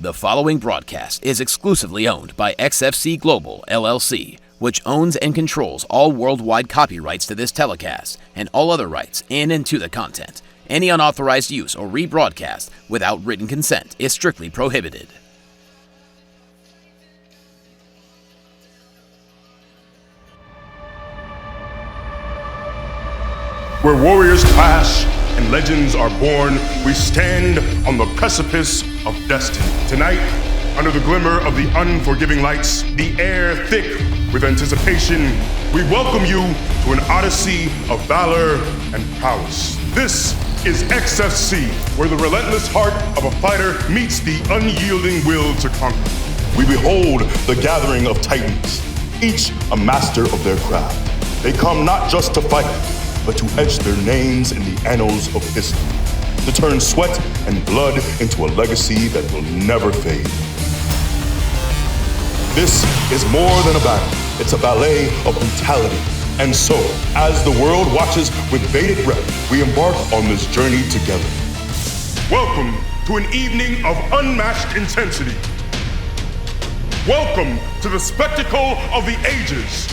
The following broadcast is exclusively owned by XFC Global, LLC, which owns and controls all worldwide copyrights to this telecast and all other rights in and to the content. Any unauthorized use or rebroadcast without written consent is strictly prohibited. Where warriors clash and legends are born, we stand on the precipice of destiny. Tonight, under the glimmer of the unforgiving lights, the air thick with anticipation, we welcome you to an odyssey of valor and prowess. This is XFC, where the relentless heart of a fighter meets the unyielding will to conquer. We behold the gathering of titans, each a master of their craft. They come not just to fight, but to etch their names in the annals of history, to turn sweat and blood into a legacy that will never fade. This is more than a battle, it's a ballet of brutality. And so, as the world watches with bated breath, we embark on this journey together. Welcome to an evening of unmatched intensity. Welcome to the spectacle of the ages.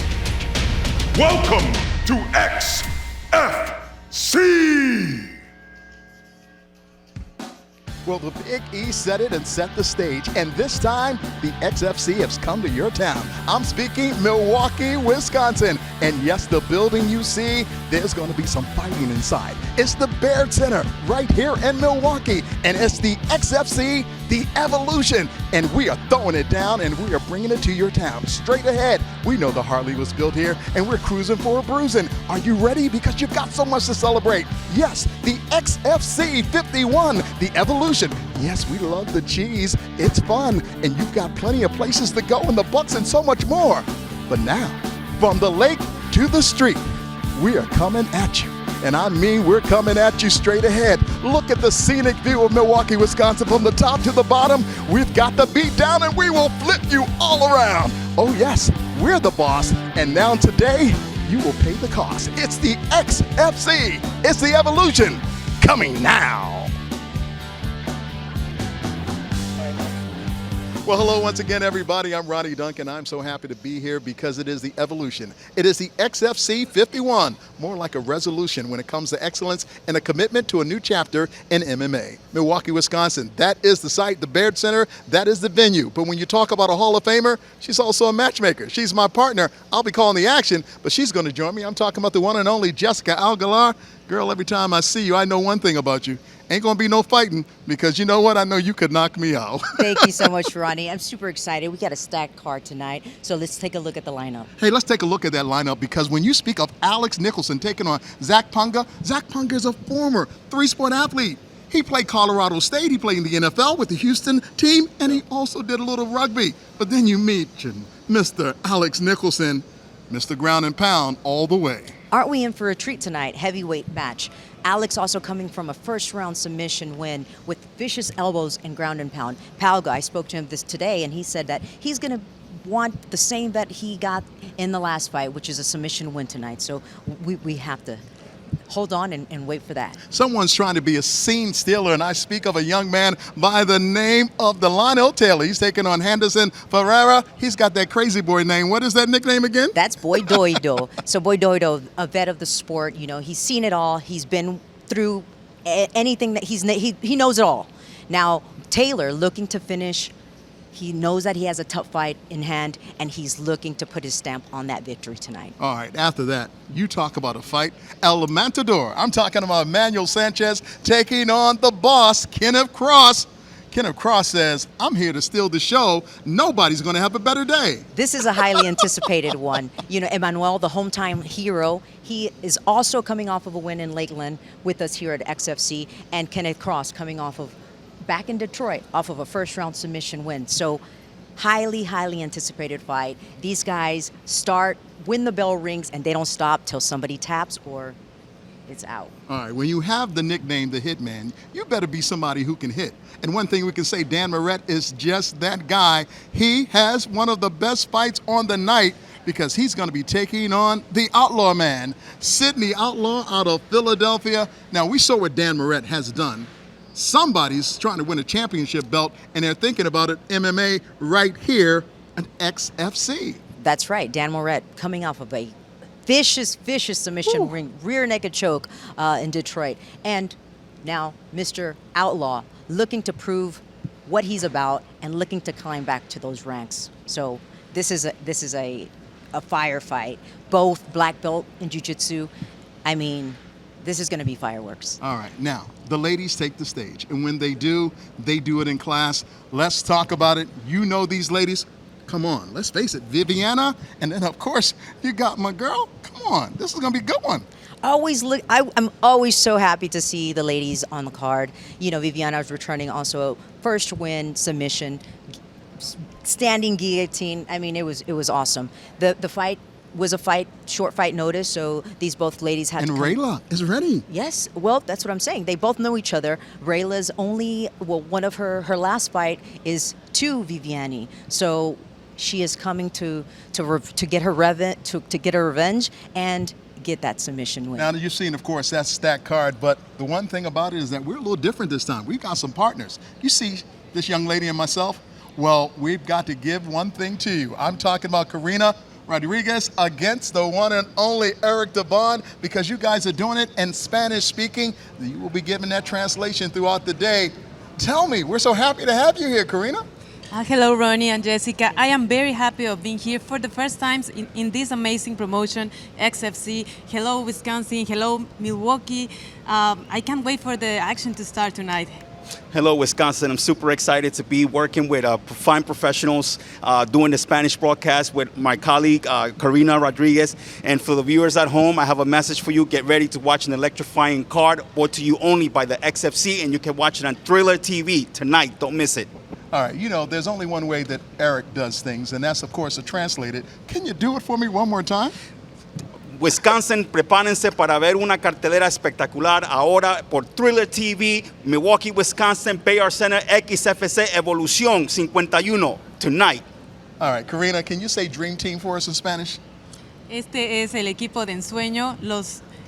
Welcome to XFC! Well, the Big E said it and set the stage, and this time, the XFC has come to your town. I'm speaking Milwaukee, Wisconsin, and yes, the building you see, there's going to be some fighting inside. It's the Baird Center right here in Milwaukee, and it's the XFC, the Evolution, and we are throwing it down, and we are bringing it to your town. Straight ahead, we know the Harley was built here, and we're cruising for a bruising. Are you ready? Because you've got so much to celebrate. Yes, the XFC 51, the Evolution. Yes, we love the cheese. It's fun, and you've got plenty of places to go in the Bucks and so much more. But now, from the lake to the street, we are coming at you. And I mean, we're coming at you straight ahead. Look at the scenic view of Milwaukee, Wisconsin from the top to the bottom. We've got the beat down and we will flip you all around. Oh yes, we're the boss. And now today, you will pay the cost. It's the XFC. It's the Evolution coming now. Well, hello once again, everybody. I'm Ronnie Duncan. I'm so happy to be here because it is the Evolution. It is the XFC 51, more like a resolution when it comes to excellence and a commitment to a new chapter in MMA. Milwaukee, Wisconsin, that is the site, the Baird Center, that is the venue. But when you talk about a Hall of Famer, she's also a matchmaker. She's my partner. I'll be calling the action, but she's going to join me. I'm talking about the one and only Jessica Aguilar. Girl, every time I see you, I know one thing about you. Ain't gonna be no fighting, because you know what? I know you could knock me out. Thank you so much, Ronnie. I'm super excited. We got a stacked card tonight, so let's take a look at the lineup. Hey, let's take a look at that lineup, because when you speak of Alex Nicholson taking on Zach Punga is a former three-sport athlete. He played Colorado State, he played in the NFL with the Houston team, and he also did a little rugby. But then you meet Mr. Alex Nicholson, Mr. Ground and Pound all the way. Aren't we in for a treat tonight? Heavyweight match. Alex also coming from a first-round submission win with vicious elbows and ground and pound. Palga, I spoke to him today, and he said that he's going to want the same that he got in the last fight, which is a submission win tonight. So we have to hold on and wait for that. Someone's trying to be a scene stealer, and I speak of a young man by the name of Delano Taylor. He's taking on Henderson Ferreira. He's got that crazy boy name. What is that nickname again? That's Boy Doido. So Boy Doido, a vet of the sport, you know, he's seen it all. He's been through anything that he knows it all. Now, Taylor looking to finish. He knows that he has a tough fight in hand, and he's looking to put his stamp on that victory tonight. All right, after that, you talk about a fight. El Matador. I'm talking about Manuel Sanchez taking on the boss, Kenneth Cross. Kenneth Cross says, I'm here to steal the show. Nobody's going to have a better day. This is a highly anticipated one. You know, Emmanuel, the hometown hero, he is also coming off of a win in Lakeland with us here at XFC, and Kenneth Cross coming off of back in Detroit off of a first-round submission win. So highly anticipated fight. These guys start when the bell rings, and they don't stop till somebody taps or it's out. All right, when you have the nickname the Hitman, you better be somebody who can hit. And one thing we can say, Dan Moret is just that guy. He has one of the best fights on the night, because he's going to be taking on the Outlaw Man, Sidney Outlaw out of Philadelphia. Now, we saw what Dan Moret has done somebody's trying to win a championship belt, and they're thinking about it MMA right here at XFC. That's right. Dan Moret coming off of a vicious submission rear naked choke in Detroit. And now Mr. Outlaw looking to prove what he's about and looking to climb back to those ranks. So this is a firefight. Both black belt in jiu-jitsu. I mean, this is going to be fireworks. All right, now, the ladies take the stage, and when they do it in class. Let's talk about it. You know these ladies. Come on, let's face it, Viviana, and then, of course, you got my girl. Come on, this is going to be a good one. I'm always so happy to see the ladies on the card. You know, Viviana's returning also a first win submission, standing guillotine. I mean, it was awesome. The fight was a short fight notice, so these both ladies had and to come. Rayla is ready. Yes, well, that's what I'm saying. They both know each other. Rayla's one of her last fight is to Viviani, so she is coming to get her revenge and get that submission win. Now, you've seen, of course, that stacked card, but the one thing about it is that we're a little different this time. We've got some partners. You see this young lady and myself? Well, we've got to give one thing to you. I'm talking about Karina Rodriguez against the one and only Eric Devon, because you guys are doing it in Spanish speaking. You will be giving that translation throughout the day. Tell me, we're so happy to have you here, Karina. Hello, Ronnie and Jessica. I am very happy of being here for the first time in this amazing promotion, XFC. Hello, Wisconsin. Hello, Milwaukee. I can't wait for the action to start tonight. Hello, Wisconsin. I'm super excited to be working with fine professionals doing the Spanish broadcast with my colleague, Karina Rodriguez. And for the viewers at home, I have a message for you. Get ready to watch an electrifying card brought to you only by the XFC, and you can watch it on Thriller TV tonight. Don't miss it. All right, you know, there's only one way that Eric does things, and that's, of course, to translate it. Can you do it for me one more time? Wisconsin, prepárense para ver una cartelera espectacular ahora por Thriller TV, Milwaukee, Wisconsin, Bayard Center, XFC Evolución 51 tonight. All right, Karina, can you say Dream Team for us in Spanish? Este es el equipo de ensueño,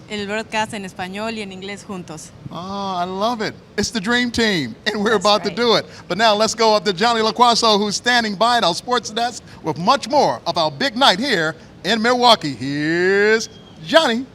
el broadcast en español y en inglés juntos. Oh, I love it. It's the Dream Team, and we're about to do it. But now let's go up to Johnny LaQuaso, who's standing by at our sports desk with much more of our big night here in Milwaukee. Here's Johnny.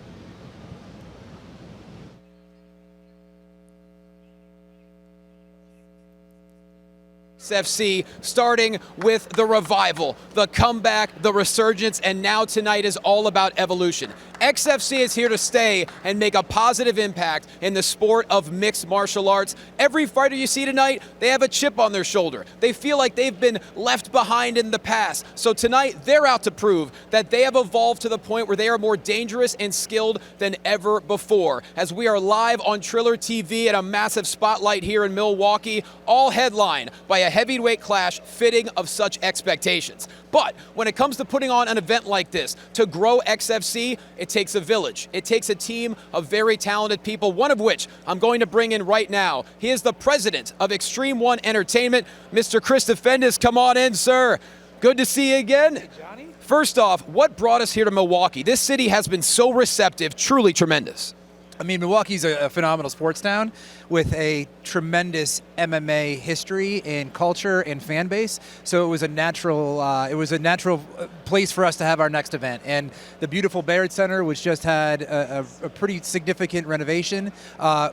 XFC starting with the revival, the comeback, the resurgence, and now tonight is all about evolution. XFC is here to stay and make a positive impact in the sport of mixed martial arts. Every fighter you see tonight, they have a chip on their shoulder. They feel like they've been left behind in the past. So tonight, they're out to prove that they have evolved to the point where they are more dangerous and skilled than ever before. As we are live on Triller TV at a massive spotlight here in Milwaukee, all headlined by a heavyweight clash fitting of such expectations. But when it comes to putting on an event like this, to grow XFC, it takes a village. It takes a team of very talented people, one of which I'm going to bring in right now. He is the president of Extreme One Entertainment, Mr. Chris Defendis. Come on in, sir. Good to see you again. Hey, Johnny. First off, what brought us here to Milwaukee? This city has been so receptive, truly tremendous. I mean, Milwaukee's a phenomenal sports town with a tremendous MMA history and culture and fan base. So it was a natural place for us to have our next event. And the beautiful Bayard Center, which just had a pretty significant renovation,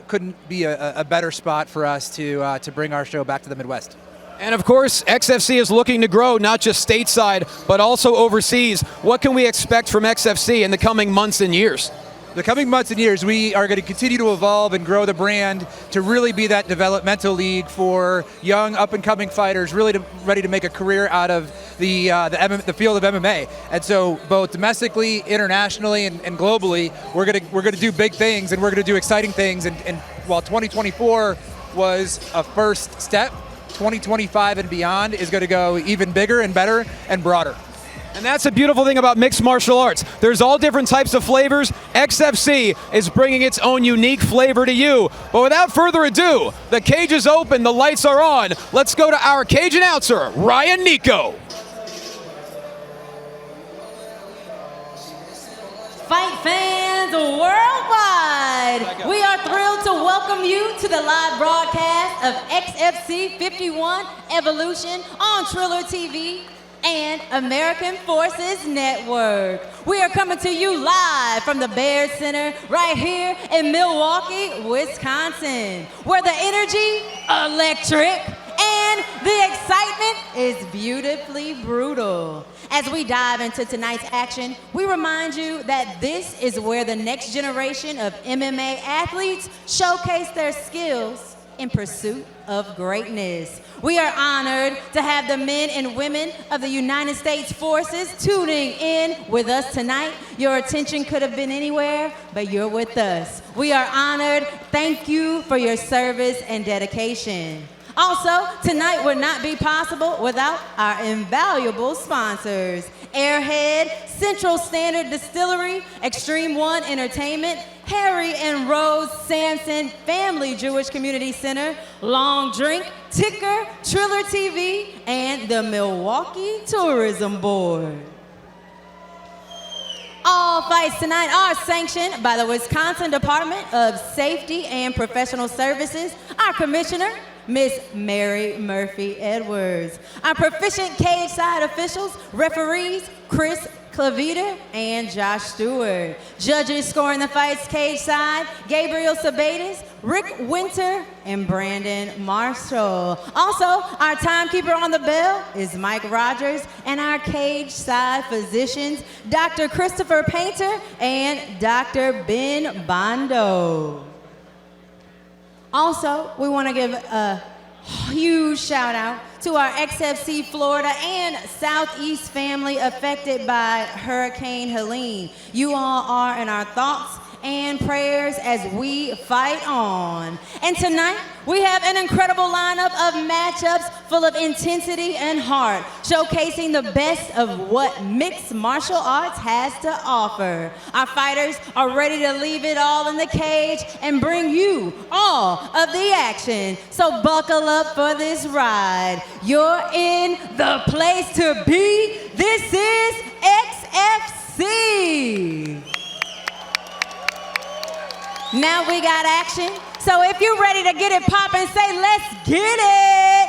couldn't be a better spot for us to bring our show back to the Midwest. And of course, XFC is looking to grow not just stateside, but also overseas. What can we expect from XFC in the coming months and years? The coming months and years, we are going to continue to evolve and grow the brand to really be that developmental league for young, up-and-coming fighters, really ready to make a career out of the field of MMA. And so, both domestically, internationally, and globally, we're going to do big things and we're going to do exciting things. And while 2024 was a first step, 2025 and beyond is going to go even bigger and better and broader. And that's the beautiful thing about mixed martial arts. There's all different types of flavors. XFC is bringing its own unique flavor to you. But without further ado, the cage is open, the lights are on. Let's go to our cage announcer, Ryan Nico. Fight fans worldwide, we are thrilled to welcome welcome you to the live broadcast of XFC 51 Evolution on Triller TV and American Forces Network. We are coming to you live from the Baird Center right here in Milwaukee, Wisconsin, where the energy, electric, and the excitement is beautifully brutal. As we dive into tonight's action, we remind you that this is where the next generation of MMA athletes showcase their skills in pursuit of greatness. We are honored to have the men and women of the United States Forces tuning in with us tonight. Your attention could have been anywhere, but you're with us. We are honored. Thank you for your service and dedication. Also, tonight would not be possible without our invaluable sponsors: Airhead, Central Standard Distillery, Extreme One Entertainment, Harry and Rose Sampson Family Jewish Community Center, Long Drink, Ticker, Triller TV, and the Milwaukee Tourism Board. All fights tonight are sanctioned by the Wisconsin Department of Safety and Professional Services, our commissioner, Miss Mary Murphy Edwards. Our proficient cage side officials, referees, Chris Clavita and Josh Stewart. Judges scoring the fights cage side, Gabriel Sabatis, Rick Winter, and Brandon Marshall. Also, our timekeeper on the bell is Mike Rogers, and our cage side physicians, Dr. Christopher Painter and Dr. Ben Bondo. Also, we want to give a huge shout out to our XFC Florida and Southeast family affected by Hurricane Helene. You all are in our thoughts and prayers as we fight on. And tonight, we have an incredible lineup of matchups full of intensity and heart, showcasing the best of what mixed martial arts has to offer. Our fighters are ready to leave it all in the cage and bring you all of the action. So buckle up for this ride. You're in the place to be. This is XFC. Now we got action. So if you're ready to get it poppin', say, let's get it.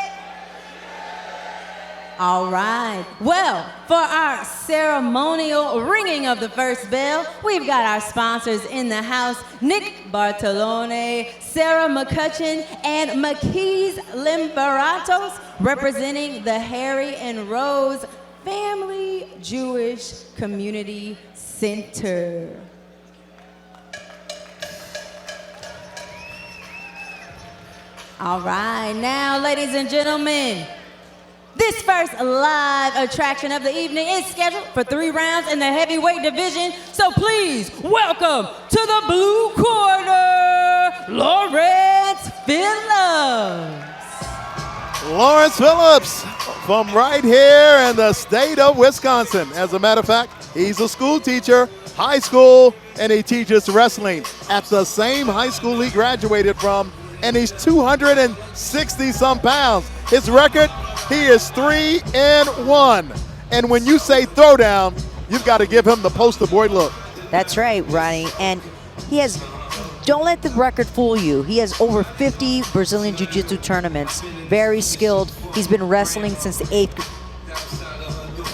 All right. Well, for our ceremonial ringing of the first bell, we've got our sponsors in the house: Nick Bartolone, Sarah McCutcheon, and McKees Limberatos, representing the Harry and Rose Family Jewish Community Center. All right, now, ladies and gentlemen, this first live attraction of the evening is scheduled for 3 rounds in the heavyweight division. So please welcome to the blue corner, Lawrence Phillips. Lawrence Phillips from right here in the state of Wisconsin. As a matter of fact, he's a school teacher, high school, and he teaches wrestling at the same high school he graduated from. And he's 260-some pounds. His record, he is 3-1. And when you say throwdown, you've got to give him the poster boy look. That's right, Ronnie. And he has, don't let the record fool you. He has over 50 Brazilian Jiu-Jitsu tournaments. Very skilled. He's been wrestling since the 8th grade.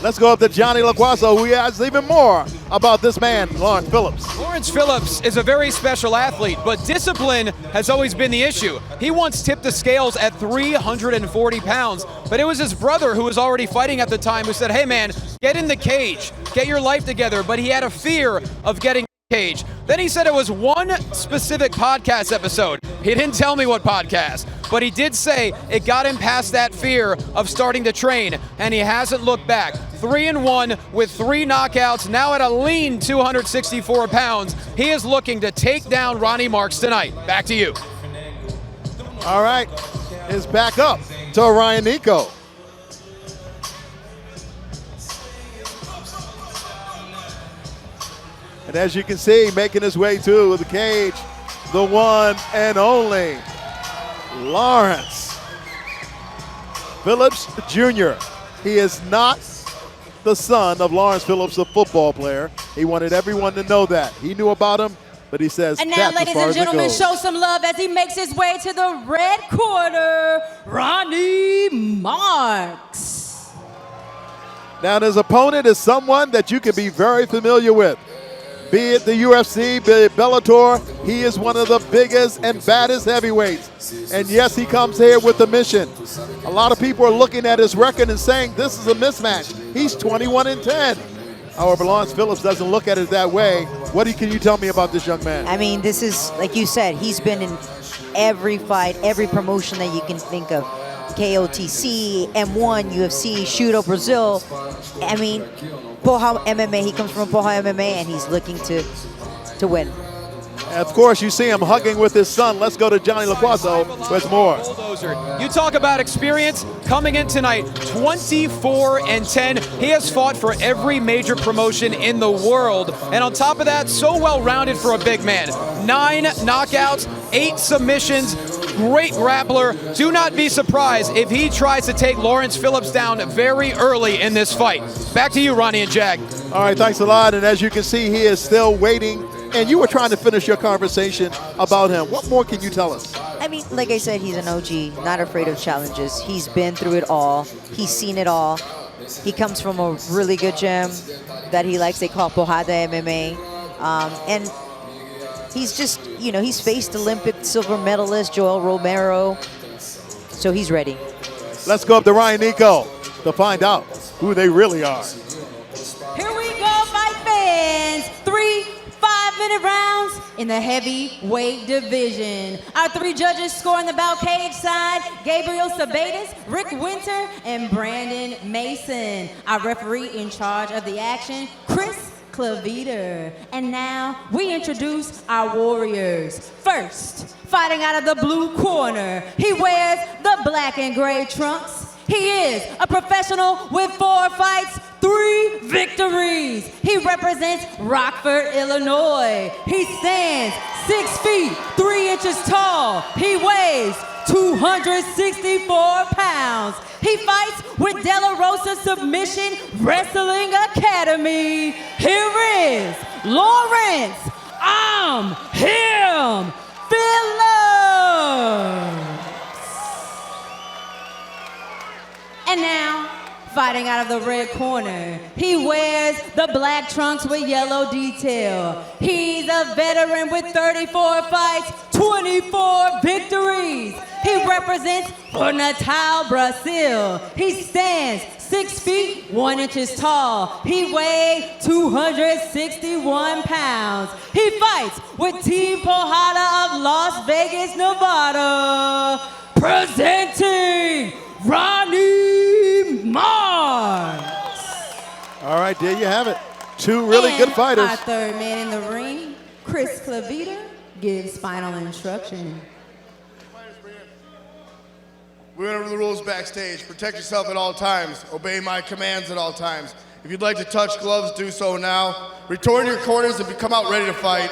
Let's go up to Johnny LaQuaso, who has even more about this man, Lawrence Phillips. Lawrence Phillips is a very special athlete, but discipline has always been the issue. He once tipped the scales at 340 pounds, but it was his brother, who was already fighting at the time, who said, hey man, get in the cage, get your life together. But he had a fear of getting in the cage. Then he said it was one specific podcast episode. He didn't tell me what podcast, but he did say it got him past that fear of starting to train, and he hasn't looked back. 3-1 with 3 knockouts, now at a lean 264 pounds. He is looking to take down Ronnie Marks tonight. Back to you. All right, it's back up to Ryan Nico. And as you can see, making his way to the cage, the one and only Lawrence Phillips Jr. He is not the son of Lawrence Phillips, the football player. He wanted everyone to know that. He knew about him but he says And now, that's as ladies far and as it gentlemen, goes. show some love as he makes his way to the red corner, Ronnie Marks. Now, his opponent is someone that you can be very familiar with. Be it the UFC, be it Bellator, he is one of the biggest and baddest heavyweights. And yes, he comes here with a mission. A lot of people are looking at his record and saying this is a mismatch. He's 21-10. However, Lawrence Phillips doesn't look at it that way. What can you tell me about this young man? I mean, this is, like you said, he's been in every fight, every promotion that you can think of. KOTC, M1, UFC, Shooto Brazil. I mean, Poha MMA, he comes from Poha MMA, and he's looking to win. Of course, you see him hugging with his son. Let's go to Johnny LaQuaso with more. Bulldozer. You talk about experience coming in tonight, 24-10. He has fought for every major promotion in the world. And on top of that, so well-rounded for a big man. 9 knockouts, 8 submissions, great grappler. Do not be surprised if he tries to take Lawrence Phillips down very early in this fight. Back to you, Ronnie and Jag. All right, thanks a lot. And as you can see, he is still waiting. And you were trying to finish your conversation about him. What more can you tell us? I mean, like I said, he's an OG, not afraid of challenges. He's been through it all. He's seen it all. He comes from a really good gym that he likes. They call Pojada MMA. And he's just, you know, he's faced Olympic silver medalist Joel Romero. So he's ready. Let's go up to Ryan Nico to find out who they really are. Here we go, fight fans. 3 5-minute rounds in the heavyweight division. Our 3 judges scoring the bout cage side, Gabriel Sabatis, Rick Winter, and Brandon Mason. Our referee in charge of the action, Chris Claviter. And now we introduce our warriors. First, fighting out of the blue corner, he wears the black and gray trunks. He is a professional with 4 fights, 3 victories. He represents Rockford, Illinois. He stands 6 feet, 3 inches tall. He weighs 264 pounds. He fights with De La Rosa Submission Wrestling Academy. Here is Lawrence "I'm Him" Phillips. And now, fighting out of the red corner, he wears the black trunks with yellow detail. He's a veteran with 34 fights, 24 victories. He represents for Natal, Brazil. He stands 6 feet, 1 inches tall. He weighs 261 pounds. He fights with Team Pojada of Las Vegas, Nevada. Presenting Ronnie Marks. All right, there you have it. 2 really good fighters. Our 3rd man in the ring, Chris Claviter, gives final instruction. We went over the rules backstage. Protect yourself at all times. Obey my commands at all times. If you'd like to touch gloves, do so now. Return to your corners and come out ready to fight.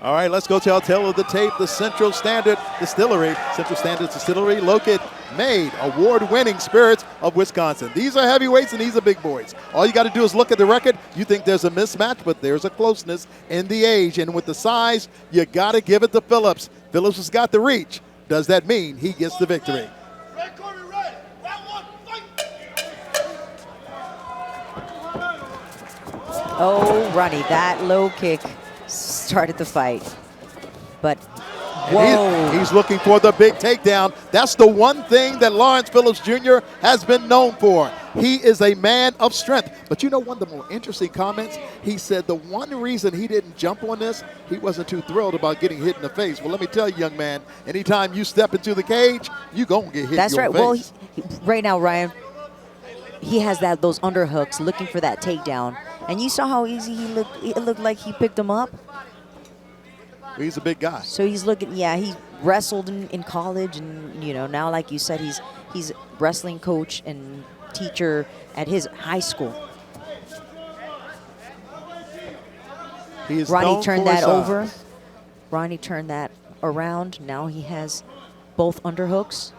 All right, let's go to our tail of the tape, the Central Standard Distillery. Central Standard Distillery, located, made, award-winning spirits of Wisconsin. These are heavyweights and these are big boys. All you got to do is look at the record. You think there's a mismatch, but there's a closeness in the age. And with the size, you got to give it to Phillips. Phillips has got the reach. Does that mean he gets the victory? Red corner, red. Round 1, fight. Oh, Ronnie, that low kick started the fight. But, whoa. He's looking for the big takedown. That's the one thing that Lawrence Phillips Jr. has been known for. He is a man of strength. But you know one of the more interesting comments? He said the one reason he didn't jump on this, he wasn't too thrilled about getting hit in the face. Well, let me tell you, young man, anytime you step into the cage, you're going to get hit in that's your right. face. Well, right now, Ryan, he has those underhooks looking for that takedown. And you saw how easy he looked. It looked like he picked him up. He's a big guy. So he's looking, yeah, he wrestled in college, and, you know, now, like you said, he's wrestling coach and teacher at his high school. Ronnie turned that over. Ronnie turned that around. Now he has both underhooks.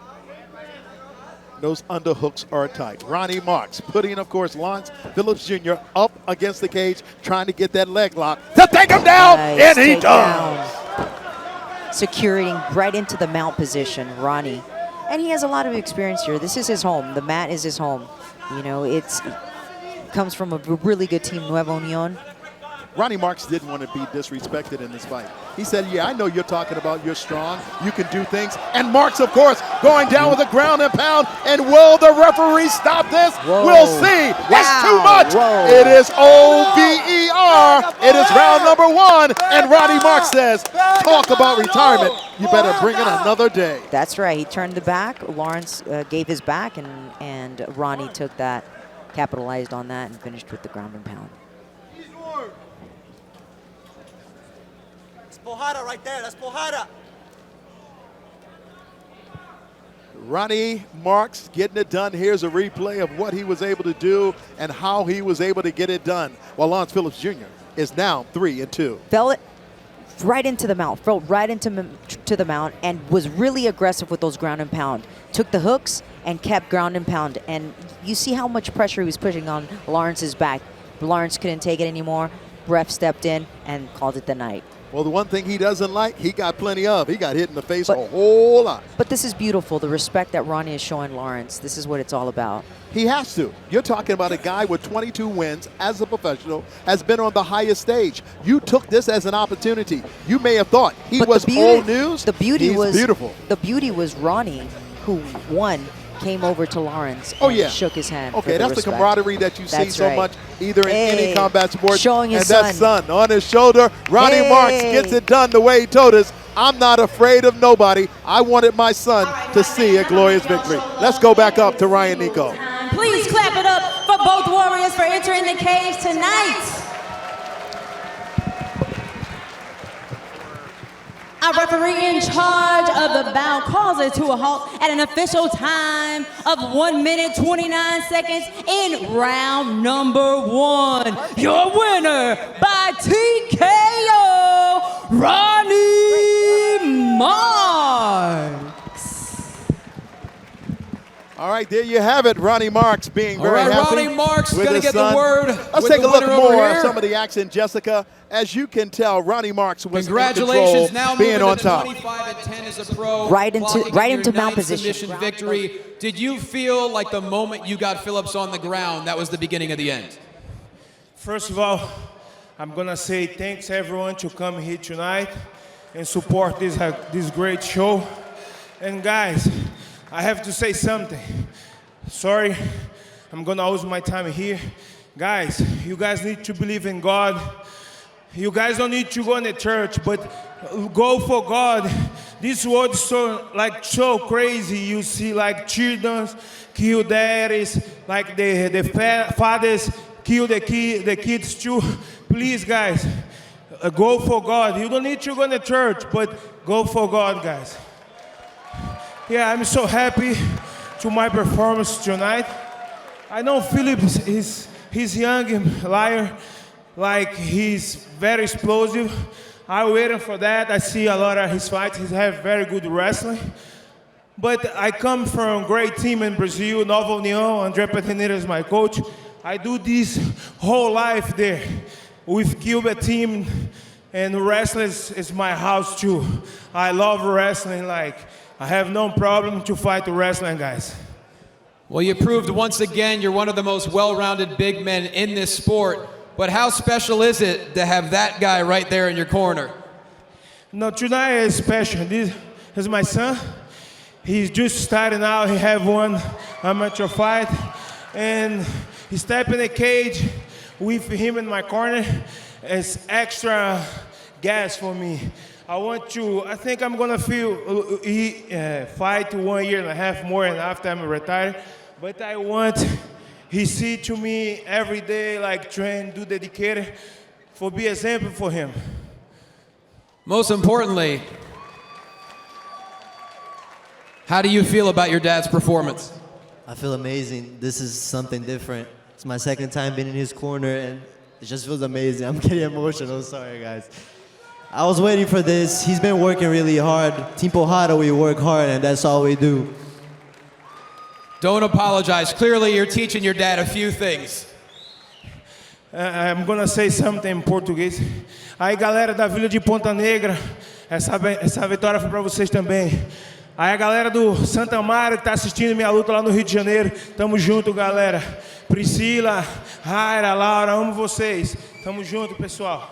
Those underhooks are tight. Ronnie Marks putting, of course, Lawrence Phillips Jr. up against the cage, trying to get that leg lock to take him down, Nice and he takedown. does. Securing right into the mount position, Ronnie. And he has a lot of experience here. This is his home. The mat is his home. You know, it comes from a really good team, Nuevo Union. Ronnie Marks didn't want to be disrespected in this fight. He said, yeah, I know you're talking about you're strong, you can do things. And Marks, of course, going down with a ground and pound. And will the referee stop this? Whoa. We'll see. That's too Wow. much. Whoa. It is OVER. It is round number 1. And Ronnie Marks says, talk about retirement. You better bring it another day. That's right. He turned the back. Lawrence gave his back, and Ronnie took that, capitalized on that, and finished with the ground and pound. Pojada right there, that's Pojada. Ronnie Marks getting it done. Here's a replay of what he was able to do and how he was able to get it done. While Lawrence Phillips Jr. is now 3-2. Fell it right into the mount, fell right into the mount, and was really aggressive with those ground and pound. Took the hooks and kept ground and pound. And you see how much pressure he was pushing on Lawrence's back. Lawrence couldn't take it anymore. Ref stepped in and called it the night. Well, the one thing he doesn't like, he got plenty of. He got hit in the face a whole lot. But this is beautiful, the respect that Ronnie is showing Lawrence. This is what it's all about. He has to. You're talking about a guy with 22 wins as a professional, has been on the highest stage. You took this as an opportunity. You may have thought he was old news. The beauty He's was beautiful. The beauty was Ronnie, who won, came over to Lawrence and shook his hand. Okay, that's the camaraderie that you see so much either in Hey, any combat sport. showing his and that son. son on his shoulder. Ronnie Marks gets it done the way he told us. I'm not afraid of nobody. I wanted my son to see a glorious victory. Let's go back up to Ryan Nico. Please clap it up for both warriors for entering the cage tonight. Our referee in charge of the bout calls it to a halt at an official time of 1 minute 29 seconds in round number 1. Your winner by TKO, Ronnie Marks. All right, there you have it. Ronnie Marks being very happy. Ronnie Marks with gonna his get son. the word. Let's take a look more at some of the action, Jessica. As you can tell, Ronnie Marks was Congratulations, in now control, being moving on to top. 25-10 as a pro. Right into your mount ninth position. submission victory. Did you feel like the moment you got Phillips on the ground, that was the beginning of the end? First of all, I'm gonna say thanks everyone to come here tonight and support this great show. And guys, I have to say something. Sorry, I'm gonna use my time here. Guys, you guys need to believe in God. You guys don't need to go in the church, but go for God. This world is so crazy. You see like children kill daddies, like the fathers kill the kids too. Please, guys, go for God. You don't need to go in the church, but go for God, guys. Yeah, I'm so happy to my performance tonight. I know Phillips he's young and liar, like he's very explosive. I'm waiting for that. I see a lot of his fights. He has very good wrestling. But I come from a great team in Brazil, Nova União. André Peteneira is my coach. I do this whole life there with Gilbert team, and wrestling is my house too. I love wrestling. Like I have no problem to fight wrestling, guys. Well, you proved once again you're one of the most well-rounded big men in this sport. But how special is it to have that guy right there in your corner? No, tonight is special. This is my son. He's just starting out. He have one amateur fight. And he step in the cage with him in my corner. It's extra gas for me. I think I'm gonna fight 1.5 years more and after I'm retired. But I want he see to me every day, like train, do dedicated, for be example for him. Most importantly, how do you feel about your dad's performance? I feel amazing. This is something different. It's my second time being in his corner, and it just feels amazing. I'm getting emotional. Sorry, guys. I was waiting for this. He's been working really hard. Team Pojada, we work hard, and that's all we do. Don't apologize. Clearly, you're teaching your dad a few things. I'm gonna say something em português. Aí, galera da Vila de Ponta Negra, essa vitória foi para vocês também. Aí, a galera do Santa Amaro que tá assistindo minha luta lá no Rio de Janeiro, tamo junto, galera. Priscila, Raira, Laura, amo vocês. Tamo junto, pessoal.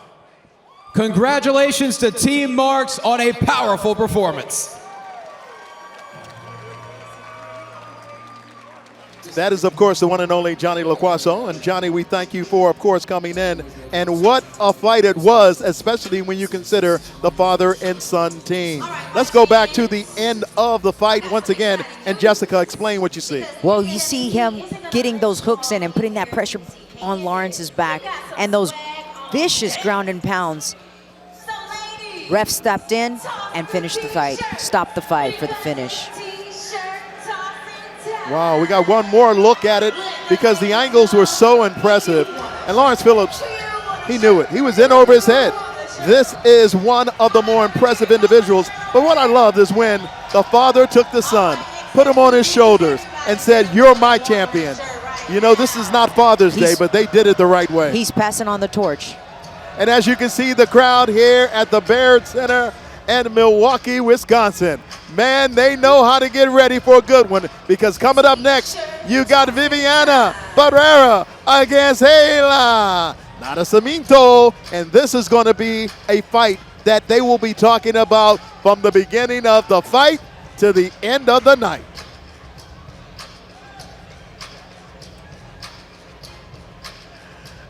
Congratulations to Team Marks on a powerful performance. That is, of course, the one and only Johnny LaQuaso. And Johnny, we thank you for, of course, coming in. And what a fight it was, especially when you consider the father and son team. Let's go back to the end of the fight once again. And Jessica, explain what you see. Well, you see him getting those hooks in and putting that pressure on Lawrence's back and those vicious ground and pounds. Ref stepped in and finished the fight, stopped the fight for the finish. Wow, we got one more look at it because the angles were so impressive. And Lawrence Phillips, he knew it. He was in over his head. This is one of the more impressive individuals. But what I love is when the father took the son, put him on his shoulders, and said, "You're my champion." You know, this is not Father's Day, but they did it the right way. He's passing on the torch. And as you can see, the crowd here at the Baird Center in Milwaukee, Wisconsin. Man, they know how to get ready for a good one, because coming up next, you got Viviana Barrera against Hayla Nacimiento, and this is going to be a fight that they will be talking about from the beginning of the fight to the end of the night.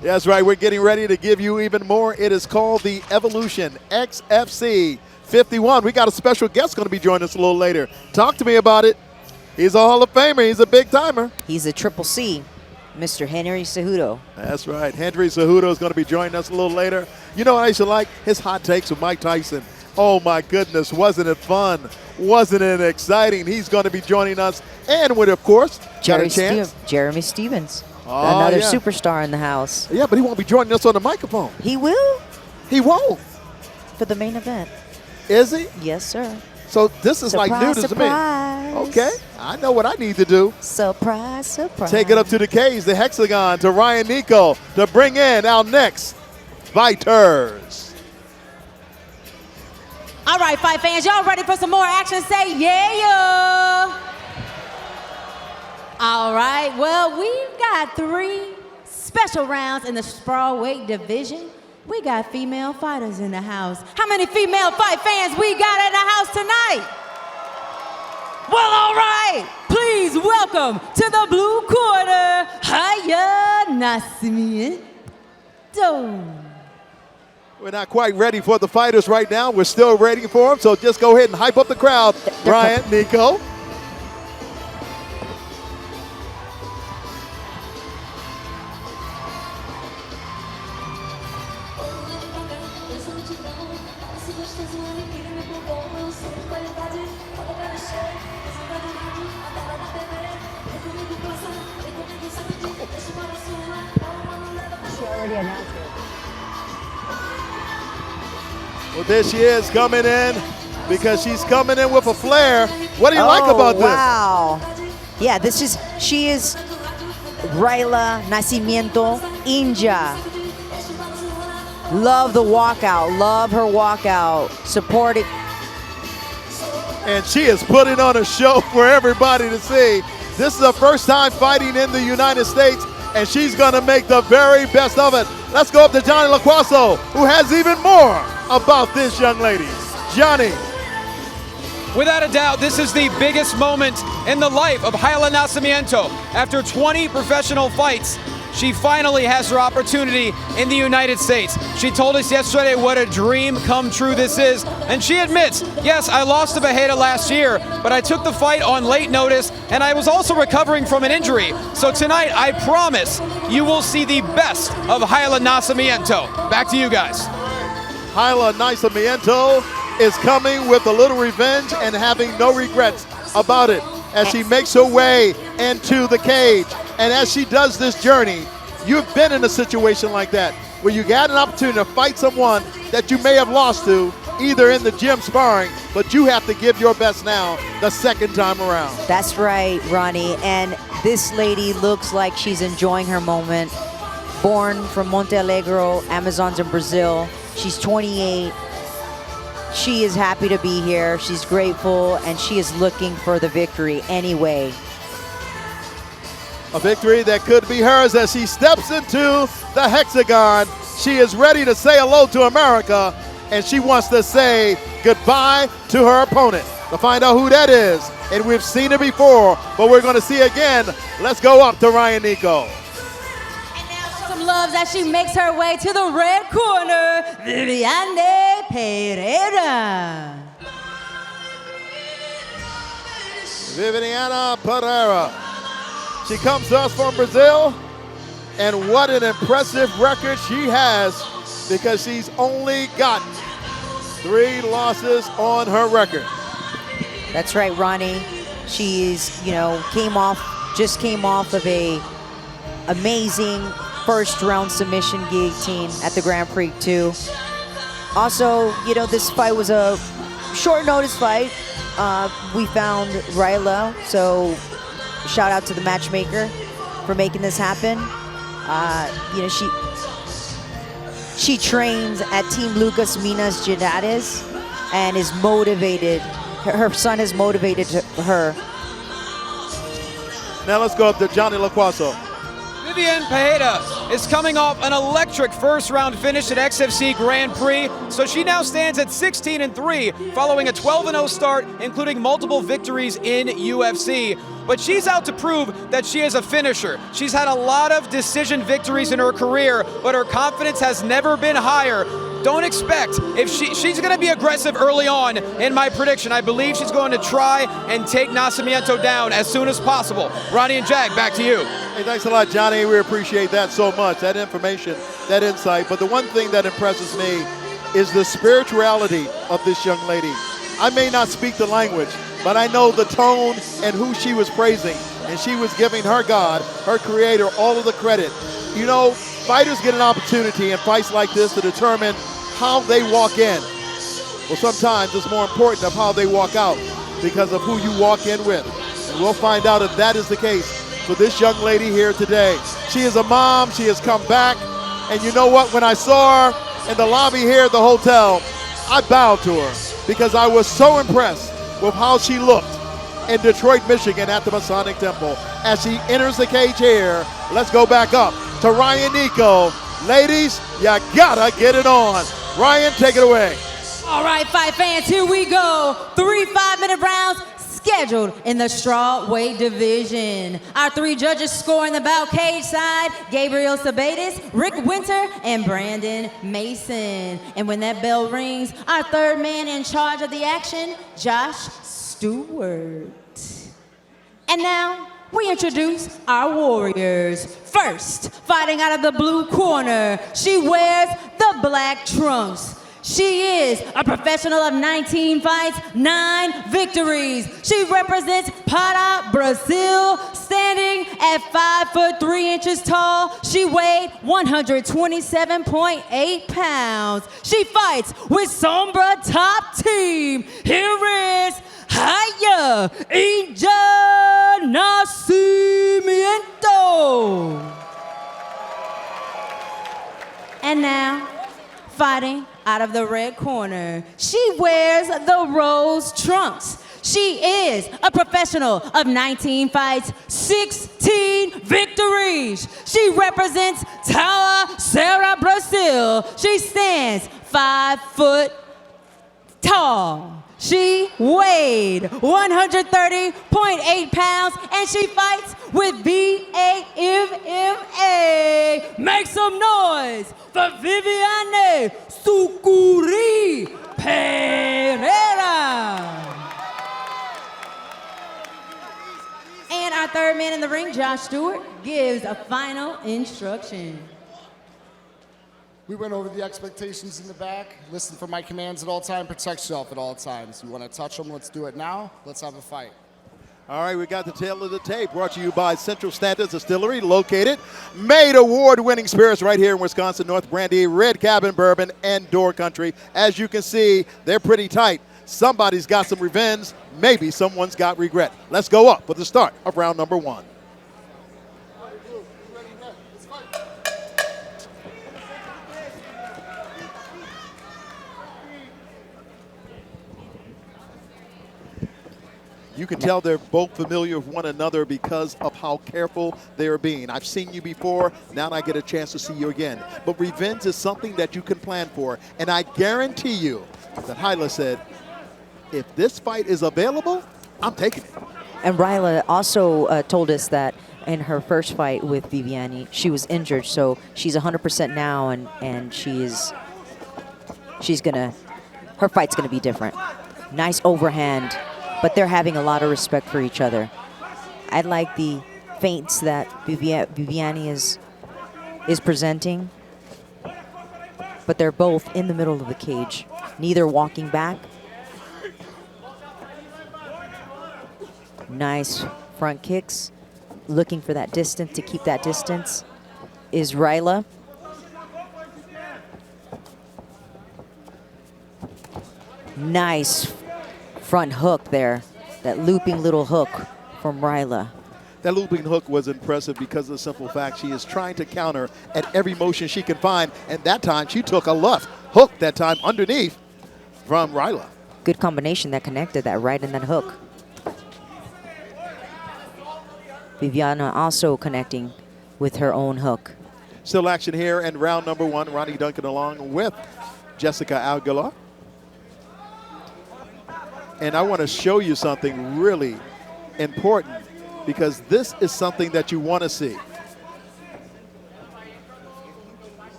That's right, we're getting ready to give you even more. It is called the Evolution XFC 51. We got a special guest going to be joining us a little later. Talk to me about it. He's a Hall of Famer. He's a big timer. He's a Triple C, Mr. Henry Cejudo. That's right. Henry Cejudo is going to be joining us a little later. You know what I used to like? His hot takes with Mike Tyson. Oh, my goodness. Wasn't it fun? Wasn't it exciting? He's going to be joining us. And with, of course, Jeremy Stevens. Oh, another yeah. superstar in the house. Yeah, but he won't be joining us on the microphone. He will? He won't. For the main event. Is he? Yes, sir. So this is Surprise, like news to me. surprise. Okay, I know what I need to do. Surprise, surprise. Take it up to the cage, the hexagon, to Ryan Nico to bring in our next fighters. All right, fight fans, y'all ready for some more action? Say yeah. All right, well, we've got 3 special rounds in the strawweight division. We got female fighters in the house. How many female fight fans we got in the house tonight? Well, all right. Please welcome to the blue corner, Hayla Nacimiento. We're not quite ready for the fighters right now. We're still waiting for them, so just go ahead and hype up the crowd. Ryan, Nico. Well, there she is coming in because she's coming in with a flair. What do you like about this? Wow. Yeah, she is Hayla Nacimiento India. Love the walkout. Love her walkout. Support it. And she is putting on a show for everybody to see. This is her first time fighting in the United States, and she's going to make the very best of it. Let's go up to Johnny LaQuaso, who has even more about this young lady. Johnny. Without a doubt, this is the biggest moment in the life of Hayla Nacimiento. After 20 professional fights, she finally has her opportunity in the United States. She told us yesterday what a dream come true this is, and she admits, yes, I lost to Bejeda last year, but I took the fight on late notice, and I was also recovering from an injury. So tonight, I promise you will see the best of Hayla Nacimiento. Back to you guys. Hayla Nacimiento is coming with a little revenge and having no regrets about it as she makes her way into the cage. And as she does this journey, you've been in a situation like that where you got an opportunity to fight someone that you may have lost to, either in the gym sparring, but you have to give your best now the second time around. That's right, Ronnie. And this lady looks like she's enjoying her moment. Born from Monte Alegre, Amazons in Brazil. She's 28. She is happy to be here. She's grateful, and she is looking for the victory anyway. A victory that could be hers as she steps into the hexagon. She is ready to say hello to America, and she wants to say goodbye to her opponent. To find out who that is, and we've seen it before, but we're going to see again. Let's go up to Ryan Nico. Some loves as she makes her way to the red corner, Viviane Pereira. Viviana Pereira. She comes to us from Brazil, and what an impressive record she has, because she's only got 3 losses on her record. That's right, Ronnie. She's, just came off of a amazing first round submission guillotine at the Grand Prix 2. Also, this fight was a short notice fight. We found Ryla, so shout out to the matchmaker for making this happen. She trains at Team Lucas Minas Gerais and is motivated. Her son has motivated her. Now let's go up to Johnny Laquaso. Viviane Pereira is coming off an electric first-round finish at XFC Grand Prix, so she now stands at 16-3, following a 12-0 start, including multiple victories in UFC. But she's out to prove that she is a finisher. She's had a lot of decision victories in her career, but her confidence has never been higher. Don't expect, if she's going to be aggressive early on in my prediction. I believe she's going to try and take Nascimento down as soon as possible. Ronnie and Jag, back to you. Hey, thanks a lot, Johnny. We appreciate that so much, that information, that insight. But the one thing that impresses me is the spirituality of this young lady. I may not speak the language, but I know the tone and who she was praising. And she was giving her God, her creator, all of the credit. Fighters get an opportunity in fights like this to determine how they walk in. Well, sometimes it's more important of how they walk out because of who you walk in with. And we'll find out if that is the case for this young lady here today. She is a mom. She has come back. And you know what? When I saw her in the lobby here at the hotel, I bowed to her because I was so impressed with how she looked in Detroit, Michigan at the Masonic Temple. As she enters the cage here, let's go back up to Ryan Nico. Ladies, you gotta get it on. Ryan, take it away. All right, fight fans, here we go. 3 5-minute rounds scheduled in the strawweight division. Our 3 judges scoring the bout cage side: Gabriel Sabates, Rick Winter, and Brandon Mason. And when that bell rings, our 3rd man in charge of the action, Josh Stewart. And now, we introduce our warriors. First, fighting out of the blue corner, she wears the black trunks. She is a professional of 19 fights, 9 victories. She represents Para, Brazil, standing at 5'3" tall. She weighed 127.8 pounds. She fights with Sombra Top Team. Here is Haya Inja Nascimento. And now, fighting out of the red corner, she wears the rose trunks. She is a professional of 19 fights, 16 victories. She represents Taua Serra, Brazil. She stands 5 foot tall. She weighed 130.8 pounds, and she fights with BAMMA. Make some noise for Viviane Sucuri Pereira. And our 3rd man in the ring, Josh Stewart, gives a final instruction. We went over the expectations in the back. Listen for my commands at all times. Protect yourself at all times. You want to touch them? Let's do it now. Let's have a fight. All right, we got the tail of the tape brought to you by Central Standard Distillery, located, made award-winning spirits right here in Wisconsin, North Brandy, Red Cabin Bourbon, and Door Country. As you can see, they're pretty tight. Somebody's got some revenge. Maybe someone's got regret. Let's go up for the start of round number 1. You can tell they're both familiar with one another because of how careful they're being. I've seen you before, now I get a chance to see you again. But revenge is something that you can plan for, and I guarantee you that Hyla said, if this fight is available, I'm taking it. And Ryla also told us that in her first fight with Viviane, she was injured, so she's 100% now, and her fight's gonna be different. Nice overhand. But they're having a lot of respect for each other. I like the feints that Viviane is presenting, but they're both in the middle of the cage, neither walking back. Nice front kicks, looking for that distance, to keep that distance, is Ryla. Nice front hook there, that looping little hook from Ryla. That looping hook was impressive because of the simple fact she is trying to counter at every motion she can find, and that time she took a left hook that time underneath from Ryla. Good combination that connected, that right and that hook. Viviane also connecting with her own hook. Still action here in round number 1. Ronnie Duncan along with Jessica Aguilar. And I want to show you something really important because this is something that you want to see.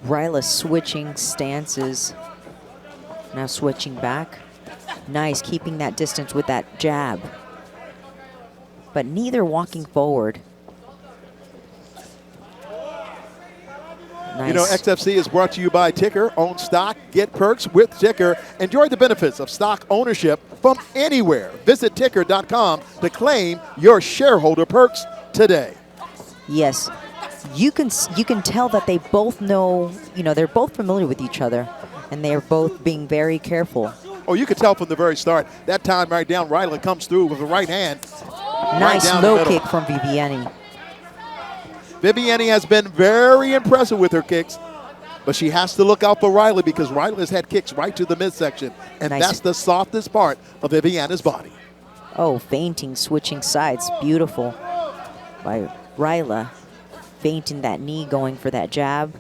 Ryla switching stances. Now switching back. Nice, keeping that distance with that jab. But neither walking forward. Nice. You know, XFC is brought to you by Ticker. Own stock, get perks with Ticker. Enjoy the benefits of stock ownership from anywhere. Visit ticker.com to claim your shareholder perks today. Yes, you can tell that they both know, they're both familiar with each other, and they are both being very careful. Oh, you could tell from the very start. That time right down, Ryla comes through with the right hand. Nice right low kick from Viviane. Viviane has been very impressive with her kicks, but she has to look out for Ryla because Ryla's had kicks right to the midsection, and Nice. that's the softest part of Viviane's body. Oh, feinting, switching sides. Beautiful by Ryla. Feinting that knee, going for that jab.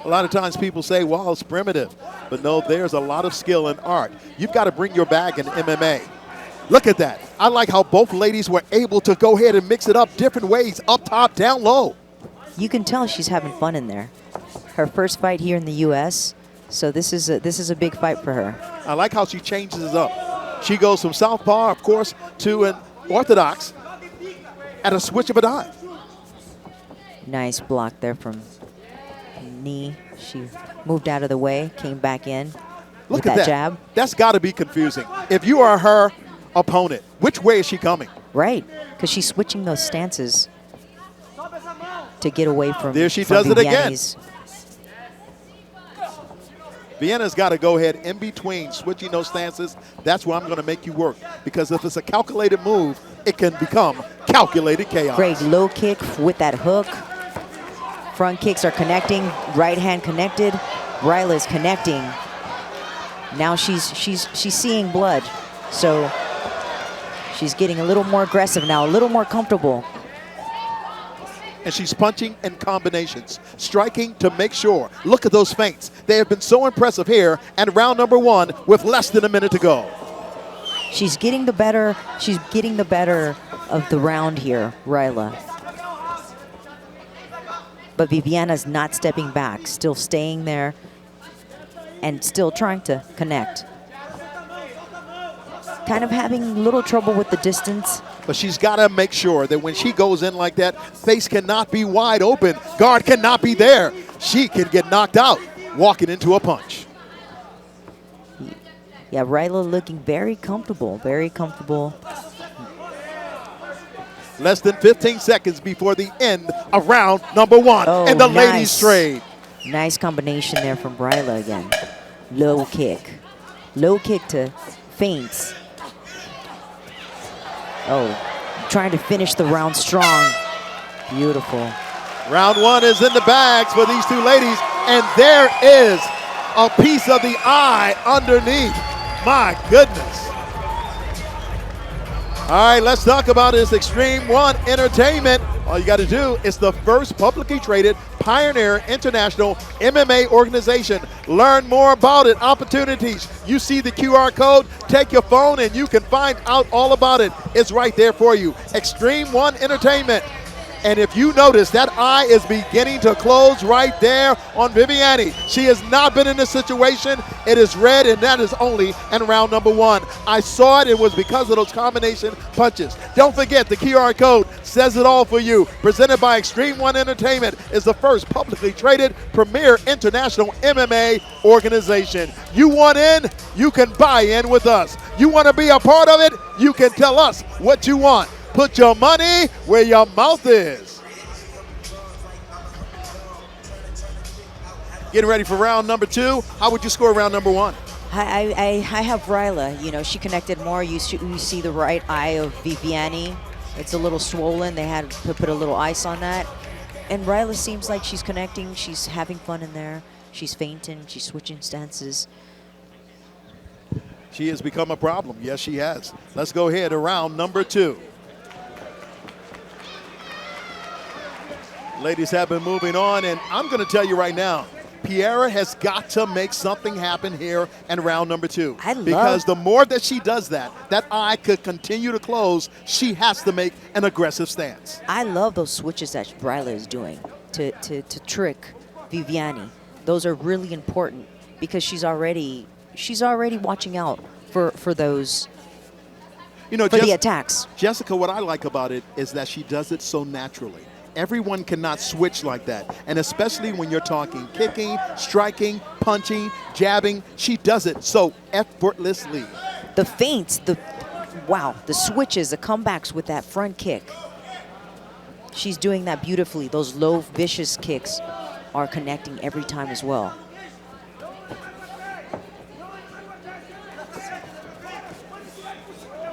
A lot of times people say, well, it's primitive. But no, there's a lot of skill and art. You've got to bring your bag in MMA. Look at that. I like how both ladies were able to go ahead and mix it up different ways, up top, down low. You can tell she's having fun in there. Her first fight here in the U.S., so this is a big fight for her. I like how she changes it up. She goes from southpaw, of course, to an orthodox at a switch of a dime. Nice block there from knee. She moved out of the way, came back in Look with at that jab. That's got to be confusing. If you are her opponent, which way is she coming? Right, because she's switching those stances to get away from. There she from does it again. Viviane's. Vienna's got to go ahead in between switching those stances. That's where I'm going to make you work. Because if it's a calculated move, it can become calculated chaos. Great low kick with that hook. Front kicks are connecting. Right hand connected. Ryla's connecting. Now she's seeing blood. So she's getting a little more aggressive now, a little more comfortable. And she's punching in combinations, striking to make sure. Look at those feints. They have been so impressive here and round number 1 with less than a minute to go. She's getting the better of the round here, Ryla. But Viviane's not stepping back, still staying there and still trying to connect. Kind of having a little trouble with the distance. But she's got to make sure that when she goes in like that, face cannot be wide open. Guard cannot be there. She can get knocked out walking into a punch. Yeah, Ryla looking very comfortable, very comfortable. Less than 15 seconds before the end of round number 1 in the ladies trade. Nice combination there from Ryla again. Low kick. Low kick to feints. Oh, trying to finish the round strong. Beautiful. Round 1 is in the bags for these two ladies, and there is a piece of the eye underneath. My goodness. All right, let's talk about this Extreme One Entertainment. All you got to do is the first publicly traded Pioneer International MMA organization. Learn more about it, opportunities. You see the QR code, take your phone and you can find out all about it. It's right there for you. Extreme One Entertainment. And if you notice, that eye is beginning to close right there on Viviane. She has not been in this situation. It is red, and that is only in round number 1. I saw it. It was because of those combination punches. Don't forget, the QR code says it all for you. Presented by Extreme One Entertainment, is the first publicly traded premier international MMA organization. You want in? You can buy in with us. You want to be a part of it? You can tell us what you want. Put your money where your mouth is. Getting ready for round number 2. How would you score round number 1? I have Ryla. You know, she connected more. You see the right eye of Viviane. It's a little swollen. They had to put a little ice on that. And Ryla seems like she's connecting. She's having fun in there. She's feinting. She's switching stances. She has become a problem. Yes, she has. Let's go ahead to round number 2. Ladies have been moving on, and I'm going to tell you right now, Piera has got to make something happen here in round number 2. Because the more that she does that eye could continue to close. She has to make an aggressive stance. I love those switches that Ryla is doing to trick Viviane. Those are really important because she's already watching out for those. You know, for the attacks. Jessica, what I like about it is that she does it so naturally. Everyone cannot switch like that, and especially when you're talking kicking, striking, punching, jabbing, she does it so effortlessly. The feints, the switches, the comebacks with that front kick. She's doing that beautifully. Those low, vicious kicks are connecting every time as well.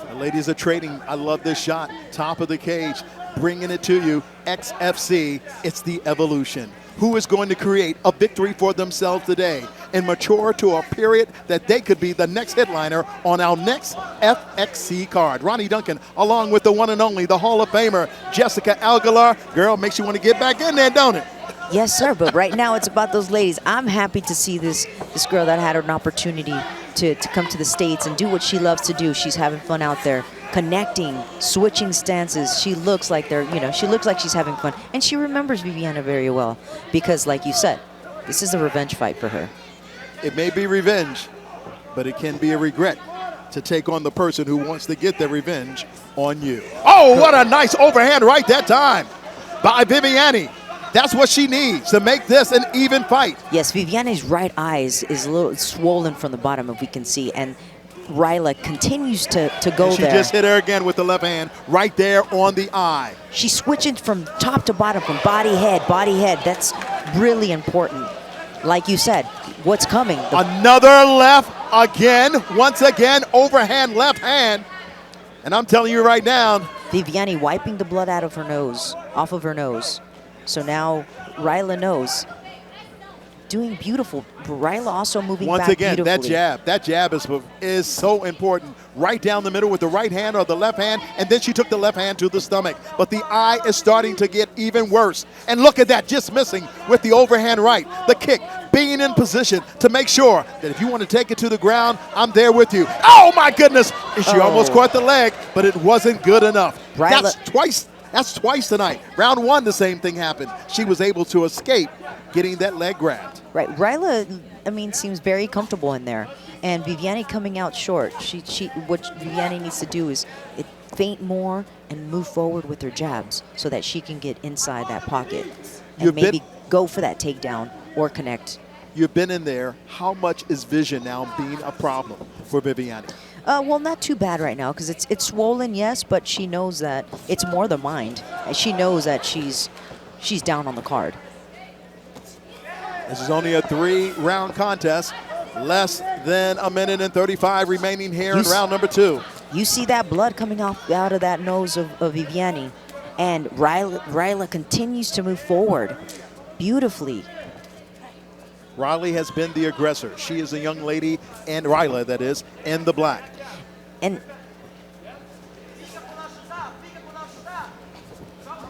The ladies are trading. I love this shot. Top of the cage. Bringing it to you, XFC, it's the evolution. Who is going to create a victory for themselves today and mature to a period that they could be the next headliner on our next FXC card? Ronnie Duncan, along with the one and only, the Hall of Famer, Jessica Aguilar. Girl, makes you want to get back in there, don't it? Yes, sir, but right now it's about those ladies. I'm happy to see this girl that had an opportunity to come to the States and do what she loves to do. She's having fun out there. Connecting, switching stances. She looks like she looks like she's having fun. And she remembers Viviane very well because, like you said, this is a revenge fight for her. It may be revenge, but it can be a regret to take on the person who wants to get their revenge on you. Oh, what a nice overhand right that time by Viviane. That's what she needs to make this an even fight. Yes, Viviane's right eye is a little swollen from the bottom, if we can see, and Ryla continues to go she there. She just hit her again with the left hand right there on the eye. She's switching from top to bottom, from body, head. That's really important. Like you said, what's coming? Another left again, once again, overhand left hand. And I'm telling you right now. Viviane wiping the blood out of her nose, off of her nose. So now Ryla knows. Doing beautiful. Ryla also moving once back again, beautifully. that jab is so important. Right down the middle with the right hand or the left hand, and then she took the left hand to the stomach. But the eye is starting to get even worse. And look at that, just missing with the overhand right. The kick, being in position to make sure that if you want to take it to the ground, I'm there with you. Oh my goodness! She almost caught the leg, but it wasn't good enough. That's twice tonight. Round 1, the same thing happened. She was able to escape getting that leg grabbed. Right, Ryla, seems very comfortable in there. And Viviane coming out short. What Viviane needs to do is feint more and move forward with her jabs so that she can get inside that pocket and maybe go for that takedown or connect You've been in there. How much is vision now being a problem for Viviani? Well, not too bad right now because it's swollen, yes, but she knows that it's more the mind. And she knows that she's down on the card. This is only a 3-round contest. Less than a minute and 35 remaining here in round number 2. You see that blood coming out of that nose of Viviani. And Ryla continues to move forward beautifully. Riley has been the aggressor. She is a young lady, and Ryla, that is, in the black. And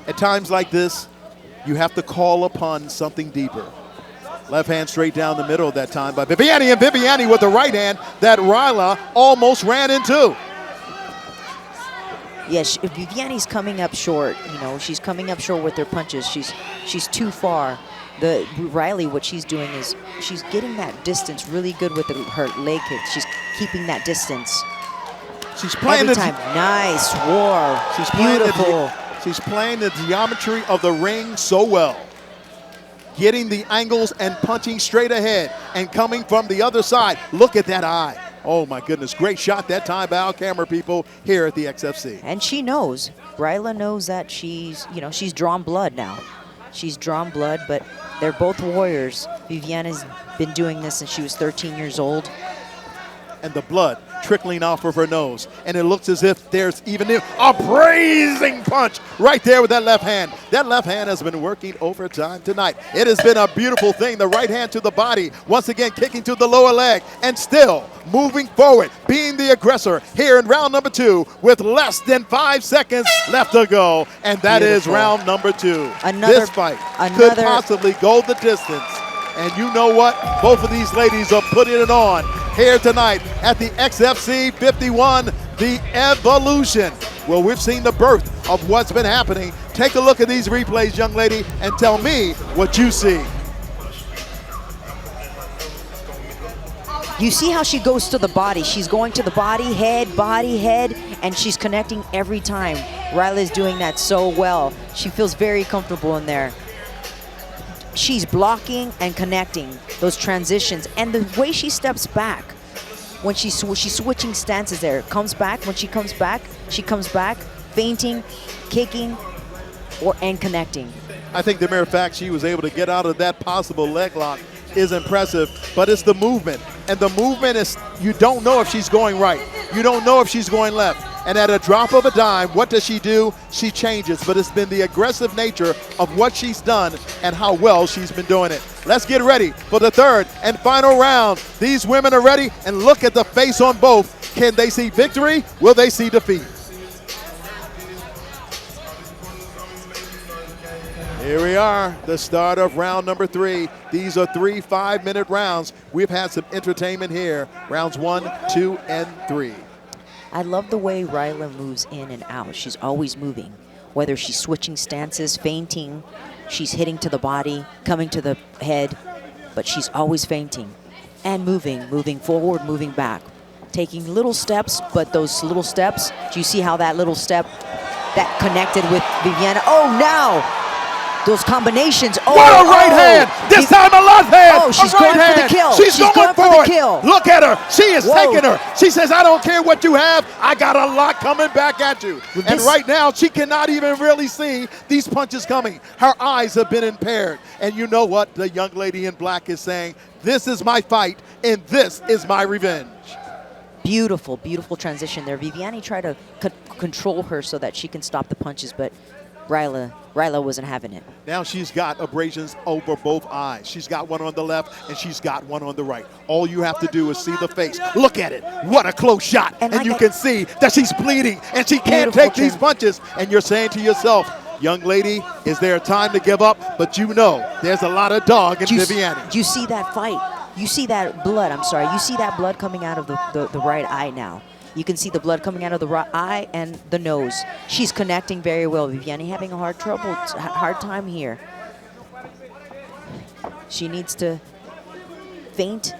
at times like this, you have to call upon something deeper. Left hand straight down the middle that time by Viviani, and Viviani with the right hand that Ryla almost ran into. Yes, Viviani's coming up short. You know, she's coming up short with her punches. She's too far. Riley, what she's doing is she's getting that distance really good with her leg kicks. She's keeping that distance. She's playing every time. Nice war. She's beautiful. She's playing the geometry of the ring so well. Getting the angles and punching straight ahead and coming from the other side. Look at that eye. Oh my goodness, great shot that time by our camera people here at the XFC. And she knows, Ryla knows that she's drawn blood now. She's drawn blood, but they're both warriors. Viviani's been doing this since she was 13 years old. And the blood trickling off of her nose. And it looks as if there's even a brazen punch right there with that left hand. That left hand has been working overtime tonight. It has been a beautiful thing. The right hand to the body, once again kicking to the lower leg, and still moving forward, being the aggressor here in round number 2 with less than 5 seconds left to go. And that is round number 2. This fight could possibly go the distance. And you know what? Both of these ladies are putting it on here tonight at the XFC 51, the Evolution. Well, we've seen the birth of what's been happening. Take a look at these replays, young lady, and tell me what you see. You see how she goes to the body. She's going to the body, head, and she's connecting every time. Ryla's doing that so well. She feels very comfortable in there. She's blocking and connecting those transitions, and the way she steps back when she's switching stances there, comes back. When she comes back, feinting, kicking, and connecting. I think the mere fact she was able to get out of that possible leg lock is impressive, but it's the movement. And the movement is, you don't know if she's going right. You don't know if she's going left. And at a drop of a dime, what does she do? She changes, but it's been the aggressive nature of what she's done and how well she's been doing it. Let's get ready for the third and final round. These women are ready, and look at the face on both. Can they see victory? Will they see defeat? Here we are, the start of round number 3. These are 3 5-minute rounds. We've had some entertainment here. Rounds 1, 2, and 3. I love the way Ryla moves in and out. She's always moving. Whether she's switching stances, feinting, she's hitting to the body, coming to the head, but she's always feinting and moving forward, moving back. Taking little steps, but those little steps, do you see how that little step that connected with Viviani? Oh, now! Those combinations. Oh, what a right hand! This time a left hand! Oh, she's going for the kill. She's going for the it. kill. Look at her. She is taking her. She says, I don't care what you have. I got a lot coming back at you. And right now, she cannot even really see these punches coming. Her eyes have been impaired. And you know what the young lady in black is saying? This is my fight, and this is my revenge. Beautiful, beautiful transition there. Viviani tried to control her so that she can stop the punches, but Ryla wasn't having it. Now she's got abrasions over both eyes. She's got one on the left and she's got one on the right. All you have to do is see the face. Look at it. What a close shot. And you can see that she's bleeding and she can't take these punches. And you're saying to yourself, young lady, is there a time to give up? But you know there's a lot of dog in Viviani. You see that fight. You see that blood. I'm sorry. You see that blood coming out of the right eye now. You can see the blood coming out of the right eye and the nose. She's connecting very well. Viviani having a hard time here. She needs to feint,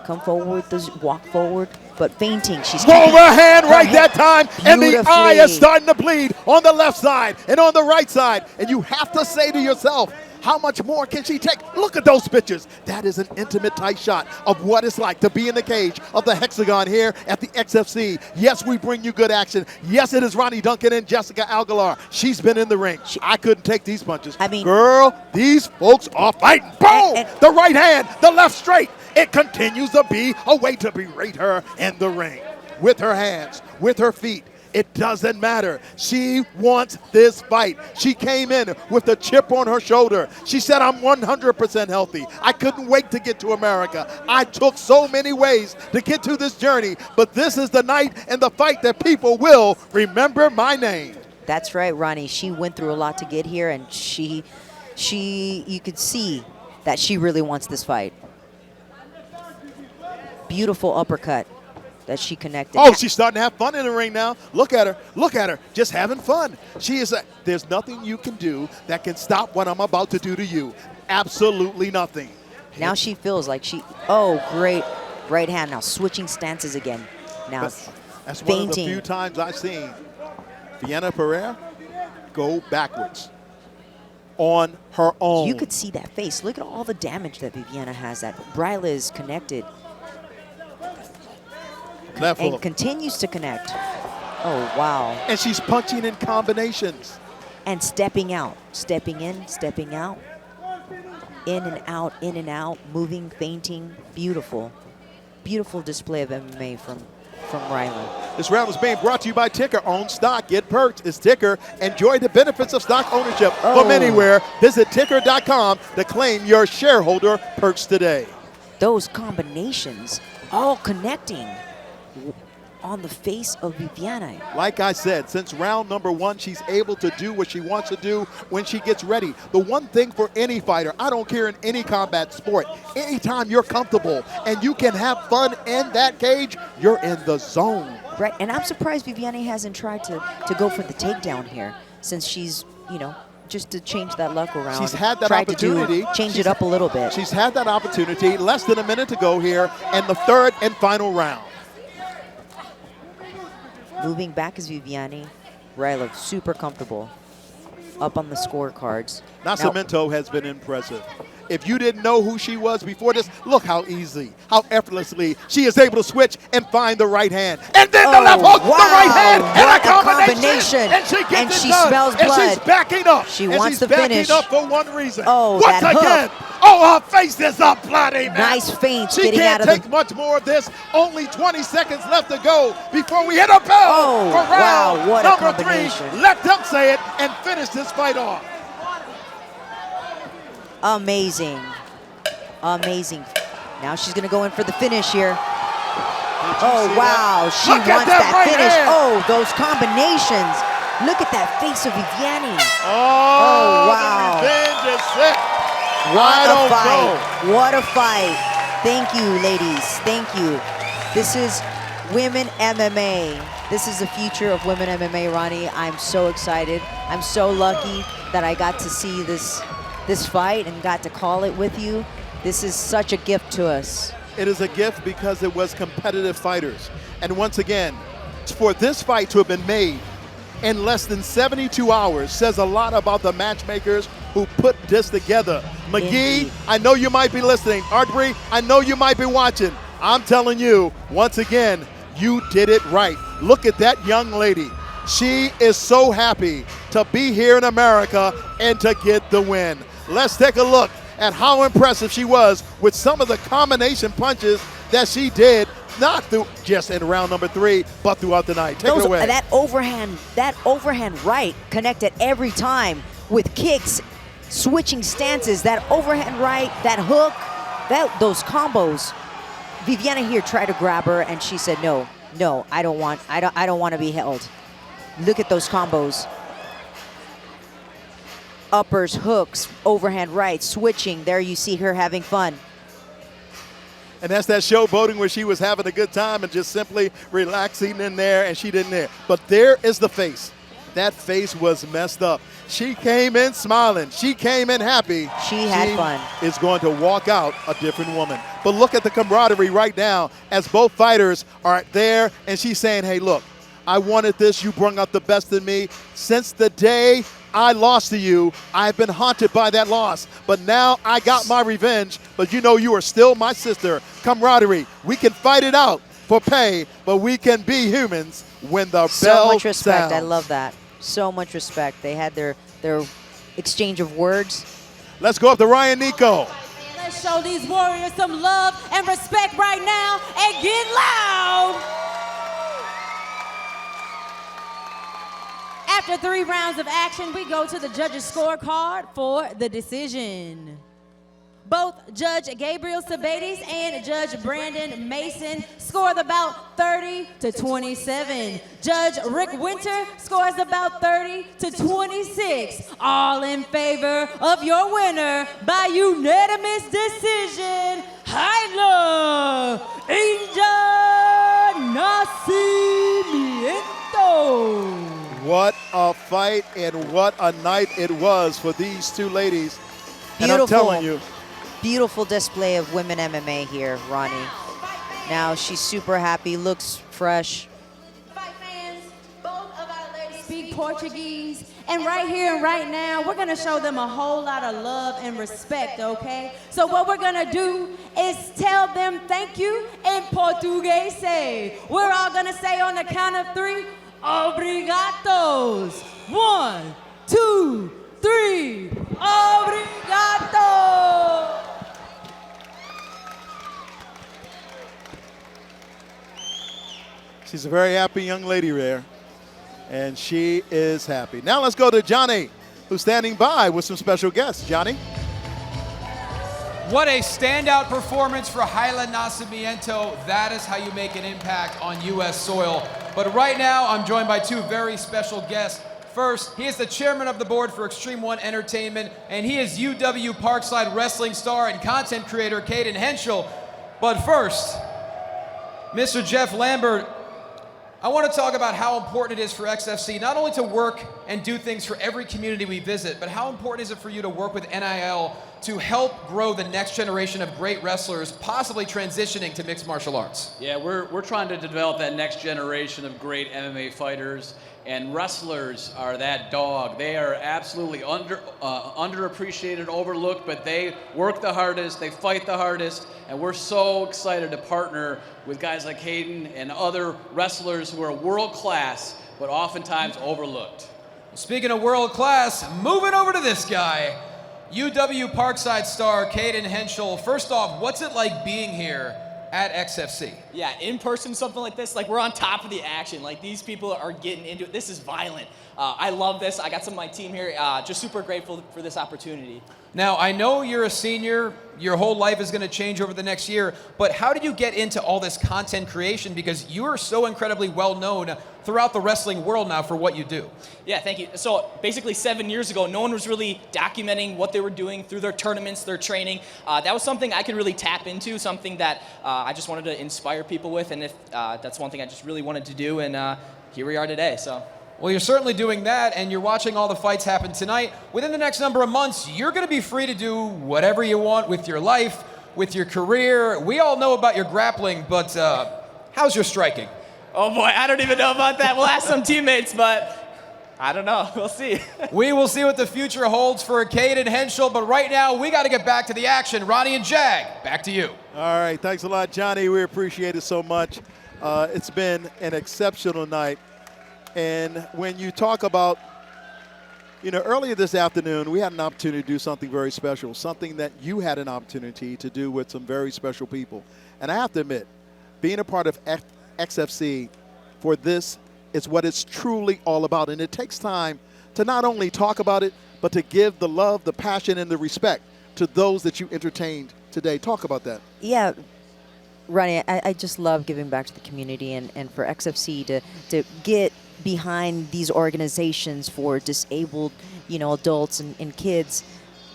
come forward, walk forward, but feinting. She's roll her hand right that time, and the eye is starting to bleed on the left side and on the right side. And you have to say to yourself, How much more can she take? Look at those pictures. That is an intimate, tight shot of what it's like to be in the cage of the Hexagon here at the XFC. Yes, we bring you good action. Yes, it is Ronnie Duncan and Jessica Aguilar. She's been in the ring. I couldn't take these punches. I mean, girl, these folks are fighting. Boom! The right hand, the left straight. It continues to be a way to berate her in the ring. With her hands, with her feet. It doesn't matter. She wants this fight. She came in with a chip on her shoulder. She said, I'm 100% healthy. I couldn't wait to get to America. I took so many ways to get to this journey, but this is the night and the fight that people will remember my name. That's right, Ronnie. She went through a lot to get here, and you could see that she really wants this fight. Beautiful uppercut that she connected. Oh, she's starting to have fun in the ring now. Look at her. Look at her. Just having fun. She is there's nothing you can do that can stop what I'm about to do to you. Absolutely nothing. Now she feels like oh, great right hand. Now switching stances again. Now that's fainting. One of the few times I've seen Viana Pereira go backwards on her own. You could see that face. Look at all the damage that Viviana has. That Bryla is connected. Left and hook. Continues to connect. Oh, wow. And she's punching in combinations. And stepping out. Stepping in, stepping out. In and out, moving, feinting. Beautiful. Beautiful display of MMA from Rylan. This round is being brought to you by Ticker. Own stock, get perks. It's Ticker. Enjoy the benefits of stock ownership from anywhere. Visit ticker.com to claim your shareholder perks today. Those combinations all connecting on the face of Viviana. Like I said, since round number one, she's able to do what she wants to do when she gets ready. The one thing for any fighter, I don't care in any combat sport, anytime you're comfortable and you can have fun in that cage, you're in the zone. Right, and I'm surprised Viviana hasn't tried to go for the takedown here, since she's, just to change that luck around. She's had that tried opportunity. To change it up a little bit. She's had that opportunity. Less than a minute to go here in the third and final round. Moving back is Viviani. Ryla super comfortable. Up on the scorecards. Nascimento has been impressive. If you didn't know who she was before this, look how easy, how effortlessly she is able to switch and find the right hand. And then the left hook, wow. the right hand, and what a combination. And she gets and it she done. smells and blood. She's backing up. She and wants she's to finish. backing up for one reason. Oh, once that again. hook. Oh, her face is up bloody, man. Nice feint She getting can't out of take much more of this. Only 20 seconds left to go before we hit a bell for round what a number combination. 3. Let them say it and finish this fight off. Amazing. Amazing. Now she's going to go in for the finish here. Oh, wow. She Look wants at that right finish. hand. Oh, those combinations. Look at that face of Viviani. Oh, wow. The revenge is set. What a fight. What a fight. Thank you, ladies. Thank you. This is Women MMA. This is the future of Women MMA, Ronnie. I'm so excited. I'm so lucky that I got to see this fight and got to call it with you. This is such a gift to us. It is a gift because it was competitive fighters. And once again, for this fight to have been made in less than 72 hours says a lot about the matchmakers who put this together. McGee, Indeed. I know you might be listening. Arbery, I know you might be watching. I'm telling you, once again, you did it right. Look at that young lady. She is so happy to be here in America and to get the win. Let's take a look at how impressive she was with some of the combination punches that she did, not through just in round number 3, but throughout the night. Take it away. That overhand right connected every time with kicks, switching stances, that overhand right, that hook, those combos. Viviana here tried to grab her and she said, no, I don't want to be held. Look at those combos. Uppers, hooks, overhand right, switching. There you see her having fun. And that's that showboating where she was having a good time and just simply relaxing in there, and she didn't there. But there is the face. That face was messed up. She came in smiling. She came in happy. She had fun. Is going to walk out a different woman. But look at the camaraderie right now as both fighters are there, and she's saying, hey, look, I wanted this. You brought out the best in me. Since the day I lost to you. I've been haunted by that loss, but now I got my revenge. But you know you are still my sister. Camaraderie. We can fight it out for pay, but we can be humans when the So bell much respect. I sounds. love that. So much respect. They had their exchange of words. Let's go up to Ryan Nico. Let's show these warriors some love and respect right now and get loud. After 3 rounds of action, we go to the judges' scorecard for the decision. Both Judge Gabriel Sabates and Judge Brandon Mason score the bout 30-27. Judge Rick Winter scores about 30-26. All in favor of your winner by unanimous decision, Haila Inja Nascimento. What a fight and what a night it was for these two ladies. And I'm Beautiful. telling you, Beautiful display of women MMA here, Ronnie. Now she's super happy, looks fresh. Fight fans, both of our ladies speak Portuguese. And right here and right now, we're gonna show them a whole lot of love and respect, okay? So what we're gonna do is tell them thank you in Portuguese. We're all gonna say on the count of 3, obrigados. 1, 2, 3, obrigado. she's a very happy young lady there, and she is happy. Now let's go to Johnny, who's standing by with some special guests. Johnny? What a standout performance for Haila Nascimento. That is how you make an impact on U.S. soil. But right now, I'm joined by 2 very special guests. First, he is the chairman of the board for Extreme One Entertainment, and he is UW Parkside wrestling star and content creator Caden Henschel. But first, Mr. Jeff Lambert, I want to talk about how important it is for XFC not only to work and do things for every community we visit, but how important is it for you to work with NIL to help grow the next generation of great wrestlers, possibly transitioning to mixed martial arts? Yeah, we're trying to develop that next generation of great MMA fighters, and wrestlers are that dog. They are absolutely underappreciated, overlooked, but they work the hardest, they fight the hardest, and we're so excited to partner with guys like Hayden and other wrestlers who are world class, but oftentimes overlooked. Speaking of world class, moving over to this guy, UW Parkside star Caden Henschel. First off, what's it like being here at XFC? Yeah, in person, something like this, like we're on top of the action. Like these people are getting into it. This is violent. I love this. I got some of my team here. Just super grateful for this opportunity. Now, I know you're a senior, your whole life is going to change over the next year, but how did you get into all this content creation? Because you are so incredibly well known throughout the wrestling world now for what you do. Yeah, thank you. So basically 7 years ago, no one was really documenting what they were doing through their tournaments, their training. That was something I could really tap into, something that I just wanted to inspire people with, and if that's one thing I just really wanted to do, and here we are today. So. Well, you're certainly doing that, and you're watching all the fights happen tonight. Within the next number of months, you're going to be free to do whatever you want with your life, with your career. We all know about your grappling, but how's your striking? Oh boy, I don't even know about that. We'll ask some teammates, but I don't know. We'll see. We will see what the future holds for Caden Henschel, but right now, we got to get back to the action. Ronnie and Jag, back to you. All right, thanks a lot, Johnny. We appreciate it so much. It's been an exceptional night. And when you talk about, earlier this afternoon, we had an opportunity to do something very special, something that you had an opportunity to do with some very special people. And I have to admit, being a part of XFC for this is what it's truly all about. And it takes time to not only talk about it, but to give the love, the passion, and the respect to those that you entertained today. Talk about that. Yeah, Ronnie, I just love giving back to the community, and for XFC to get behind these organizations for disabled, adults and kids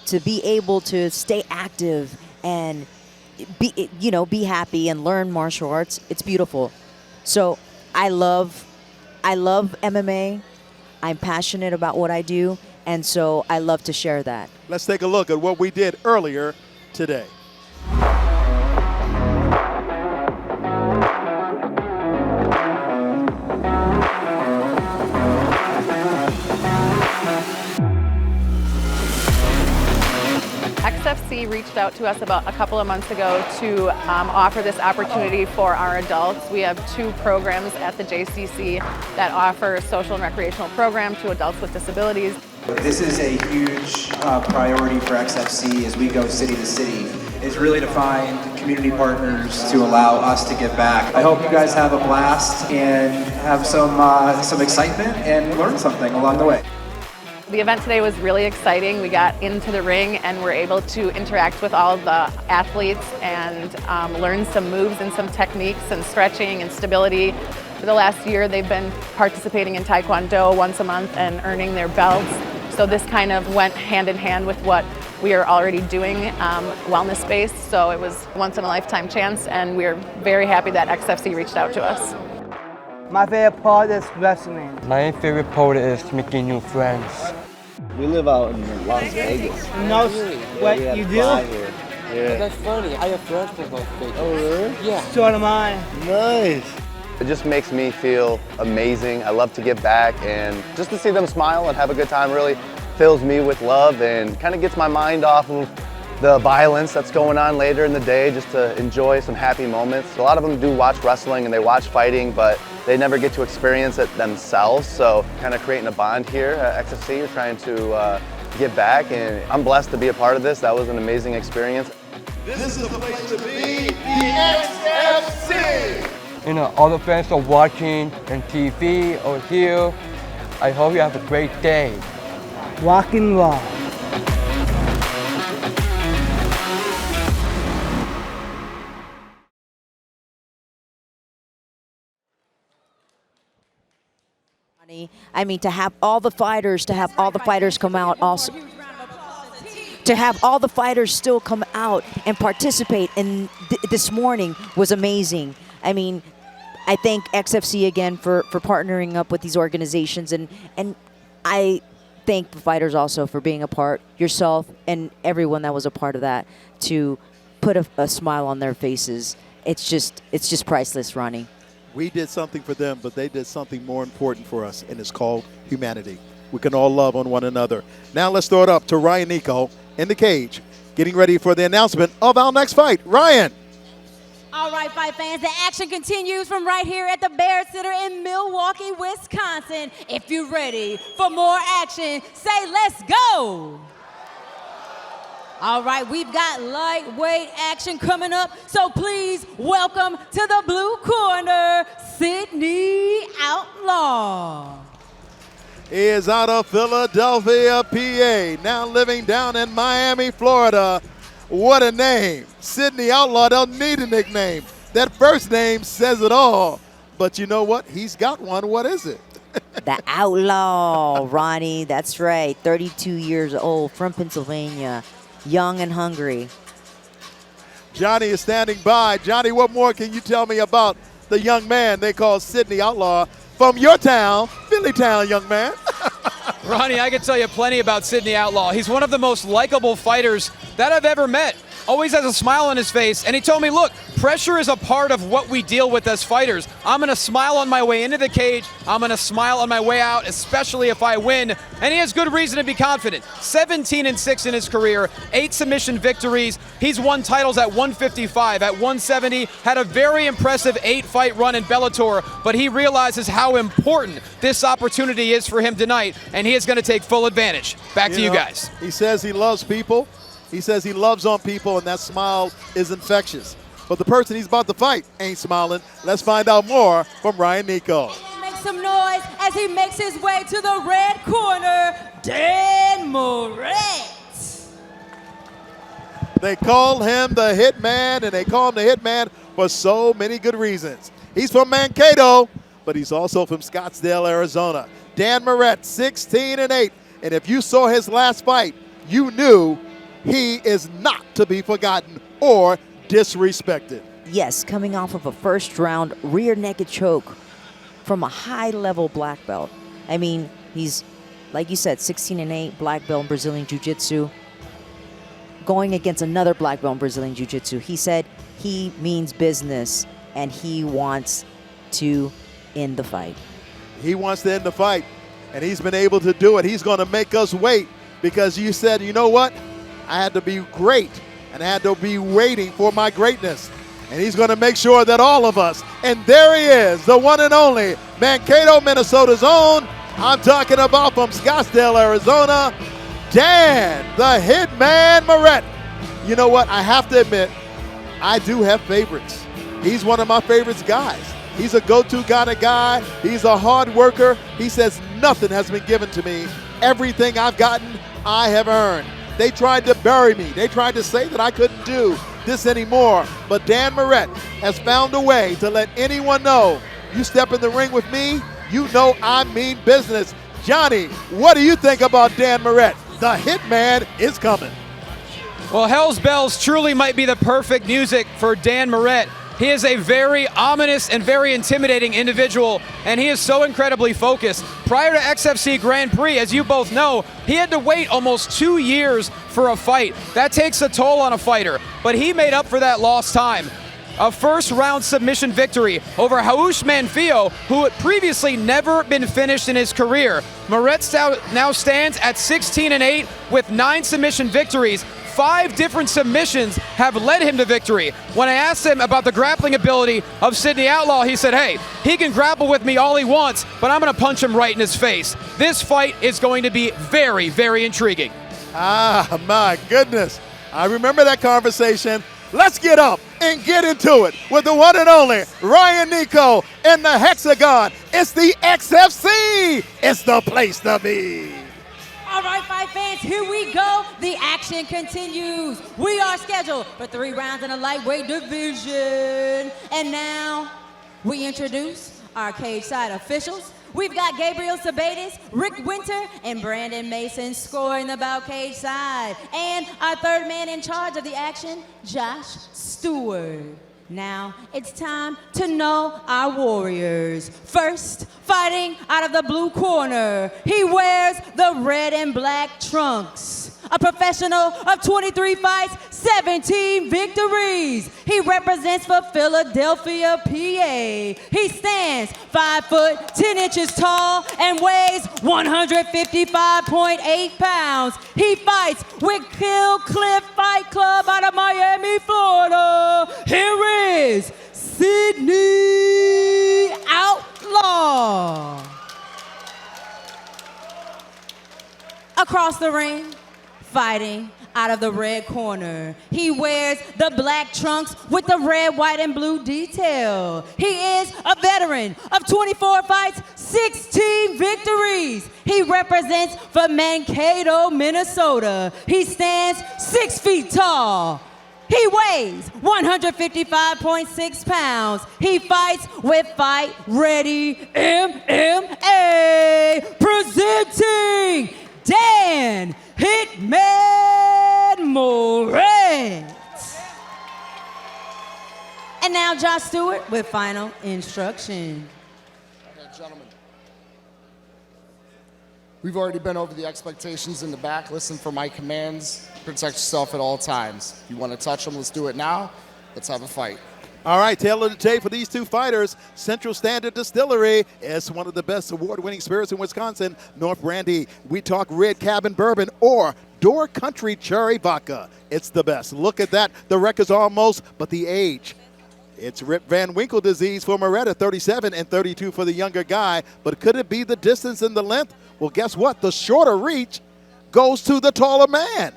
to be able to stay active and be happy and learn martial arts. It's beautiful. So I love MMA. I'm passionate about what I do, and so I love to share that. Let's take a look at what we did earlier today. out to us about a couple of months ago to offer this opportunity for our adults. We have 2 programs at the JCC that offer social and recreational program to adults with disabilities. This is a huge priority for XFC as we go city to city, is really to find community partners to allow us to give back. I hope you guys have a blast and have some excitement and learn something along the way. The event today was really exciting. We got into the ring and were able to interact with all the athletes and learn some moves and some techniques and stretching and stability. For the last year, they've been participating in Taekwondo once a month and earning their belts. So this kind of went hand in hand with what we are already doing wellness-based. So it was once in a lifetime chance, and we're very happy that XFC reached out to us. My favorite part is wrestling. My favorite part is making new friends. We live out in Las Vegas. No, what you do? Yeah. That's funny. I have friends from Las Vegas. Oh, really? Yeah. So am I. Nice. It just makes me feel amazing. I love to give back, and just to see them smile and have a good time really fills me with love and kind of gets my mind off of the violence that's going on later in the day, just to enjoy some happy moments. A lot of them do watch wrestling and they watch fighting, but they never get to experience it themselves. So kind of creating a bond here at XFC, we're trying to give back, and I'm blessed to be a part of this. That was an amazing experience. This is the place to be, the XFC! You know, all the fans are watching on TV or here. I hope you have a great day. Rock and roll. I mean, to have all the fighters come out also. To have all the fighters still come out and participate in this morning was amazing. I mean, I thank XFC again for partnering up with these organizations, and I thank the fighters also for being a part, yourself and everyone that was a part of that, to put a smile on their faces. It's just priceless, Ronnie. We did something for them, but they did something more important for us, and it's called humanity. We can all love on one another. Now let's throw it up to Ryan Nico in the cage, getting ready for the announcement of our next fight. Ryan. All right, fight fans, the action continues from right here at the Barrett Center in Milwaukee, Wisconsin. If you're ready for more action, say let's go. All right, we've got lightweight action coming up, so please welcome to the blue corner, Sydney Outlaw. He is out of Philadelphia, PA, now living down in Miami, Florida. What a name. Sydney Outlaw don't need a nickname. That first name says it all. But you know what? He's got one. What is it? The Outlaw, Ronnie. That's right. 32 years old, from Pennsylvania. Young and hungry. Johnny is standing by. Johnny, what more can you tell me about the young man they call Sydney Outlaw from your town, Philly town, young man? Ronnie, I can tell you plenty about Sydney Outlaw. He's one of the most likable fighters that I've ever met. Always has a smile on his face, and he told me, look, pressure is a part of what we deal with as fighters. I'm going to smile on my way into the cage. I'm going to smile on my way out, especially if I win. And he has good reason to be confident. 17-6 in his career, 8 submission victories. He's won titles at 155, at 170, had a very impressive 8-fight run in Bellator, but he realizes how important this opportunity is for him tonight, and he is going to take full advantage. Back to you guys. He says he loves people. He says he loves on people, and that smile is infectious. But the person he's about to fight ain't smiling. Let's find out more from Ryan Nico. Make some noise as he makes his way to the red corner, Dan Moret. They call him the Hitman, and they call him the Hitman for so many good reasons. He's from Mankato, but he's also from Scottsdale, Arizona. Dan Moret, 16-8. And if you saw his last fight, you knew he is not to be forgotten or disrespected. Yes, coming off of a first-round rear naked choke from a high-level black belt. I mean, he's, like you said, 16-8, black belt in Brazilian Jiu-Jitsu. Going against another black belt in Brazilian Jiu-Jitsu. He said he means business, and he wants to end the fight. He wants to end the fight, and he's been able to do it. He's going to make us wait because you said, you know what? I had to be great and I had to be waiting for my greatness. And he's going to make sure that all of us, and there he is, the one and only Mankato, Minnesota's own. I'm talking about from Scottsdale, Arizona, Dan, the Hitman Moret. You know what? I have to admit, I do have favorites. He's one of my favorites guys. He's a go-to kind of guy. He's a hard worker. He says nothing has been given to me. Everything I've gotten, I have earned. They tried to bury me. They tried to say that I couldn't do this anymore. But Dan Moret has found a way to let anyone know, you step in the ring with me, you know I mean business. Johnny, what do you think about Dan Moret? The Hitman is coming. Well, Hell's Bells truly might be the perfect music for Dan Moret. He is a very ominous and very intimidating individual, and he is so incredibly focused. Prior to XFC Grand Prix, as you both know, he had to wait almost 2 years for a fight. That takes a toll on a fighter, but he made up for that lost time. A first-round submission victory over Raush Manfio, who had previously never been finished in his career. Moret now stands at 16-8 with 9 submission victories. 5 different submissions have led him to victory. When I asked him about the grappling ability of Sidney Outlaw, he said, hey, he can grapple with me all he wants, but I'm going to punch him right in his face. This fight is going to be very, very intriguing. Ah, my goodness. I remember that conversation. Let's get up and get into it with the one and only Ryan Nico in the Hexagon. It's the XFC. It's the place to be. All right, fight fans, here we go. The action continues. We are scheduled for 3 rounds in the lightweight division. And now we introduce our cage side officials. We've got Gabriel Sabatis, Rick Winter, and Brandon Mason scoring the bout cage side. And our third man in charge of the action, Josh Stewart. Now it's time to know our warriors. First, fighting out of the blue corner, he wears the red and black trunks. A professional of 23 fights, 17 victories. He represents for Philadelphia, PA. He stands 5 foot 10 inches tall and weighs 155.8 pounds. He fights with Kill Cliff Fight Club out of Miami, Florida. Here is Sidney Outlaw. Across the ring, fighting out of the red corner, he wears the black trunks with the red, white, and blue detail. He is a veteran of 24 fights, 16 victories. He represents for Mankato, Minnesota. He stands 6 feet tall. He weighs 155.6 pounds. He fights with Fight Ready MMA. Presenting Dan Hitman Moret. And now Josh Stewart with final instruction. Okay, gentlemen. We've already been over the expectations in the back. Listen for my commands. Protect yourself at all times. If you want to touch them, let's do it now. Let's have a fight. All right, tail of the tape for these two fighters. Central Standard Distillery is one of the best award-winning spirits in Wisconsin. North Brandy, we talk Red Cabin Bourbon or Door Country Cherry Vodka. It's the best. Look at that. The record's almost, but the age. It's Rip Van Winkle disease for Moret, 37 and 32 for the younger guy. But could it be the distance and the length? Well, guess what? The shorter reach goes to the taller man.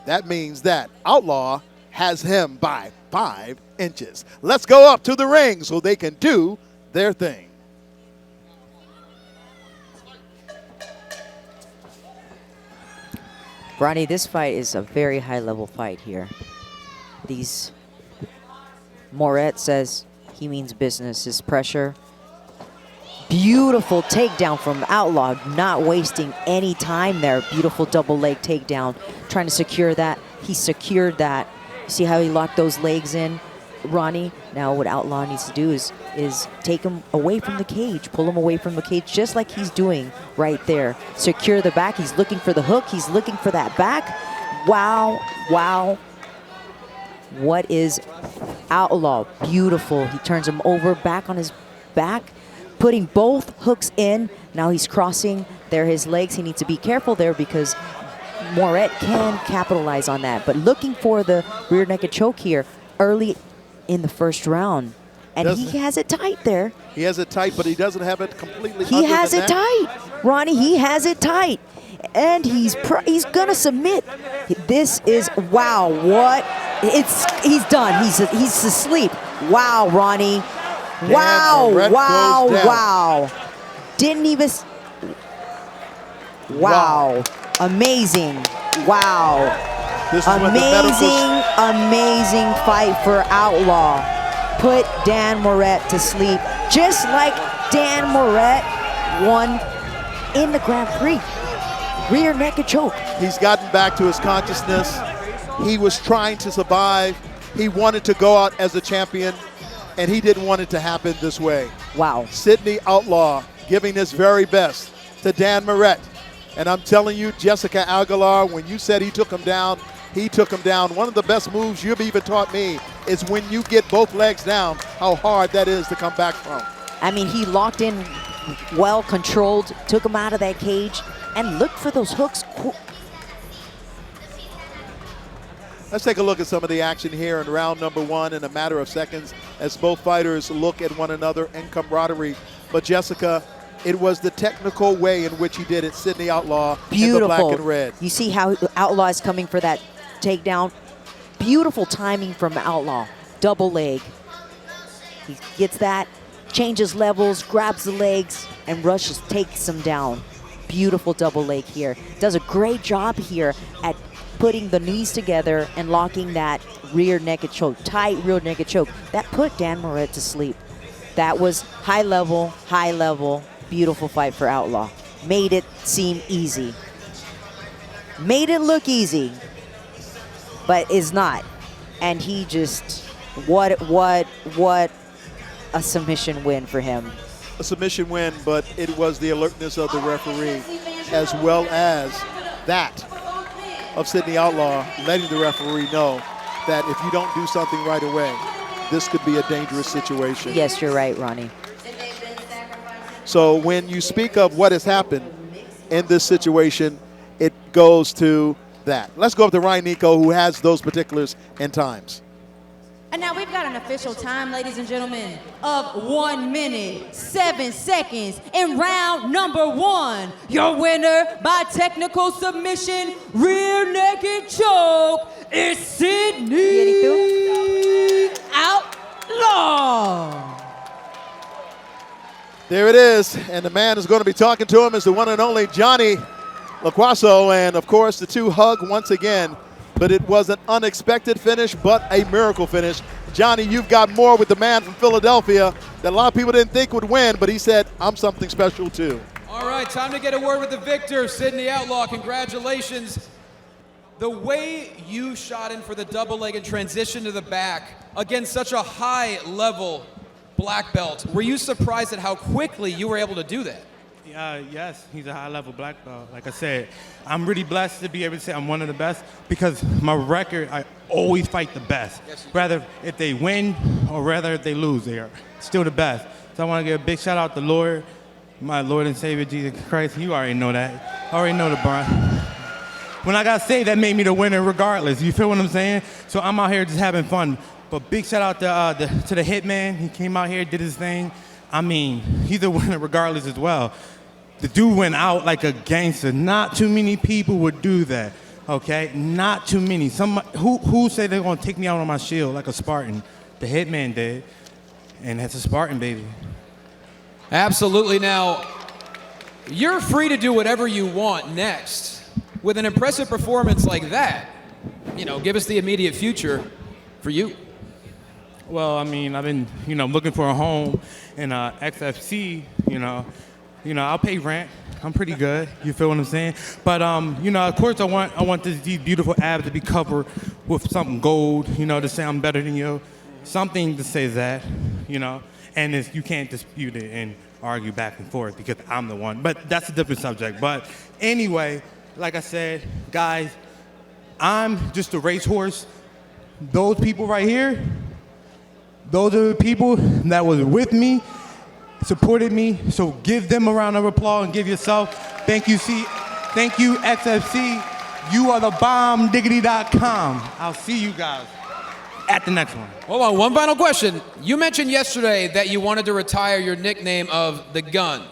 That means that Outlaw has him by 5 inches. Let's go up to the ring so they can do their thing. Ronnie, this fight is a very high-level fight here. Moret says he means business. His pressure. Beautiful takedown from Outlaw, not wasting any time there. Beautiful double leg takedown, trying to secure that. He secured that. See how he locked those legs in, Ronnie? Now what Outlaw needs to do is take him away from the cage, pull him away from the cage, just like he's doing right there. Secure the back. He's looking for the hook. He's looking for that back. Wow, wow. What is Outlaw? Beautiful. He turns him over, back on his back, putting both hooks in. Now he's crossing there his legs. He needs to be careful there because Moret can capitalize on that, but looking for the rear naked choke here early in the first round. And he has it tight there. He has it tight, but he doesn't have it completely He has it tight. Ronnie, he has it tight. And he's gonna submit. This is, wow, what? He's done. He's asleep. Wow, Ronnie. Wow, wow, wow. Didn't even, wow. Amazing. Wow. This is Amazing fight for Outlaw. Put Dan Moret to sleep, just like Dan Moret won in the Grand Prix. Rear naked choke. He's gotten back to his consciousness. He was trying to survive. He wanted to go out as a champion, and he didn't want it to happen this way. Wow. Sidney Outlaw giving his very best to Dan Moret. And I'm telling you, Jessica Aguilar, when you said he took him down, he took him down. One of the best moves you've even taught me is when you get both legs down, how hard that is to come back from. I mean, he locked in, well controlled, took him out of that cage, and looked for those hooks. Let's take a look at some of the action here in round number 1 in a matter of seconds as both fighters look at one another in camaraderie. But Jessica, it was the technical way in which he did it, Sidney Outlaw, Beautiful. in the black and red. You see how Outlaw is coming for that takedown? Beautiful timing from Outlaw. Double leg. He gets that, changes levels, grabs the legs, and rushes, takes him down. Beautiful double leg here. Does a great job here at putting the knees together and locking that rear naked choke, tight rear naked choke. That put Dan Moret to sleep. That was high level, beautiful fight for Outlaw. Made it seem easy. Made it look easy, but is not. And he just, what a submission win for him. A submission win, but it was the alertness of the referee as well as that of Sidney Outlaw letting the referee know that if you don't do something right away, this could be a dangerous situation. Yes, you're right, Ronnie. So when you speak of what has happened in this situation, it goes to that. Let's go up to Ryan Nico, who has those particulars and times. And now we've got an official time, ladies and gentlemen, of 1 minute, 7 seconds in round number 1. Your winner by technical submission, rear naked choke, is Sidney Outlaw. There it is, and the man who's going to be talking to him is the one and only Johnny Laquaso, and of course the two hug once again. But it was an unexpected finish, but a miracle finish. Johnny, you've got more with the man from Philadelphia that a lot of people didn't think would win, but he said, I'm something special too. All right, time to get a word with the victor, Sidney Outlaw. Congratulations. The way you shot in for the double leg and transition to the back against such a high level black belt, were you surprised at how quickly you were able to do that? Yes, he's a high-level black belt. Like I said, I'm really blessed to be able to say I'm one of the best because my record, I always fight the best. Rather if they win or rather if they lose, they are still the best. So I want to give a big shout out to Lord, my Lord and Savior Jesus Christ. You already know that. I already know the Brian. When I got saved, that made me the winner regardless. You feel what I'm saying? So I'm out here just having fun. But big shout out to the Hitman. He came out here, did his thing. I mean, he's a winner regardless as well. The dude went out like a gangster. Not too many people would do that, okay? Not too many. Who said they're gonna take me out on my shield like a Spartan? The Hitman did, and that's a Spartan, baby. Absolutely. Now, you're free to do whatever you want next. With an impressive performance like that, give us the immediate future for you. Well, I mean, I've been, looking for a home in XFC, I'll pay rent. I'm pretty good. You feel what I'm saying? But of course, I want these beautiful abs to be covered with something gold. To say I'm better than you, something to say that. And you can't dispute it and argue back and forth because I'm the one. But that's a different subject. But anyway, like I said, guys, I'm just a racehorse. Those people right here, those are the people that was with me, supported me, so give them a round of applause and give yourself. Thank you, XFC. You are the bomb, diggity.com. I'll see you guys at the next one. Hold on, one final question. You mentioned yesterday that you wanted to retire your nickname of the Gun.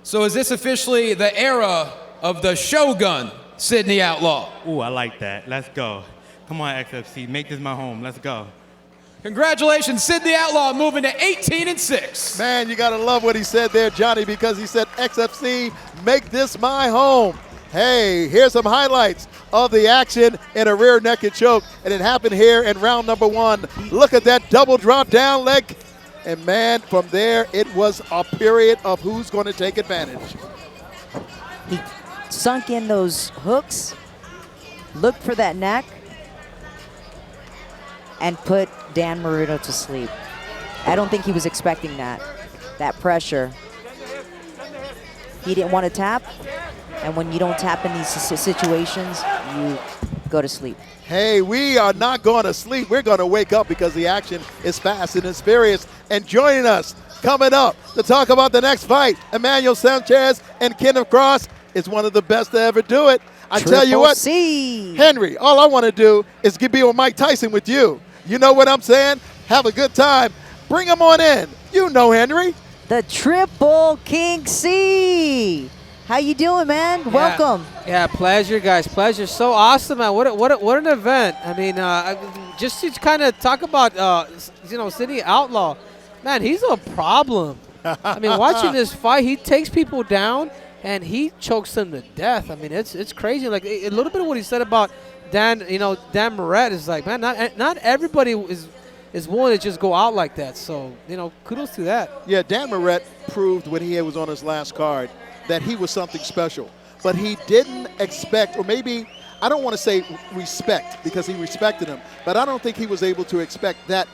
So is this officially the era of the Shogun, Sydney Outlaw? Ooh, I like that. Let's go. Come on, XFC. Make this my home. Let's go. Congratulations, Sydney Outlaw moving to 18-6. Man, you got to love what he said there, Johnny, because he said, XFC, make this my home. Hey, here's some highlights of the action in a rear naked choke, and it happened here in round number 1. Look at that double drop down leg. And man, from there, it was a period of who's going to take advantage. He sunk in those hooks, looked for that neck, and put Dan Marino to sleep. I don't think he was expecting that pressure. He didn't want to tap, and when you don't tap in these situations, you go to sleep. Hey, we are not going to sleep. We're going to wake up because the action is fast and it's furious. And joining us, coming up to talk about the next fight, Emmanuel Sanchez and Kenneth Cross is one of the best to ever do it. I tell you what, Henry, all I want to do is be on Mike Tyson with you. You know what I'm saying? Have a good time. Bring him on in. You know Henry. The Triple King C. How you doing, man? Welcome. Yeah, pleasure, guys. Pleasure. So awesome, man. What an event. I mean, just to kind of talk about, Sydney Outlaw. Man, he's a problem. I mean, watching this fight, he takes people down and he chokes them to death. I mean, it's crazy. Like a little bit of what he said about Dan Moret is like, man, not everybody is willing to just go out like that. So, kudos to that. Yeah, Dan Moret proved when he was on his last card that he was something special. But he didn't expect, or maybe, I don't want to say respect because he respected him, but I don't think he was able to expect that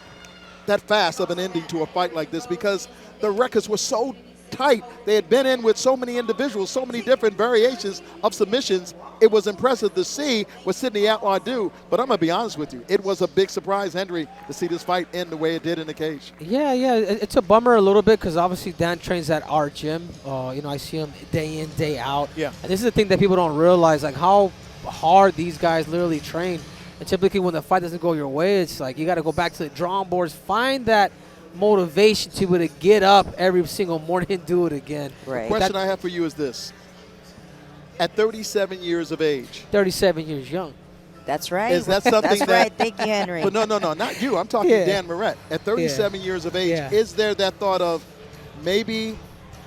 fast of an ending to a fight like this because the records were so tight. They had been in with so many individuals, so many different variations of submissions. It was impressive to see what Sydney Outlaw do, but I'm going to be honest with you. It was a big surprise, Henry, to see this fight end the way it did in the cage. Yeah, it's a bummer a little bit because obviously Dan trains at our gym. I see him day in, day out. Yeah. And this is the thing that people don't realize, like how hard these guys literally train. And typically when the fight doesn't go your way, it's like you got to go back to the drawing boards, find that motivation to be able to get up every single morning and do it again. Right. The question I have for you is this. At 37 years of age. 37 years young. That's right. Is that something That's right. Thank you, Henry. But no, not you. I'm talking Dan Moret. At 37 years of age, is there that thought of maybe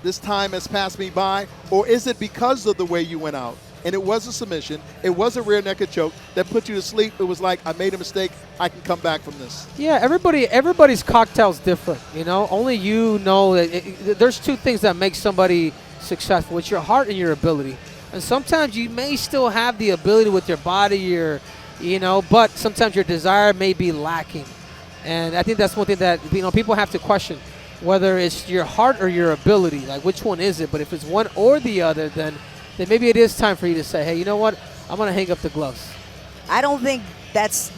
this time has passed me by? Or is it because of the way you went out? And it was a submission. It was a rear naked choke that put you to sleep. It was like, I made a mistake. I can come back from this. Yeah, everybody's cocktail's different. Only you know that there's two things that make somebody successful. It's your heart and your ability. And sometimes you may still have the ability with your body, but sometimes your desire may be lacking. And I think that's one thing that people have to question, whether it's your heart or your ability. Like, which one is it? But if it's one or the other, then maybe it is time for you to say, hey, you know what? I'm going to hang up the gloves. I don't think that's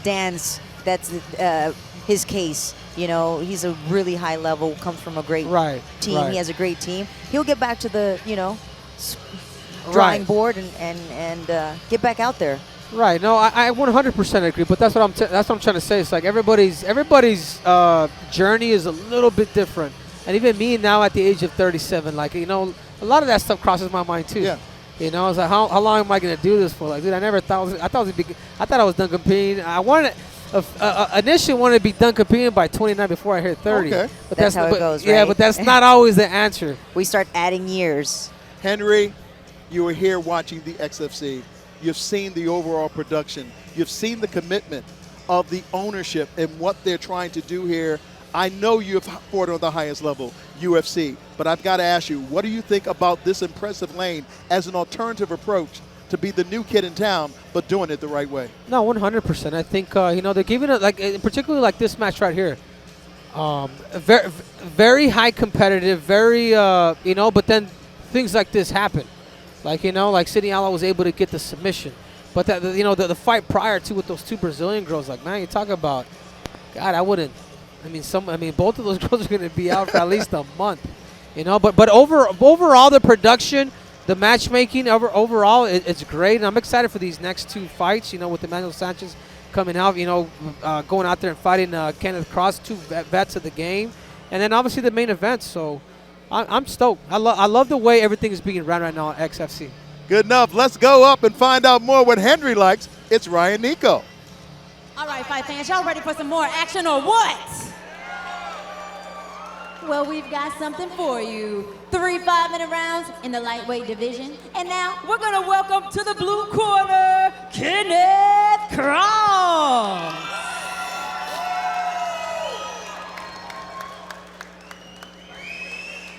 his case. He's a really high level, comes from a great team. Right. He has a great team. He'll get back to the, drawing board and get back out there. Right. No, I 100% agree. But that's what I'm trying to say. It's like everybody's journey is a little bit different. And even me now at the age of 37, like, a lot of that stuff crosses my mind too. Yeah. I was like, how long am I going to do this for? Like, dude, I thought I was done competing. I wanted initially wanted to be done competing by 29 before I hit 30. Okay. But that's how it goes, right? Yeah, but that's not always the answer. We start adding years. Henry, you were here watching the XFC. You've seen the overall production. You've seen the commitment of the ownership and what they're trying to do here. I know you've fought on the highest level, UFC, but I've got to ask you, what do you think about this impressive lane as an alternative approach to be the new kid in town, but doing it the right way? No, 100%. I think, they're giving it, like, particularly like this match right here. Very, very high competitive, very, but then things like this happen. Like, like Sydney Outlaw was able to get the submission. But, the fight prior to with those two Brazilian girls, like, man, you talk about, God, I wouldn't. Both of those girls are going to be out for at least a month, But overall, the production, the matchmaking overall, it's great. And I'm excited for these next 2 fights, with Emmanuel Sanchez coming out, going out there and fighting Kenneth Cross, 2 vets of the game. And then obviously the main event. So I'm stoked. I love the way everything is being run right now at XFC. Good enough. Let's go up and find out more what Henry likes. It's Ryan Nico. All right, fight fans, y'all ready for some more action or what? Well, we've got something for you. 3 5-minute rounds in the lightweight division. And now we're going to welcome to the blue corner, Kenneth Cross.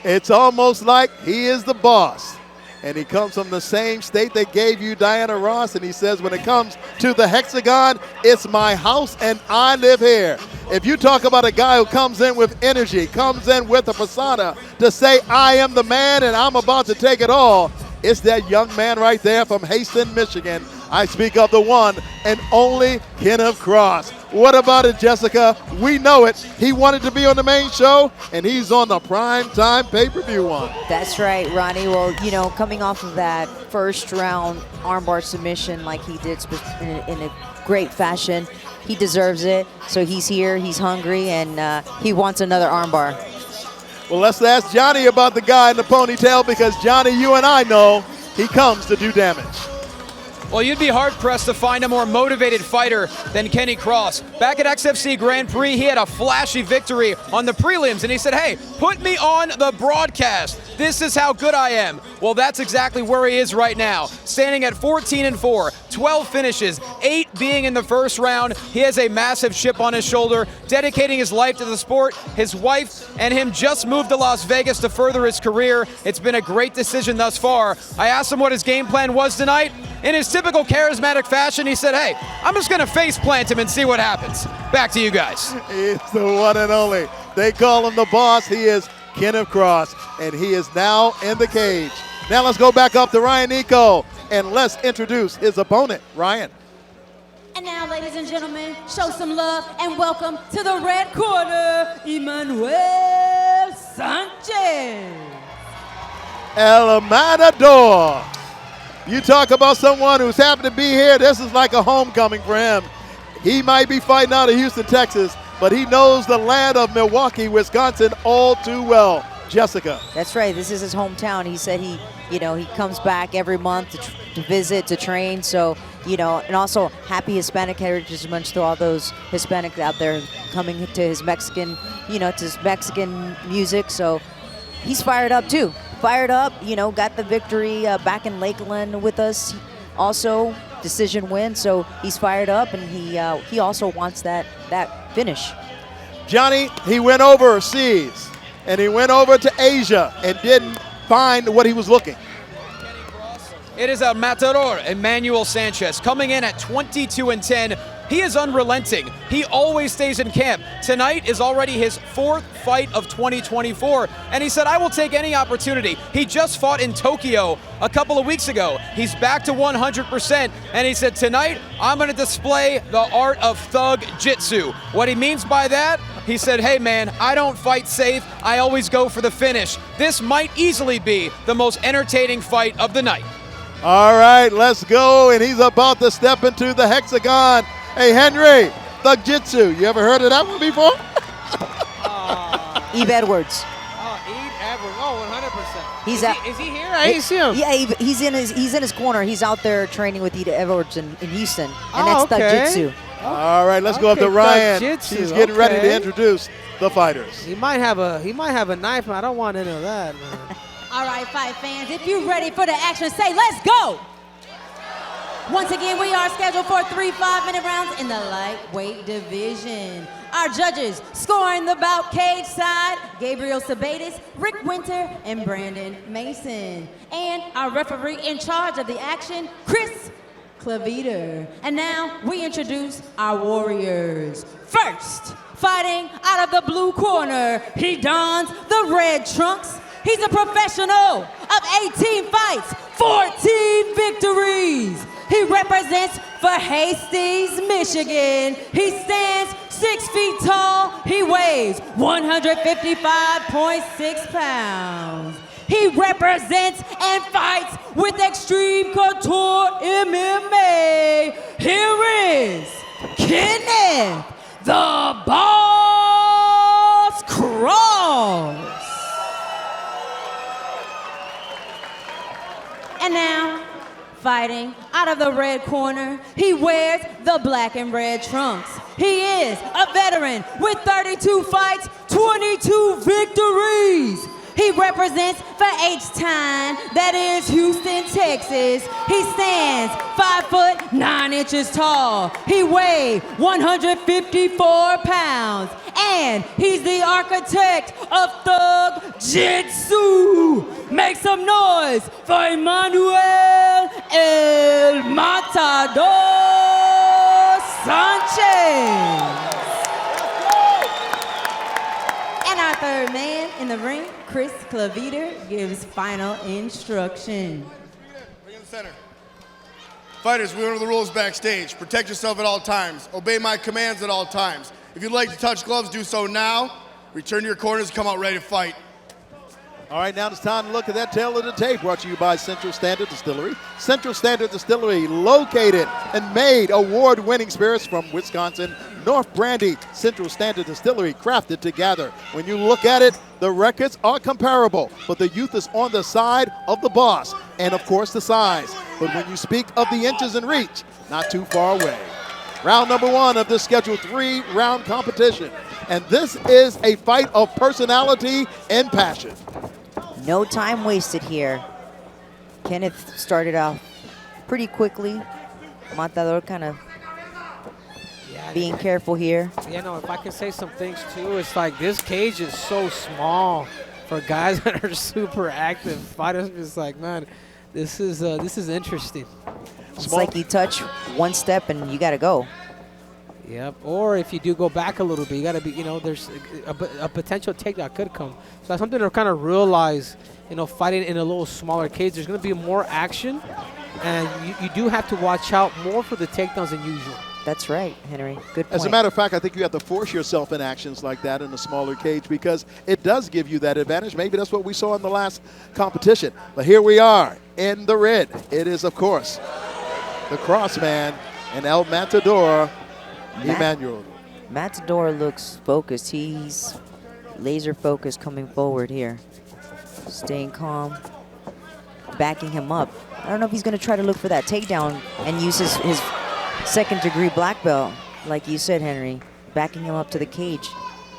It's almost like he is the boss. And he comes from the same state that gave you Diana Ross. And he says, when it comes to the Hexagon, it's my house and I live here. If you talk about a guy who comes in with energy, comes in with a persona to say, I am the man and I'm about to take it all, it's that young man right there from Hastings, Michigan. I speak of the one and only Kenneth Cross. What about it, Jessica? We know it. He wanted to be on the main show, and he's on the prime time pay-per-view one. That's right, Ronnie. Well, coming off of that first round armbar submission like he did in a great fashion, he deserves it. So he's here, he's hungry, and he wants another armbar. Well, let's ask Johnny about the guy in the ponytail, because Johnny, you and I know he comes to do damage. Well, you'd be hard-pressed to find a more motivated fighter than Kenny Cross. Back at XFC Grand Prix, he had a flashy victory on the prelims, and he said, hey, put me on the broadcast. This is how good I am. Well, that's exactly where he is right now, standing at 14-4, 12 finishes, 8 being in the first round. He has a massive chip on his shoulder, dedicating his life to the sport. His wife and him just moved to Las Vegas to further his career. It's been a great decision thus far. I asked him what his game plan was tonight. In his typical charismatic fashion, he said, hey, I'm just going to face plant him and see what happens. Back to you guys. He's the one and only. They call him the boss. He is Kenneth Cross, and he is now in the cage. Now let's go back up to Ryan Nico, and let's introduce his opponent, Ryan. And now, ladies and gentlemen, show some love and welcome to the red corner, Emmanuel Sanchez. El Matador. You talk about someone who's happy to be here. This is like a homecoming for him. He might be fighting out of Houston, Texas, but he knows the land of Milwaukee, Wisconsin all too well. Jessica. That's right. This is his hometown. He said he comes back every month to visit, to train. So, and also happy Hispanic Heritage Month to all those Hispanics out there coming to his Mexican, to his Mexican music. So he's fired up too. Fired up, got the victory back in Lakeland with us. Also, decision win, so he's fired up, and he also wants that finish. Johnny, he went overseas, and he went over to Asia and didn't find what he was looking. It is El Matador, Emmanuel Sanchez, coming in at 22-10. He is unrelenting. He always stays in camp. Tonight is already his 4th fight of 2024, and he said, I will take any opportunity. He just fought in Tokyo a couple of weeks ago. He's back to 100%, and he said, tonight, I'm going to display the art of thug jitsu. What he means by that, he said, hey man, I don't fight safe. I always go for the finish. This might easily be the most entertaining fight of the night. All right, let's go, and he's about to step into the Hexagon. Hey, Henry, Thug Jitsu, you ever heard of that one before? Eve Edwards. Oh, Eve Edwards. Oh, 100%. Is he here? I didn't see him. Yeah, he's in his corner. He's out there training with Eve Edwards in Houston, and Oh, that's okay. Thug Jitsu. All right, let's go up to Ryan. He's getting ready to introduce the fighters. He might have a knife, but I don't want any of that, man. All right, fight fans, if you're ready for the action, say let's go. Once again, we are scheduled for 3 5-minute rounds in the lightweight division. Our judges scoring the bout cage side, Gabriel Sabatis, Rick Winter, and Brandon Mason. And our referee in charge of the action, Chris Claviter. And now we introduce our warriors. First, fighting out of the blue corner, he dons the red trunks. He's a professional of 18 fights, 14 victories. He represents for Hastings, Michigan. He stands 6 feet tall, he weighs 155.6 pounds. He represents and fights with Extreme Couture MMA. Here is Kenneth the Boss Cross. And now, fighting out of the red corner, he wears the black and red trunks. He is a veteran with 32 fights, 22 victories. He represents for H-Town, that is Houston, Texas. He stands 5 foot 9 inches tall. He weighs 154 pounds. And he's the architect of Thug Jitsu. Make some noise for Emmanuel El Matador Sanchez. And our third man in the ring, Chris Claviter, gives final instruction. Bring in the center. Fighters, we went over the rules backstage. Protect yourself at all times. Obey my commands at all times. If you'd like to touch gloves, do so now. Return to your corners, come out ready to fight. All right, now it's time to look at that tail of the tape, brought to you by Central Standard Distillery. Central Standard Distillery, located and made award-winning spirits from Wisconsin, North Brandy. Central Standard Distillery, crafted together. When you look at it, the records are comparable, but the youth is on the side of the boss, and of course the size. But when you speak of the inches in reach, not too far away. Round number 1 of this scheduled 3-round competition. And this is a fight of personality and passion. No time wasted here. Kenneth started off pretty quickly. Matador kind of being careful here. Yeah, no, if I can say some things too, it's like this cage is so small for guys that are super active. Fighters just like, man, this is interesting. It's like you touch one step and you got to go. Yep. Or if you do go back a little bit, you got to be, there's a potential takedown could come. So that's something to kind of realize, fighting in a little smaller cage, there's going to be more action. And you do have to watch out more for the takedowns than usual. That's right, Henry. Good point. As a matter of fact, I think you have to force yourself in actions like that in a smaller cage because it does give you that advantage. Maybe that's what we saw in the last competition. But here we are in the red. It is, of course, the Crossman and El Matador, Emmanuel. Matador looks focused. He's laser focused coming forward here. Staying calm, backing him up. I don't know if he's going to try to look for that takedown and use his second-degree black belt. Like you said, Henry, backing him up to the cage.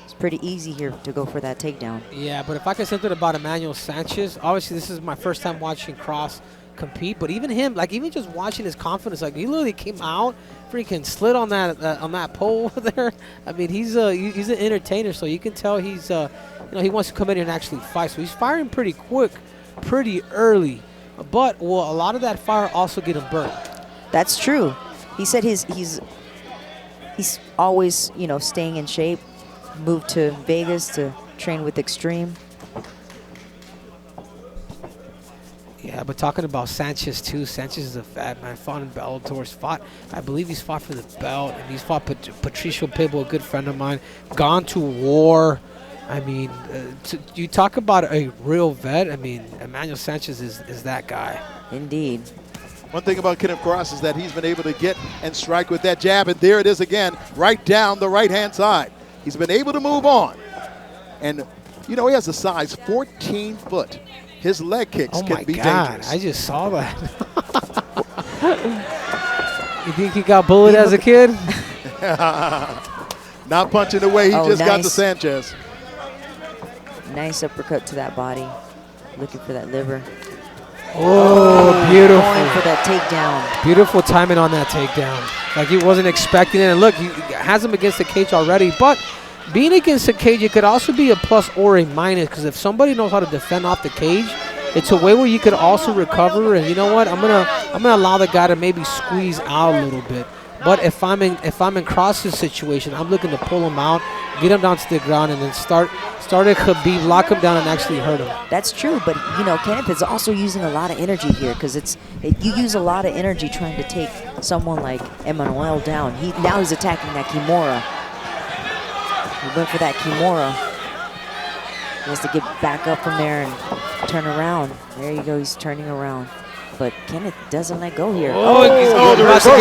It's pretty easy here to go for that takedown. Yeah, but if I can say something about Emmanuel Sanchez, obviously this is my first time watching Cross compete, but even him, even just watching his confidence, he literally came out, freaking slid on that pole over there. I mean, he's an entertainer, so you can tell he's he wants to come in here and actually fight. So he's firing pretty quick, pretty early, but will a lot of that fire also get him burnt? That's true. He said he's always staying in shape. Moved to Vegas to train with Extreme. Yeah, but talking about Sanchez too, Sanchez is a fat man. Fought in Bellator's I believe he's fought for the belt, and he's fought Patricio Pitbull, a good friend of mine. Gone to war. I mean, you talk about a real vet. I mean, Emmanuel Sanchez is that guy. Indeed. One thing about Kenneth Cross is that he's been able to get and strike with that jab, and there it is again, right down the right-hand side. He's been able to move on. And, he has a size 14 foot. His leg kicks can be dangerous. I just saw that. You think he got bullied as a kid? Not punching away. He just got to Sanchez. Nice uppercut to that body. Looking for that liver. Oh, beautiful. Going for that takedown. Beautiful timing on that takedown. Like he wasn't expecting it. And look, he has him against the cage already. But being against the cage, it could also be a plus or a minus, because if somebody knows how to defend off the cage, it's a way where you could also recover. And you know what? I'm gonna allow the guy to maybe squeeze out a little bit. But if I'm in Cross's situation, I'm looking to pull him out, get him down to the ground, and then start at Khabib, lock him down, and actually hurt him. That's true, but Kenneth is also using a lot of energy here, because you use a lot of energy trying to take someone like Emmanuel down. Now he's attacking that Kimura. He went for that Kimura. He has to get back up from there and turn around. There you go, he's turning around. But Kenneth doesn't let go here. The reversal.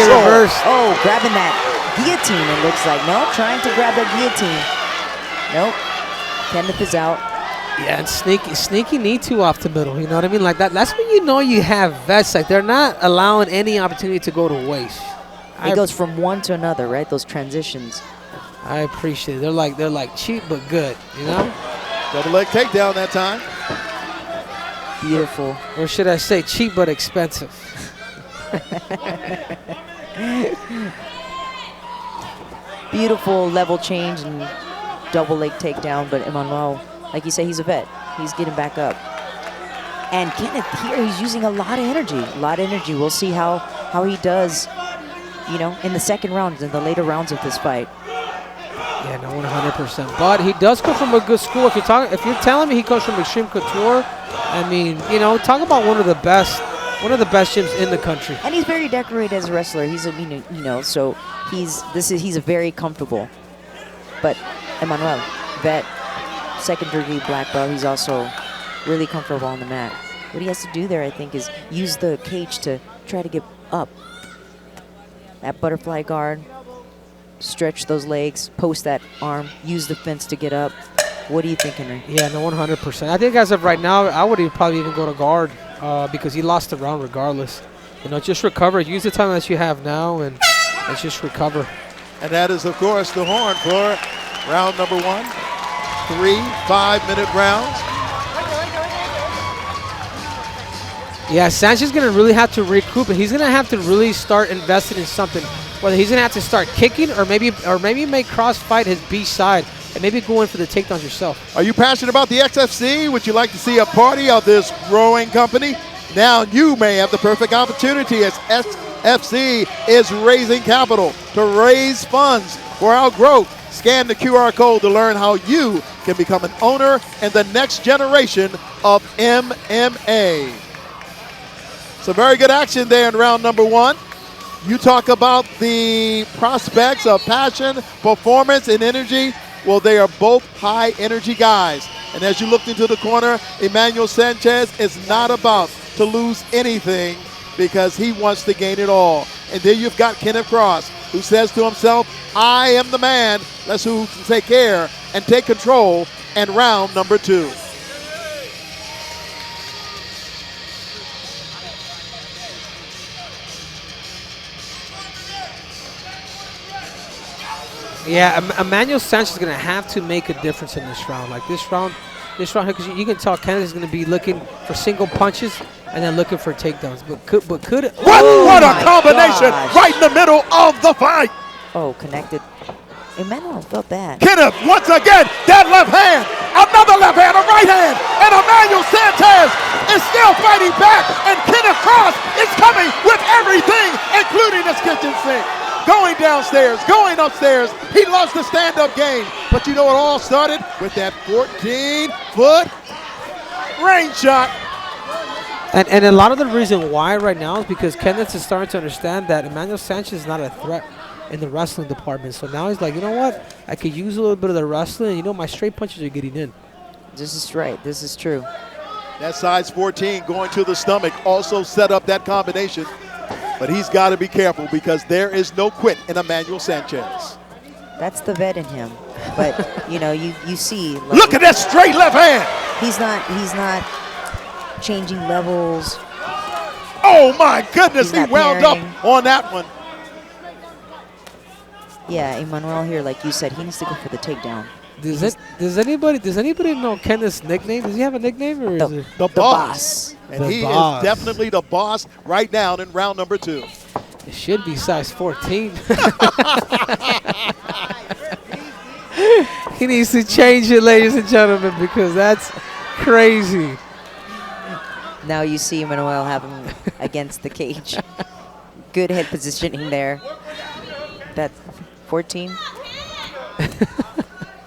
Oh, grabbing that guillotine, it looks like. No, trying to grab that guillotine. Nope. Kenneth is out. Yeah, and sneaky knee two off the middle. You know what I mean? Like that's when you know you have vets. Like they're not allowing any opportunity to go to waste. It goes from one to another, right? Those transitions. I appreciate it. They're like cheap but good, you know? Double leg takedown that time. Beautiful. Or should I say cheap but expensive? Beautiful level change and double leg takedown, but Emmanuel, like you say, he's a vet. He's getting back up. And Kenneth here, he's using a lot of energy. We'll see how he does, you know, in the second round, in the later rounds of this fight. Yeah, no, 100%. But he does come from a good school. If you're telling me he comes from Extreme Couture, I mean, you know, talk about one of the best gyms in the country. And he's very decorated as a wrestler. He's a, you know, so he's a very comfortable. But Emmanuel, vet, second degree black belt, he's also really comfortable on the mat. What he has to do there, I think, is use the cage to try to get up. That butterfly guard, stretch those legs, post that arm, use the fence to get up. What are you thinking, Ray? Yeah, no, 100%. I think as of right now, I would probably even go to guard because he lost the round regardless. You know, just recover. Use the time that you have now and just recover. And that is, of course, the horn for round number 1. 3 5-minute rounds. Yeah, Sanchez is going to really have to recoup, and he's going to have to really start investing in something. Whether he's going to have to start kicking or maybe make Cross fight his B side and maybe go in for the takedowns yourself. Are you passionate about the XFC? Would you like to see a party of this growing company? Now you may have the perfect opportunity as XFC is raising capital to raise funds for our growth. Scan the QR code to learn how you can become an owner in the next generation of MMA. Some very good action there in round number 1. You talk about the prospects of passion, performance, and energy. Well, they are both high energy guys. And as you looked into the corner, Emmanuel Sanchez is not about to lose anything because he wants to gain it all. And then you've got Kenneth Cross, who says to himself, I am the man. Let's who can take care and take control in round number 2. Yeah, Emmanuel Sanchez is going to have to make a difference in this round. Like this round here, because you can tell Kenneth is going to be looking for single punches and then looking for takedowns. But could what a combination right in the middle of the fight. Oh, connected. Emmanuel felt that. Kenneth, once again, that left hand, another left hand, a right hand, and Emmanuel Sanchez is still fighting back, and Kenneth Cross is coming with everything, including his kitchen sink. Going downstairs, going upstairs. He loves the stand-up game. But you know it all started with that 14-foot range shot. And a lot of the reason why right now is because Kenneth is starting to understand that Emmanuel Sanchez is not a threat in the wrestling department. So now he's like, you know what? I could use a little bit of the wrestling. You know, my straight punches are getting in. This is right. This is true. That size 14 going to the stomach also set up that combination. But he's got to be careful because there is no quit in Emmanuel Sanchez. That's the vet in him. But, you know, you see. Like, look at that straight left hand. He's not changing levels. Oh, my goodness. He wound up on that one. Yeah, Emmanuel here, like you said, he needs to go for the takedown. Does anybody know Kenneth's nickname? Does he have a nickname or is it the boss? And he is definitely the boss right now in round number 2. It should be size 14. He needs to change it, ladies and gentlemen, because that's crazy. Now you see Emmanuel have him against the cage. Good head positioning there. That's 14.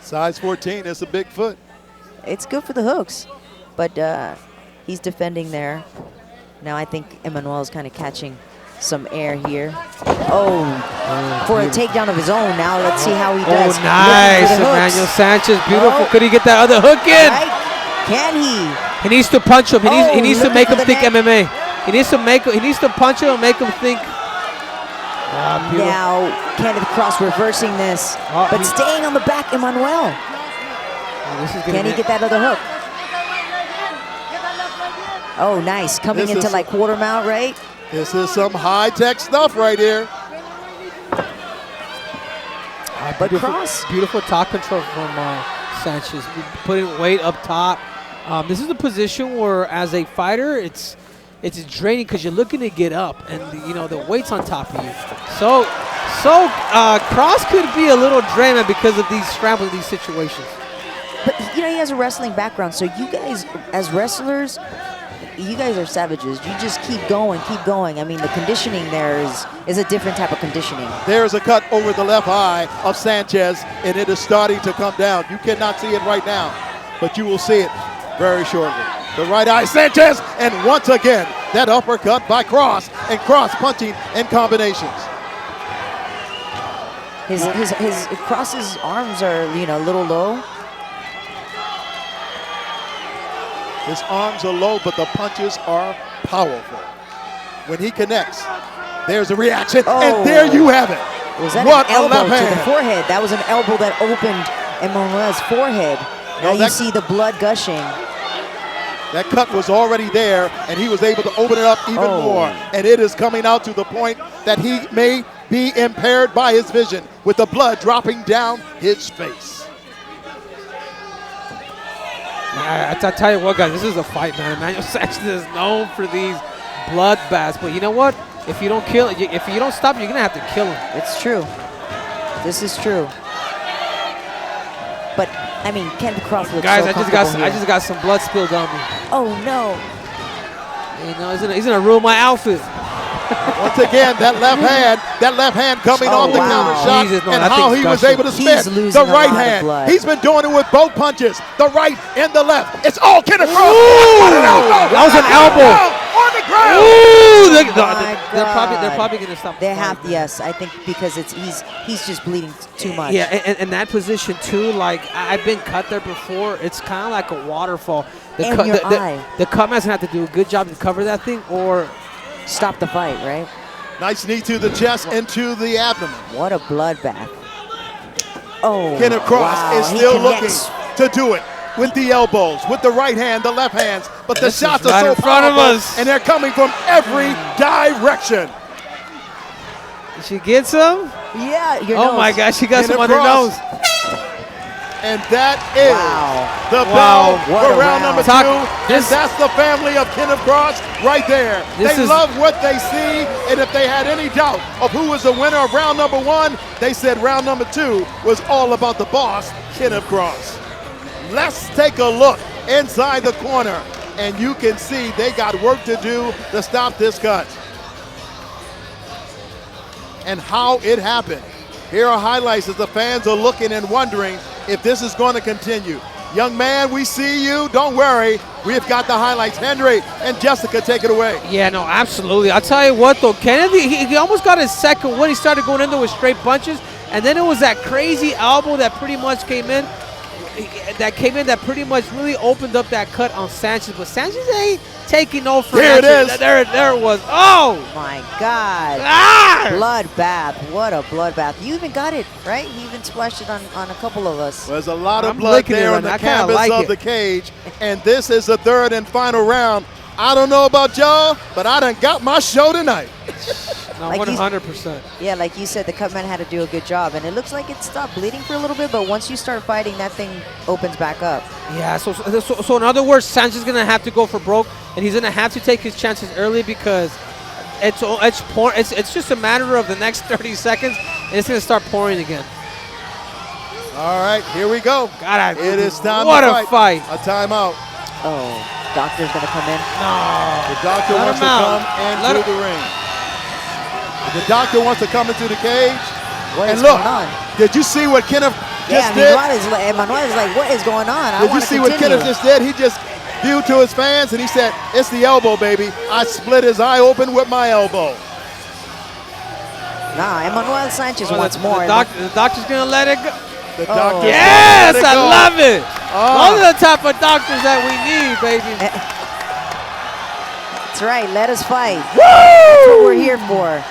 Size 14 is a big foot. It's good for the hooks, but he's defending there. Now I think Emmanuel is kind of catching some air here. Oh, for a takedown of his own. Now let's see how he does. Oh, nice, Emmanuel Sanchez. Beautiful. Could he get that other hook in? Right. Can he? He needs to punch him. He needs to make him think neck. MMA. He needs to punch him and make him think. Now Kenneth Cross reversing this, but staying on the back, Emmanuel. Can he get that other hook? Oh, nice. Coming into like quarter mount, right? This is some high-tech stuff right here. But Cross. Beautiful top control from Sanchez. Putting weight up top. This is a position where, as a fighter, it's draining because you're looking to get up, and the weight's on top of you. So Cross could be a little draining because of these scrambles, these situations. But he has a wrestling background, so you guys, as wrestlers, you guys are savages. You just keep going, keep going. I mean, the conditioning there is a different type of conditioning. There's a cut over the left eye of Sanchez, and it is starting to come down. You cannot see it right now, but you will see it very shortly. The right eye, Sanchez, and once again, that uppercut by Cross, and Cross punching in combinations. His Cross's arms are, a little low. His arms are low, but the punches are powerful. When he connects, there's a reaction, and there you have it. Was that what an elbow a left hand. to the forehead? That was an elbow that opened Emmanuel's forehead. Now you see the blood gushing. That cut was already there, and he was able to open it up even more. And it is coming out to the point that he may be impaired by his vision with the blood dropping down his face. I tell you what, guys, this is a fight, man. Emmanuel Sanchez is known for these bloodbaths, but you know what? If you don't kill it, if you don't stop, you're gonna have to kill him. It's true. This is true. But I mean, Kenneth Cross looks guys, so I just got some blood spilled on me. Oh no! He's gonna ruin my outfit. Once again, that left hand coming off the counter shot, and how he was able to spin the right hand. He's been doing it with both punches, the right and the left. It's all Kenneth Cross. That was an elbow. On the ground. They're probably gonna stop. They have, yes, I think because he's just bleeding too much. Yeah, and that position too. Like I've been cut there before. It's kind of like a waterfall. The cut man's gonna have to do a good job to cover that thing or stop the fight, right? Nice knee to the chest and to the abdomen. What a bloodbath. Oh, Kenneth Cross is still looking to do it with the elbows, with the right hand, the left hands, but the shots are so powerful, and they're coming from every direction. She gets him? Yeah, your nose. My gosh, she got some on her nose. And that is the bell for round number 2. And that's the family of Kenneth Cross right there. They love what they see, and if they had any doubt of who was the winner of round number 1, they said round number 2 was all about the boss, Kenneth Cross. Let's take a look inside the corner, and you can see they got work to do to stop this cut. And how it happened. Here are highlights as the fans are looking and wondering if this is going to continue. Young man, we see you. Don't worry. We've got the highlights. Henry and Jessica, take it away. Yeah, no, absolutely. I'll tell you what, though. Kennedy, he almost got his second win. He started going into with straight punches, and then it was that crazy elbow that pretty much came in. That pretty much really opened up that cut on Sanchez. But Sanchez ain't taking no for There it is. There it was. Oh! My God. Bloodbath. What a bloodbath. You even got it, right? You even splashed it on a couple of us. There's a lot of blood there on the canvas of the cage. And this is the third and final round. I don't know about y'all, but I done got my show tonight. No, Like 100%. Yeah, like you said, the cutman had to do a good job. And it looks like it stopped bleeding for a little bit, but once you start fighting, that thing opens back up. Yeah, so in other words, Sanchez is going to have to go for broke, and he's going to have to take his chances early because it's just a matter of the next 30 seconds, and it's going to start pouring again. All right, here we go. God, it is time what to a fight. A timeout. Oh, doctor's going to come in? No. The doctor Let wants him to out. come into the ring. The doctor wants to come into the cage. What and is look, going on? did you see what Kenneth just did? Emmanuel is like, what is going on? Did you see what Kenneth just did? He just viewed to his fans and he said, it's the elbow, baby. I split his eye open with my elbow. Nah, Emmanuel Sanchez wants more. The doctor's going to let it go. The doctor's Yes, gonna let it I go. love it. Those are the type of doctors that we need, baby. That's right. Let us fight. That's what we're here for.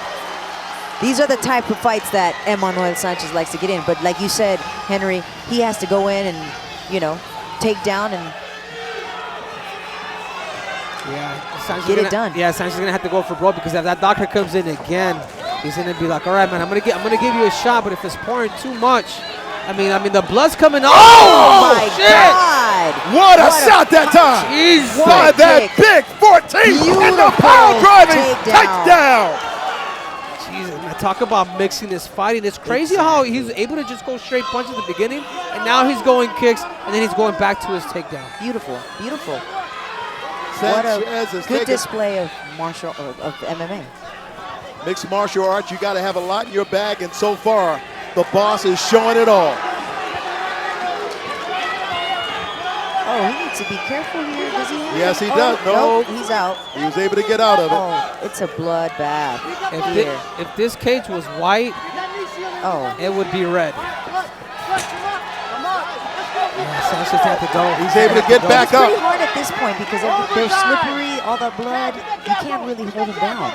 These are the type of fights that Emmanuel Sanchez likes to get in. But like you said, Henry, he has to go in and, take down and get it done. Yeah, Sanchez is gonna have to go for broke because if that doctor comes in again, he's gonna be like, all right, man, I'm gonna give you a shot, but if it's pouring too much, I mean, the blood's coming off. Oh my shit! God! What a shot that time! Jesus. By that big 14 and the power driving takedown. Jesus, man, talk about mixing this fighting. It's crazy how he's able to just go straight punch at the beginning, and now he's going kicks, and then he's going back to his takedown. Beautiful, beautiful. Sanchez What a is good taking- display of of MMA. Mixed martial arts, you got to have a lot in your bag, and so far, the boss is showing it all. Oh, he needs to be careful here. Does he? Yes, he Oh, does. No. nope, he's out. He was able to get out of it. Oh, it's a bloodbath here. If this cage was white, it would be red. Yeah, Sanchez had to go. He's able to get back It's up. pretty hard at this point because they're slippery, all the blood. You can't really hold him down.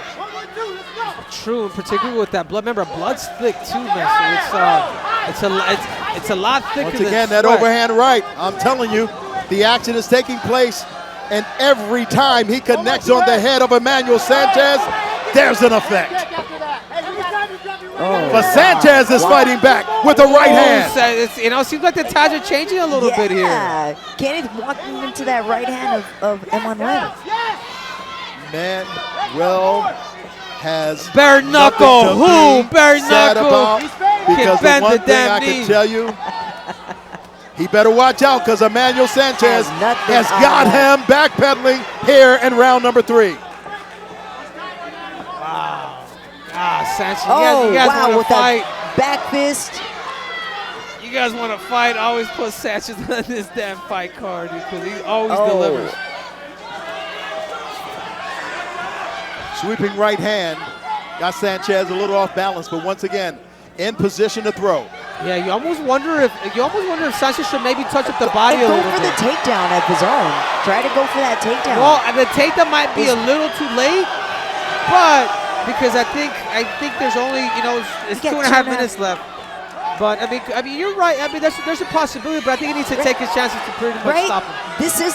True, and particularly with that blood. Remember, blood's thick too, man. So it's a lot thicker. Once than again, that sweat. overhand right. I'm telling you, the action is taking place, and every time he connects on the head of Emmanuel Sanchez, there's an effect. But Sanchez is fighting back with the right hand. It seems like the tides are changing a little bit here. Yeah, Kenneth walking into that right hand of Emmanuel. Manuel has bare knuckle. nothing to Who? be Bare sad knuckle. about, because the bend one the thing damn I knee. can tell you, he better watch out because Emmanuel Sanchez nothing has on got that. him backpedaling here in round number 3. Sanchez, Oh, you guys wow, want with to fight? that back fist. You guys want to fight? Always put Sanchez on this damn fight card because he always Oh. delivers. Sweeping right hand got Sanchez a little off balance, but once again in position to throw. Yeah, you almost wonder if Sanchez should maybe touch up the body a Go little for bit. the takedown of his own. Try to go for that takedown. Well, the takedown might be a little too late, but because I think there's only it's You got 2.5 2.5 minutes left. But I mean you're right. I mean there's a possibility, but I think he needs to take his chances to pretty much right? stop him. This is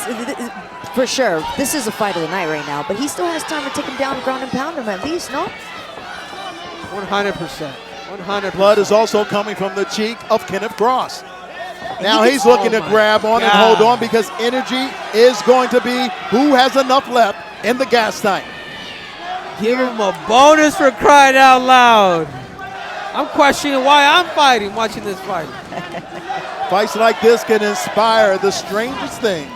for sure. This is a fight of the night right now. But he still has time to take him down, ground and pound him at least. No. 100%. 100%. Blood is also coming from the cheek of Kenneth Cross. Now he he's can- looking to grab on and hold on because energy is going to be who has enough left in the gas tank. Give him a bonus for crying out loud. I'm questioning why I'm fighting, watching this fight. Fights like this can inspire the strangest things.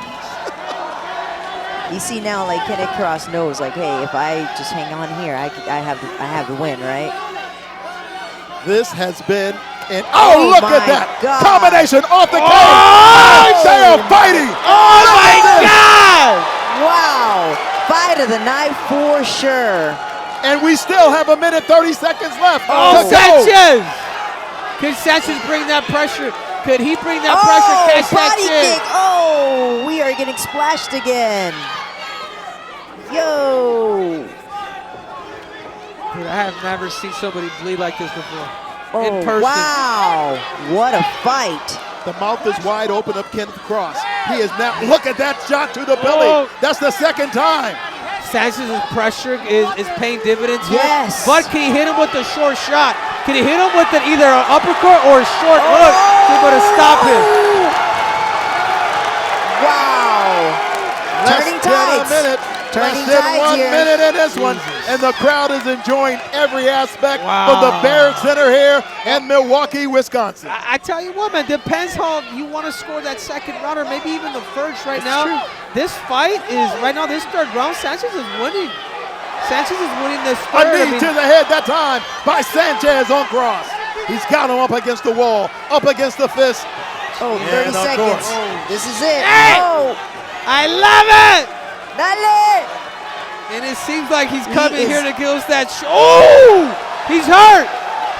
You see now, like Kenneth Cross knows, like, hey, if I just hang on here, I have the win, right? This has been an look my at that God. combination off the cage. They are fighting. Oh my God! Wow, fight of the night for sure. And we still have 1 minute 30 seconds left. Oh, to go. Sanchez! Can Sanchez bring that pressure? Could he bring that pressure? Catch that body shit. kick. Oh, we are getting splashed again. Yo. Dude, I have never seen somebody bleed like this before. Oh, in person. wow. What a fight. The mouth is wide open of Kenneth Cross. He is now, look at that shot to the belly. That's the second time. Sanchez's pressure is paying dividends here. Yes. But can he hit him with a short shot? Can he hit him with either an uppercut or a short hook to be able to stop him? Wow. Turning Less than tides. a minute. Turning Less than tides 1 here. minute in this one. And the crowd is enjoying every aspect Wow. of the Baird Center here in Milwaukee, Wisconsin. I tell you what, man, depends how you want to score that second round or maybe even the first right now. true. This fight is, right now, this third round, Sanchez is winning. Sanchez is winning this A third. knee to the head that time by Sanchez on Cross. He's got him up against the wall, up against the fist. Oh, And 30 of seconds. course. This is it. Hey! Oh, I love it! dale. And it seems like he's He coming is- here to give us that. Oh! He's hurt!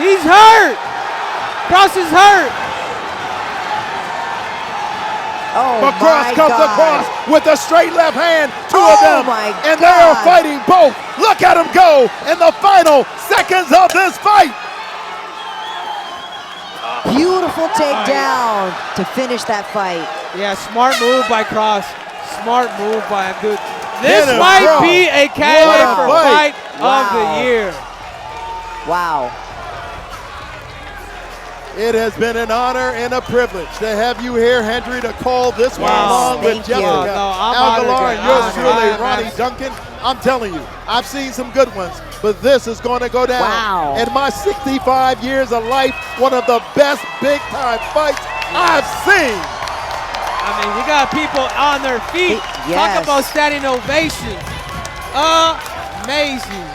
He's hurt. Cross is hurt. Oh, but Cross my comes God. across with a straight left hand, two Oh, of them, my and they are God. fighting both. Look at them go in the final seconds of this fight. Beautiful takedown to finish that fight. Yeah, smart move by Cross. Smart move by him, dude. Hit This him, might bro. be a candidate What a for fight. fight of the year. Wow. It has been an honor and a privilege to have you here, Hendry, to call this one Yes, along with thank you. Jessica No, I'm Aguilar honored, and yours I'm truly, honored. Ronnie Duncan. I'm telling you, I've seen some good ones, but this is going to go down. Wow. In my 65 years of life, one of the best big-time fights I've seen. I mean, we got people on their feet. Yes. Talk about standing ovations. Amazing.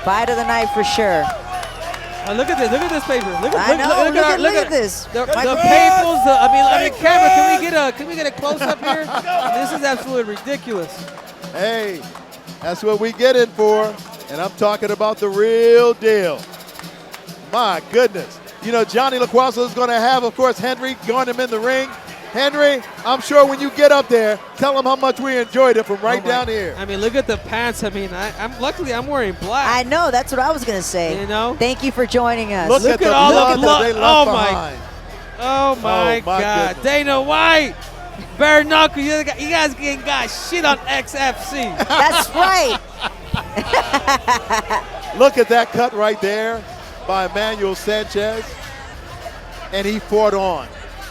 Fight of the night for sure. Look at this. Look at this paper. Look at, I know, look at our- this. The My papers. I mean, camera. Can we get a close up here? This is absolutely ridiculous. Hey, that's what we get in for, and I'm talking about the real deal. My goodness. You know, Johnny LaQuasa is going to have, of course, Henry join him in the ring. Henry, I'm sure when you get up there, tell him how much we enjoyed it from right down here. I mean, look at the pants. I mean, luckily I'm wearing black. I know, that's what I was gonna say. You know? Thank you for joining us. Look at the all blood the that blood. they left Oh behind. Oh my my God. goodness. Dana White, bare knuckle. You guys getting got shit on XFC. That's right. Look at that cut right there by Emmanuel Sanchez. And he fought on.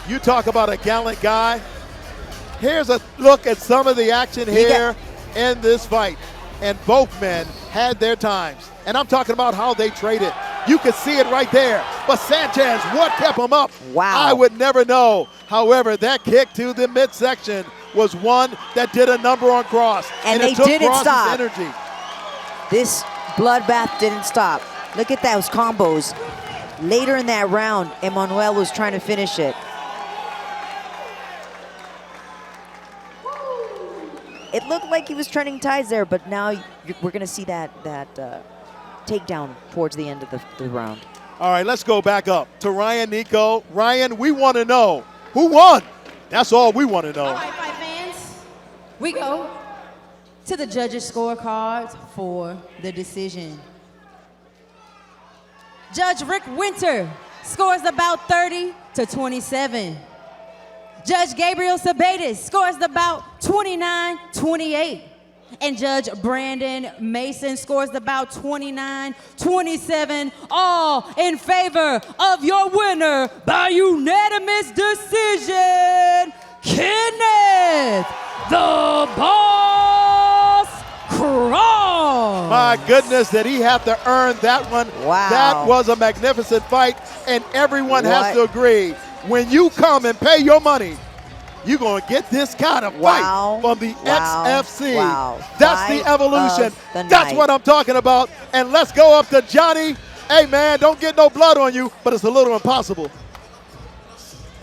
You talk about a gallant guy. Here's a look at some of the action here in this fight. And both men had their times. And I'm talking about how they traded. You could see it right there. But Sanchez, what kept him up? Wow. I would never know. However, that kick to the midsection was one that did a number on Cross. And it they took didn't Cross's stop. energy. This bloodbath didn't stop. Look at those combos. Later in that round, Emmanuel was trying to finish it. It looked like he was turning tides there, but now we're going to see that takedown towards the end of the round. All right, let's go back up to Ryan Nico. Ryan, we want to know who won. That's all we want to know. All right, fight fans, we go to the judges' scorecards for the decision. Judge Rick Winter scores about 30-27. Judge Gabriel Sabatis scores about 29-28. And Judge Brandon Mason scores about 29-27, all in favor of your winner by unanimous decision, Kenneth the Boss Cross. My goodness, did he have to earn that one? Wow. That was a magnificent fight, and everyone has What? to agree. When you come and pay your money, you're going to get this kind of Wow. fight from the Wow. XFC. Wow. That's Fight the evolution. of the That's night. what I'm talking about. And let's go up to Johnny. Hey, man, don't get no blood on you, but it's a little impossible.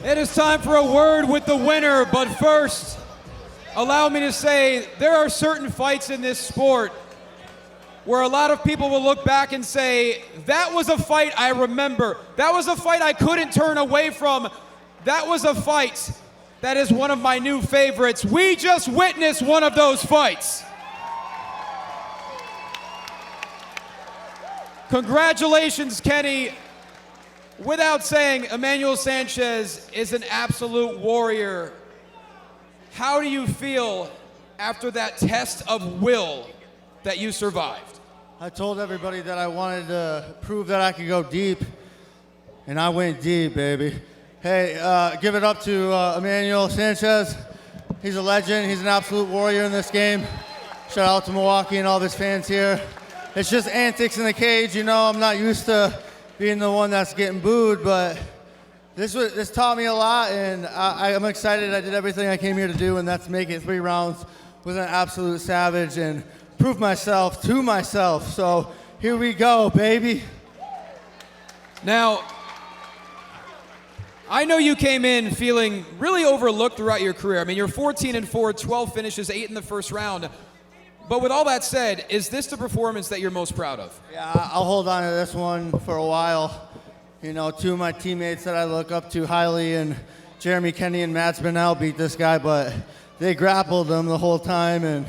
It is time for a word with the winner, but first, allow me to say there are certain fights in this sport where a lot of people will look back and say, that was a fight I remember. That was a fight I couldn't turn away from. That was a fight that is one of my new favorites. We just witnessed one of those fights. Congratulations, Kenny. Without saying, Emmanuel Sanchez is an absolute warrior. How do you feel after that test of will that you survived? I told everybody that I wanted to prove that I could go deep, and I went deep, baby. Hey, give it up to Emmanuel Sanchez. He's a legend. He's an absolute warrior in this game. Shout out to Milwaukee and all of his fans here. It's just antics in the cage, you know. I'm not used to being the one that's getting booed, but this taught me a lot, and I'm excited. I did everything I came here to do, and that's make it 3 rounds with an absolute savage and prove myself to myself. So here we go, baby. Now, I know you came in feeling really overlooked throughout your career. I mean, you're 14-4, 12 finishes, 8 in the first round. But with all that said, is this the performance that you're most proud of? Yeah, I'll hold on to this one for a while. You know, two of my teammates that I look up to highly, and Jeremy Kenny and Matt Spinell beat this guy, but they grappled him the whole time, and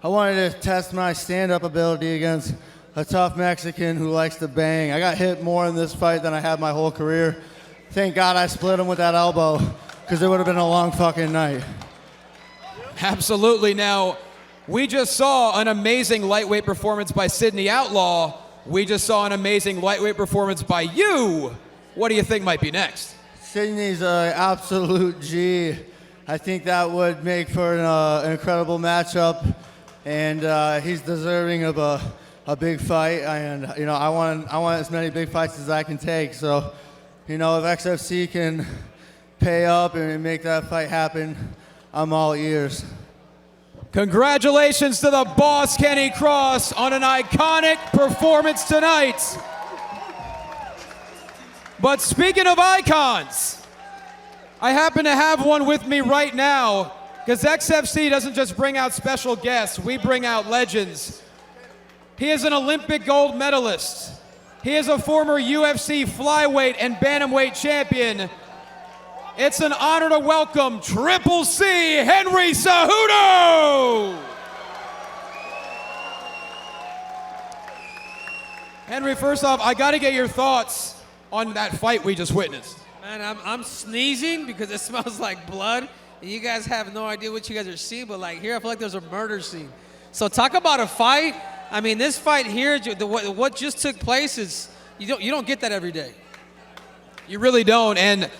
I wanted to test my stand-up ability against a tough Mexican who likes to bang. I got hit more in this fight than I have my whole career. Thank God I split him with that elbow, because it would have been a long fucking night. Absolutely. Now, we just saw an amazing lightweight performance by Sidney Outlaw. We just saw an amazing lightweight performance by you. What do you think might be next? Sidney's an absolute G. I think that would make for an incredible matchup, and he's deserving of a big fight. And you know, I want as many big fights as I can take. So, you know, if XFC can pay up and make that fight happen, I'm all ears. Congratulations to the boss, Kenny Cross, on an iconic performance tonight. But speaking of icons, I happen to have one with me right now, because XFC doesn't just bring out special guests, we bring out legends. He is an Olympic gold medalist. He is a former UFC flyweight and bantamweight champion. It's an honor to welcome Triple C, Henry Cejudo! Henry, first off, I gotta get your thoughts on that fight we just witnessed. Man, I'm sneezing because it smells like blood, and you guys have no idea what you guys are seeing, but like here, I feel like there's a murder scene. So talk about a fight. I mean, this fight here, what just took place is, you don't get that every day. You really don't, and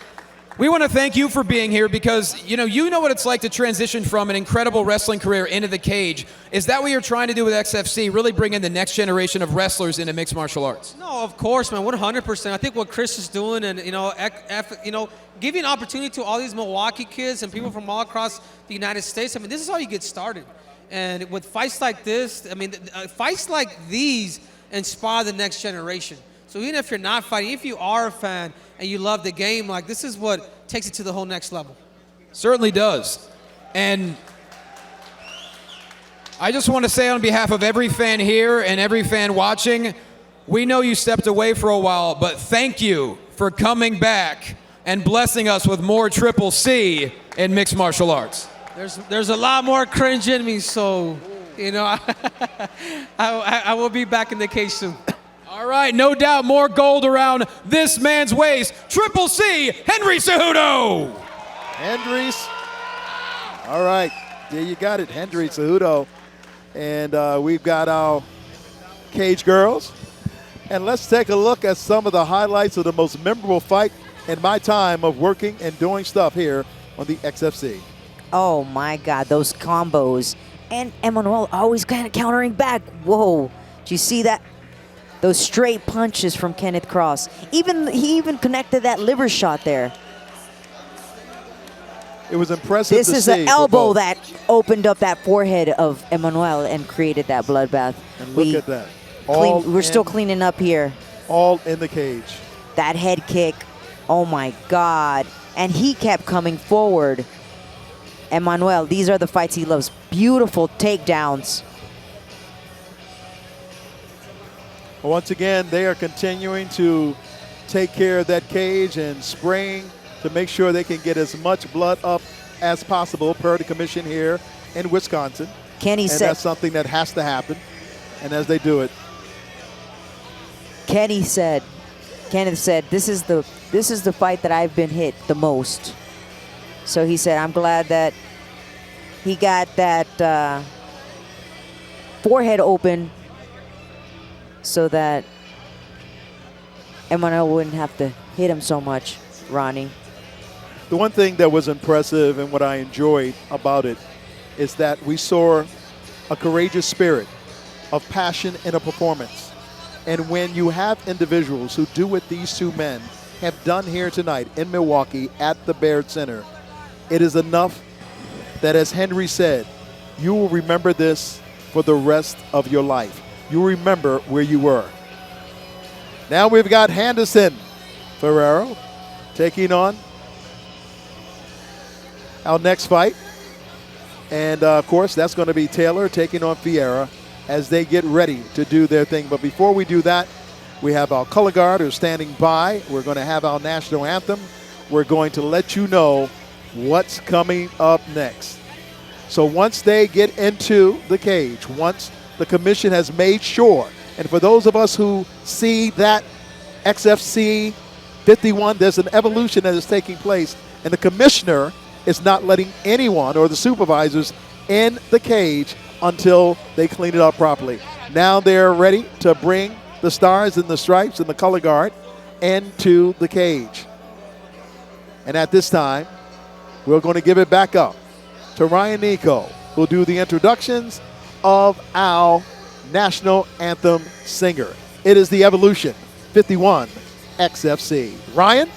we want to thank you for being here because, you know what it's like to transition from an incredible wrestling career into the cage. Is that what you're trying to do with XFC, really bring in the next generation of wrestlers into mixed martial arts? No, of course, man, 100%. I think what Chris is doing and, giving an opportunity to all these Milwaukee kids and people from all across the United States, I mean, this is how you get started. And with fights like this, I mean, fights like these inspire the next generation. So even if you're not fighting, if you are a fan and you love the game, like this is what takes it to the whole next level. Certainly does. And I just want to say on behalf of every fan here and every fan watching, we know you stepped away for a while, but thank you for coming back and blessing us with more Triple C in mixed martial arts. There's a lot more cringe in me, so, I will be back in the cage soon. All right, no doubt more gold around this man's waist. Triple C, Henry Cejudo. Hendry's. All right, there you got it, Henry Cejudo. And we've got our cage girls. And let's take a look at some of the highlights of the most memorable fight in my time of working and doing stuff here on the XFC. Oh my God, those combos. And Emmanuel always kind of countering back. Whoa, did you see that? Those straight punches from Kenneth Cross. He even connected that liver shot there. It was impressive This to is see the elbow that opened up that forehead of Emmanuel and created that bloodbath. And look at that. We're still cleaning up here. All in the cage. That head kick, oh my God. And he kept coming forward. Emmanuel, these are the fights he loves. Beautiful takedowns. Once again, they are continuing to take care of that cage and spraying to make sure they can get as much blood up as possible per the commission here in Wisconsin. Kenny said that's something that has to happen. And as they do it, Kenneth said, this is the fight that I've been hit the most. So he said, I'm glad that he got that forehead open so that Emmanuel wouldn't have to hit him so much, Ronnie. the one thing that was impressive and what I enjoyed about it is that we saw a courageous spirit of passion in a performance. And when you have individuals who do what these two men have done here tonight in Milwaukee at the Baird Center, it is enough that, as Henry said, you will remember this for the rest of your life. You'll remember where you were. Now we've got Henderson Ferrero taking on our next fight. And, of course, that's going to be Taylor taking on Fiera as they get ready to do their thing. But before we do that, we have our color guard who's standing by. We're going to have our national anthem. We're going to let you know what's coming up next. So once they get into the cage, once the commission has made sure, and for those of us who see that XFC 51, there's an evolution that is taking place, and the commissioner is not letting anyone or the supervisors in the cage until they clean it up properly. Now they're ready to bring the stars and the stripes and the color guard into the cage. And at this time, we're going to give it back up to Ryan Nico, who'll do the introductions of our national anthem singer. It is the Evolution 51 XFC. Ryan?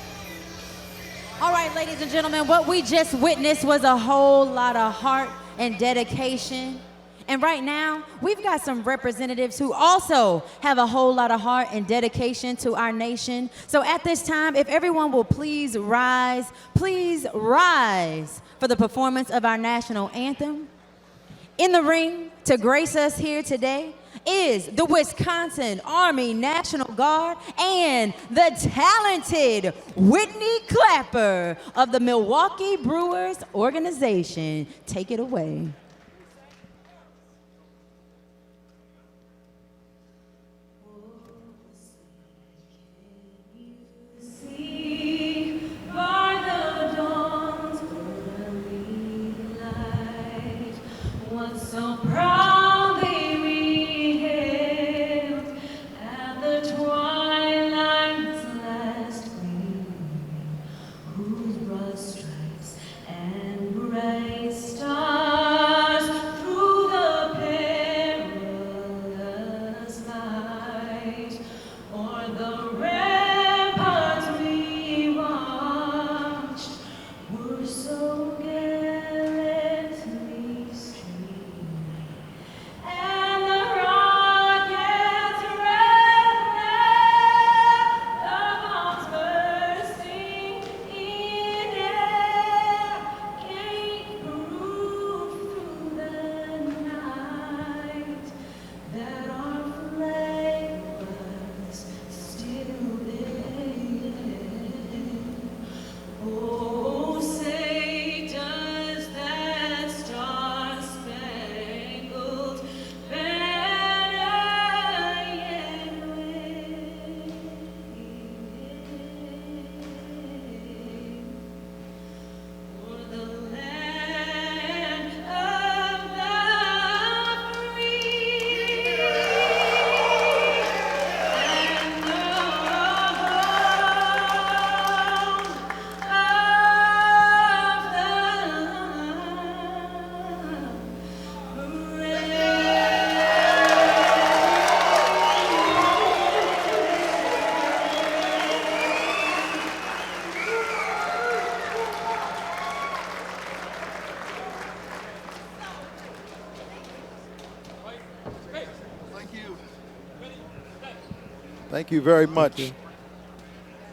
All right, ladies and gentlemen, what we just witnessed was a whole lot of heart and dedication. And right now, we've got some representatives who also have a whole lot of heart and dedication to our nation. So at this time, if everyone will please rise for the performance of our national anthem. In the ring to grace us here today is the Wisconsin Army National Guard and the talented Whitney Clapper of the Milwaukee Brewers organization. Take it away. So proudly we hailed at the twilight's last gleam, whose broad stripes and bright stars through the perilous fight o'er the ramparts we watched were so gallantly streamed. And the rocket's red glare, the bombs bursting in air, gave proof through the night that our flag was still there. Oh, say does that star-spangled banner yet wave o'er the land of the free and the Thank you very much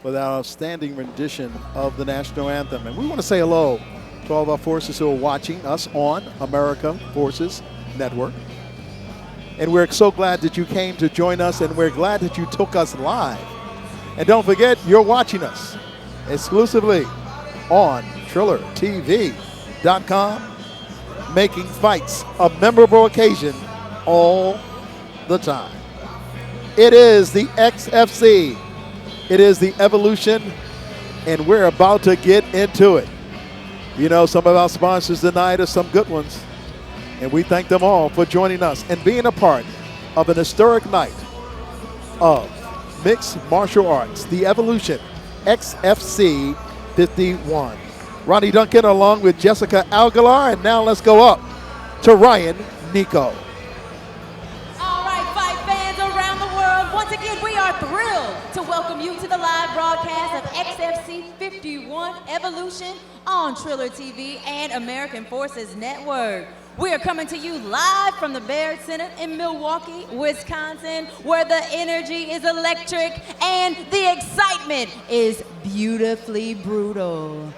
for that outstanding rendition of the national anthem. And we want to say hello to all of our forces who are watching us on America Forces Network. And we're so glad that you came to join us, and we're glad that you took us live. And don't forget, you're watching us exclusively on TrillerTV.com, making fights a memorable occasion all the time. It is the XFC. It is the Evolution, and we're about to get into it. You know, some of our sponsors tonight are some good ones, and we thank them all for joining us and being a part of an historic night of mixed martial arts, the Evolution XFC 51. Ronnie Duncan along with Jessica Aguilar, and now let's go up to Ryan Nico. Once again, we are thrilled to welcome you to the live broadcast of XFC 51 Evolution on Triller TV and American Forces Network. We are coming to you live from the Baird Center in Milwaukee, Wisconsin, where the energy is electric and the excitement is beautifully brutal.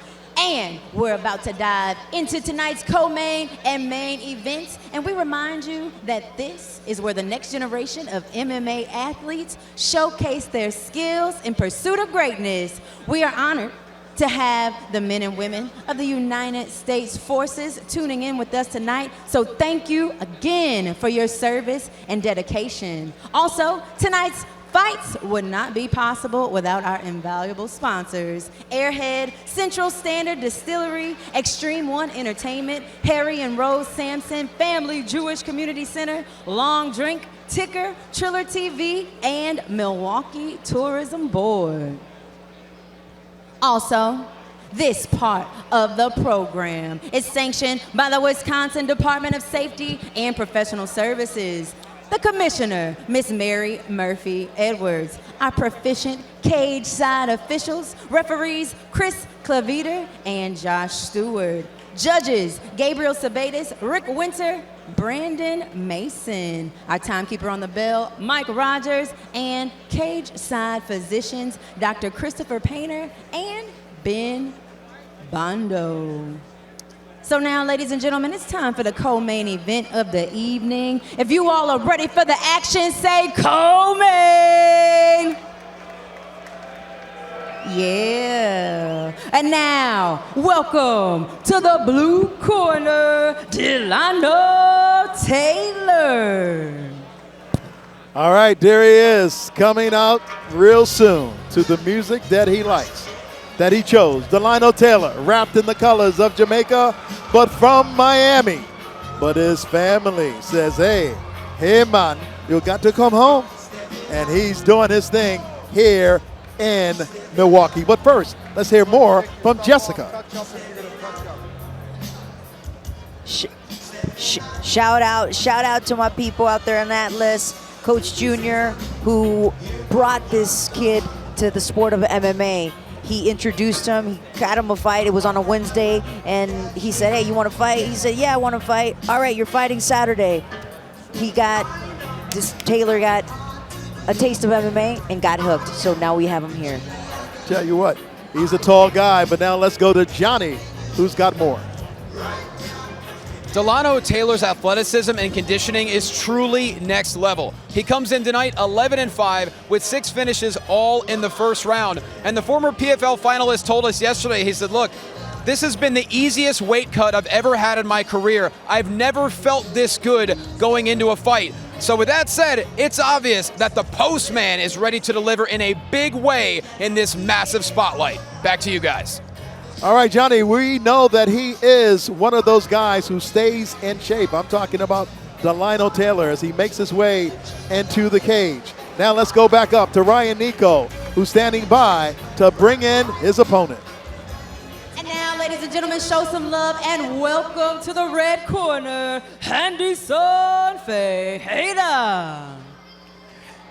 And we're about to dive into tonight's co-main and main events. And we remind you that this is where the next generation of MMA athletes showcase their skills in pursuit of greatness. We are honored to have the men and women of the United States Forces tuning in with us tonight. So thank you again for your service and dedication. Also, tonight's fights would not be possible without our invaluable sponsors: Airhead, Central Standard Distillery, Extreme One Entertainment, Harry and Rose Sampson Family Jewish Community Center, Long Drink, Ticker, Triller TV, and Milwaukee Tourism Board. Also, this part of the program is sanctioned by the Wisconsin Department of Safety and Professional Services, the Commissioner, Miss Mary Murphy Edwards, our proficient cage side officials, referees Chris Claviter and Josh Stewart, judges Gabriel Sabatis, Rick Winter, Brandon Mason, our timekeeper on the bell, Mike Rogers, and cage side physicians, Dr. Christopher Painter and Ben Bondo. So now, ladies and gentlemen, it's time for the co-main event of the evening. If you all are ready for the action, say co-main. Yeah. And now, welcome to the blue corner, Delano Taylor. All right, there he is, coming out real soon to the music that he likes, that he chose. Delano Taylor, wrapped in the colors of Jamaica, but from Miami. But his family says, hey man, you got to come home. And he's doing his thing here in Milwaukee. But first, let's hear more from Jessica. Shout out to my people out there in Atlas, Coach Junior, who brought this kid to the sport of MMA. He introduced him, he got him a fight. It was on a Wednesday, and he said, hey, you want to fight? He said, yeah, I want to fight. All right, you're fighting Saturday. Taylor got a taste of MMA and got hooked, so now we have him here. Tell you what, he's a tall guy, but now let's go to Johnny, who's got more. Delano Taylor's athleticism and conditioning is truly next level. He comes in tonight 11-5 with 6 finishes all in the first round. And the former PFL finalist told us yesterday, he said, look, this has been the easiest weight cut I've ever had in my career. I've never felt this good going into a fight. So with that said, it's obvious that the postman is ready to deliver in a big way in this massive spotlight. Back to you guys. All right, Johnny, we know that he is one of those guys who stays in shape. I'm talking about Delano Taylor as he makes his way into the cage. Now let's go back up to Ryan Nico, who's standing by to bring in his opponent. And now, ladies and gentlemen, show some love and welcome to the red corner, Henderson Fajeda.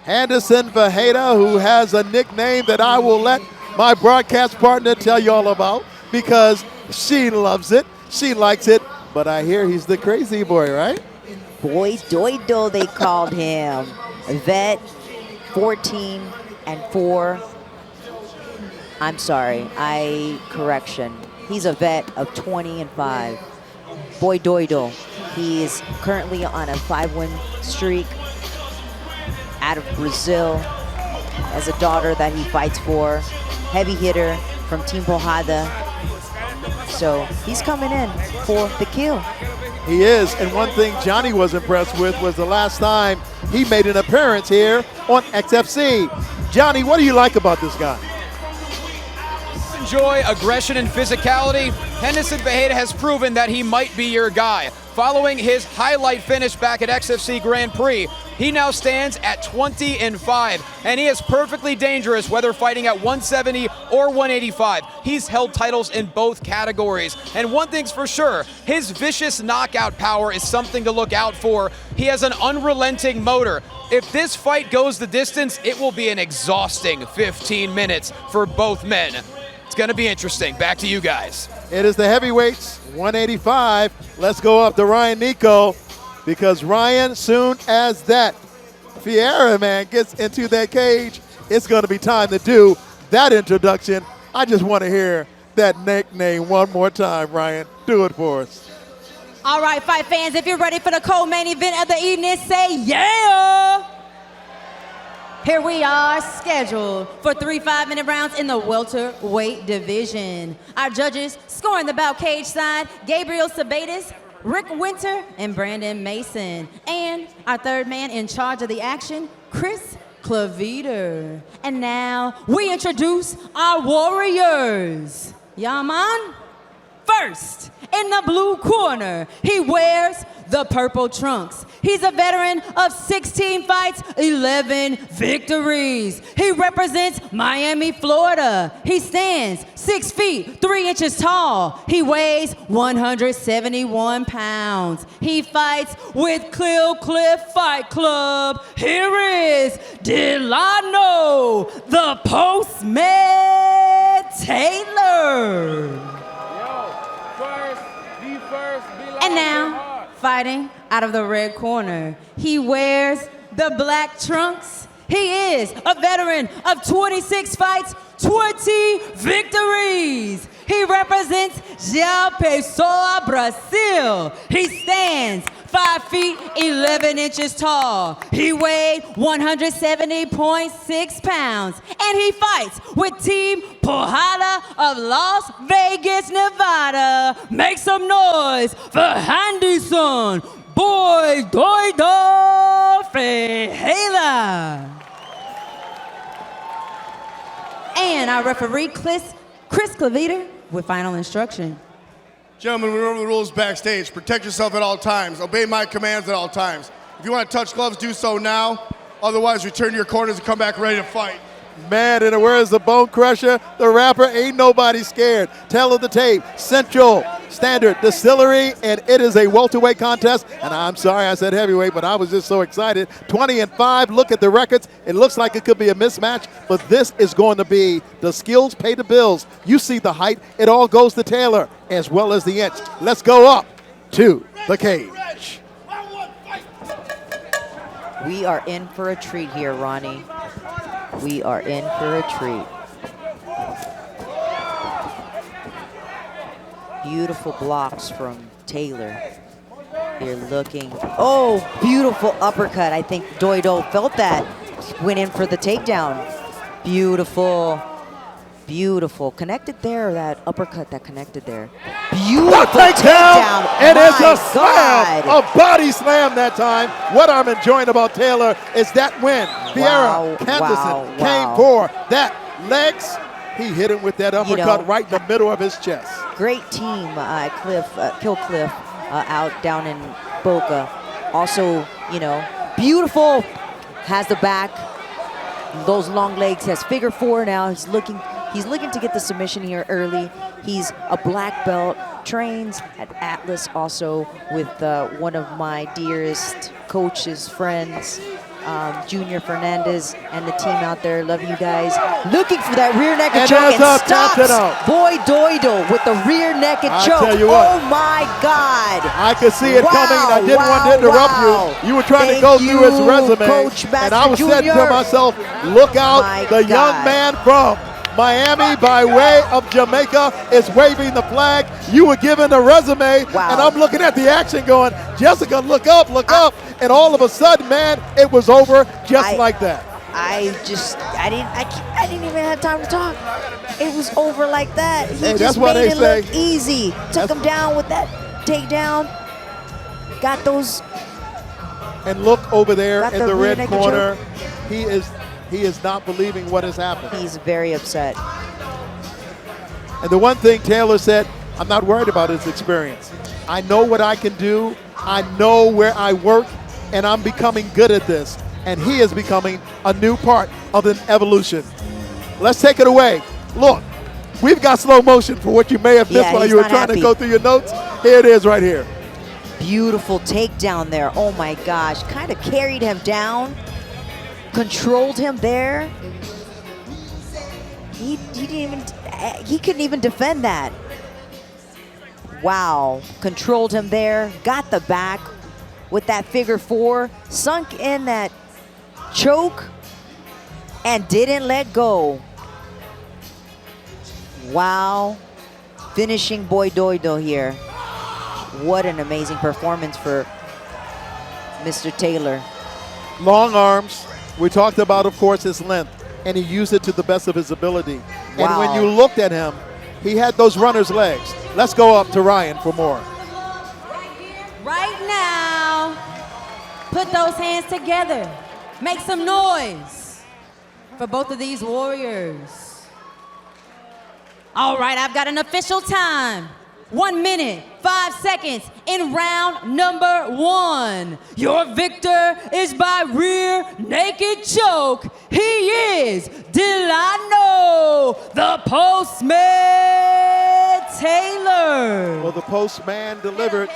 Henderson Fajeda, who has a nickname that I will let my broadcast partner tell you all about, because she loves it, she likes it, but I hear he's the crazy boy, right? Boy Doido, they called him. Vet, 14-4. I'm sorry, correction. He's a vet of 20-5. Boy Doido, he is currently on a 5-win streak out of Brazil. Has a daughter that he fights for. Heavy hitter from Team Porrada. So he's coming in for the kill. He is, and one thing Johnny was impressed with was the last time he made an appearance here on XFC. Johnny, what do you like about this guy? Enjoy aggression and physicality. Henderson Fajeda has proven that he might be your guy. Following his highlight finish back at XFC Grand Prix, he now stands at 20-5, and he is perfectly dangerous whether fighting at 170 or 185. He's held titles in both categories, and one thing's for sure, his vicious knockout power is something to look out for. He has an unrelenting motor. If this fight goes the distance, it will be an exhausting 15 minutes for both men. It's going to be interesting. Back to you guys. It is the heavyweights, 185. Let's go up to Ryan Nico, because Ryan, soon as that Fiera man gets into that cage, it's going to be time to do that introduction. I just want to hear that nickname one more time, Ryan. Do it for us. All right, fight fans, if you're ready for the co-main event of the evening, say yeah! Here we are, scheduled for 3 5-minute rounds in the welterweight division. Our judges scoring the bout cage side, Gabriel Sabatis, Rick Winter, and Brandon Mason. And our third man in charge of the action, Chris Claviter. And now we introduce our warriors. Yaman. First, in the blue corner, he wears the purple trunks. He's a veteran of 16 fights, 11 victories. He represents Miami, Florida. He stands 6 feet, 3 inches tall. He weighs 171 pounds. He fights with Clear Cliff Fight Club. Here is Delano, the Postman Taylor. And now, fighting out of the red corner, he wears the black trunks. He is a veteran of 26 fights, 20 victories. He represents João Pessoa, Brazil. He stands 5 feet, 11 inches tall. He weighed 170.6 pounds. And he fights with Team Porrada of Las Vegas, Nevada. Make some noise for Henderson, Boy Doido Ferreira. And our referee, Chris Claviter, with final instruction. Gentlemen, remember the rules backstage. Protect yourself at all times. Obey my commands at all times. If you want to touch gloves, do so now. Otherwise, return to your corners and come back ready to fight. Man, and where's the Bone Crusher? The rapper, ain't nobody scared. Tell of the tape, Central Standard Distillery, and it is a welterweight contest. And I'm sorry I said heavyweight, but I was just so excited. 20-5, look at the records. It looks like it could be a mismatch, but this is going to be the skills pay the bills. You see the height, it all goes to Taylor, as well as the inch. Let's go up to the cage. We are in for a treat here, Ronnie. We are in for a treat. Beautiful blocks from Taylor. They're looking, oh, beautiful uppercut. I think Doido felt that. Went in for the takedown. Beautiful, beautiful. Connected there, that uppercut that connected there. Beautiful takedown. And it's My a slam, God. a body slam that time. What I'm enjoying about Taylor is that win. Vieira Henderson came for that legs. He hit him with that uppercut right in the middle of his chest. Great team, Kill Cliff out down in Boca. Also, you know, beautiful, has the back, those long legs, has figure 4 now. He's looking to get the submission here early. He's a black belt, trains at Atlas also with one of my dearest coach's friends, Junior Fernandez, and the team out there. Love you guys. Looking for that rear naked choke and stops Boy Doido with the rear naked choke. Tell you what, oh my God. I could see it coming, and I didn't want to interrupt you. You were trying to go through his resume, Coach and I was saying Junior. to myself, look out, the young man from Miami by way of Jamaica is waving the flag. You were given the resume, and I'm looking at the action going, Jessica, look up, and all of a sudden, man, it was over just like that. I didn't even have time to talk. It was over like that. He just made it look easy. Took him down with that takedown. Got those. And look over there in the red naked corner. choke. He is not believing what has happened. He's very upset. And the one thing Taylor said, I'm not worried about his experience. I know what I can do. I know where I work, and I'm becoming good at this. And he is becoming a new part of the evolution. Let's take it away. Look, we've got slow motion for what you may have missed while you were trying to go through your notes. Here it is right here. Beautiful takedown there. Oh my gosh. Kind of carried him down. Controlled him there. He couldn't even defend that. Wow. Controlled him there. Got the back with that figure 4. Sunk in that choke and didn't let go. Wow. finishing Boy Doido here. What an amazing performance for Mr. Taylor. Long arms. We talked about, of course, his length, and he used it to the best of his ability. Wow. And when you looked at him, he had those runner's legs. Let's go up to Ryan for more. Right now, put those hands together. Make some noise for both of these warriors. All right, I've got an official time. 1 minute, 5 seconds in round number 1. Your victor is by rear naked choke. He is Delano, the Postman Taylor. Well, the Postman delivered.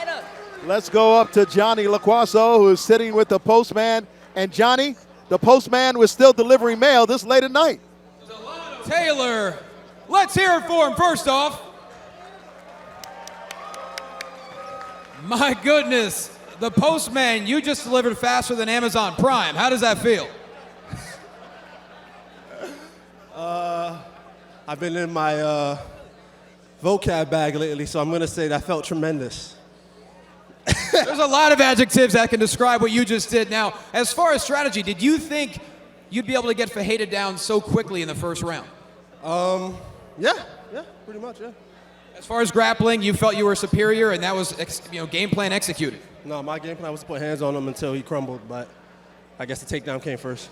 Let's go up to Johnny LaQuaso, who is sitting with the Postman. And Johnny, the Postman was still delivering mail this late at night. Taylor, let's hear it for him first off. My goodness, the Postman, you just delivered faster than Amazon Prime. How does that feel? I've been in my vocab bag lately, so I'm going to say that felt tremendous. There's a lot of adjectives that can describe what you just did. Now, as far as strategy, did you think you'd be able to get Fajeda down so quickly in the first round? Yeah, pretty much, yeah. As far as grappling, you felt you were superior, and that was game plan executed. No, my game plan was to put hands on him until he crumbled, but I guess the takedown came first.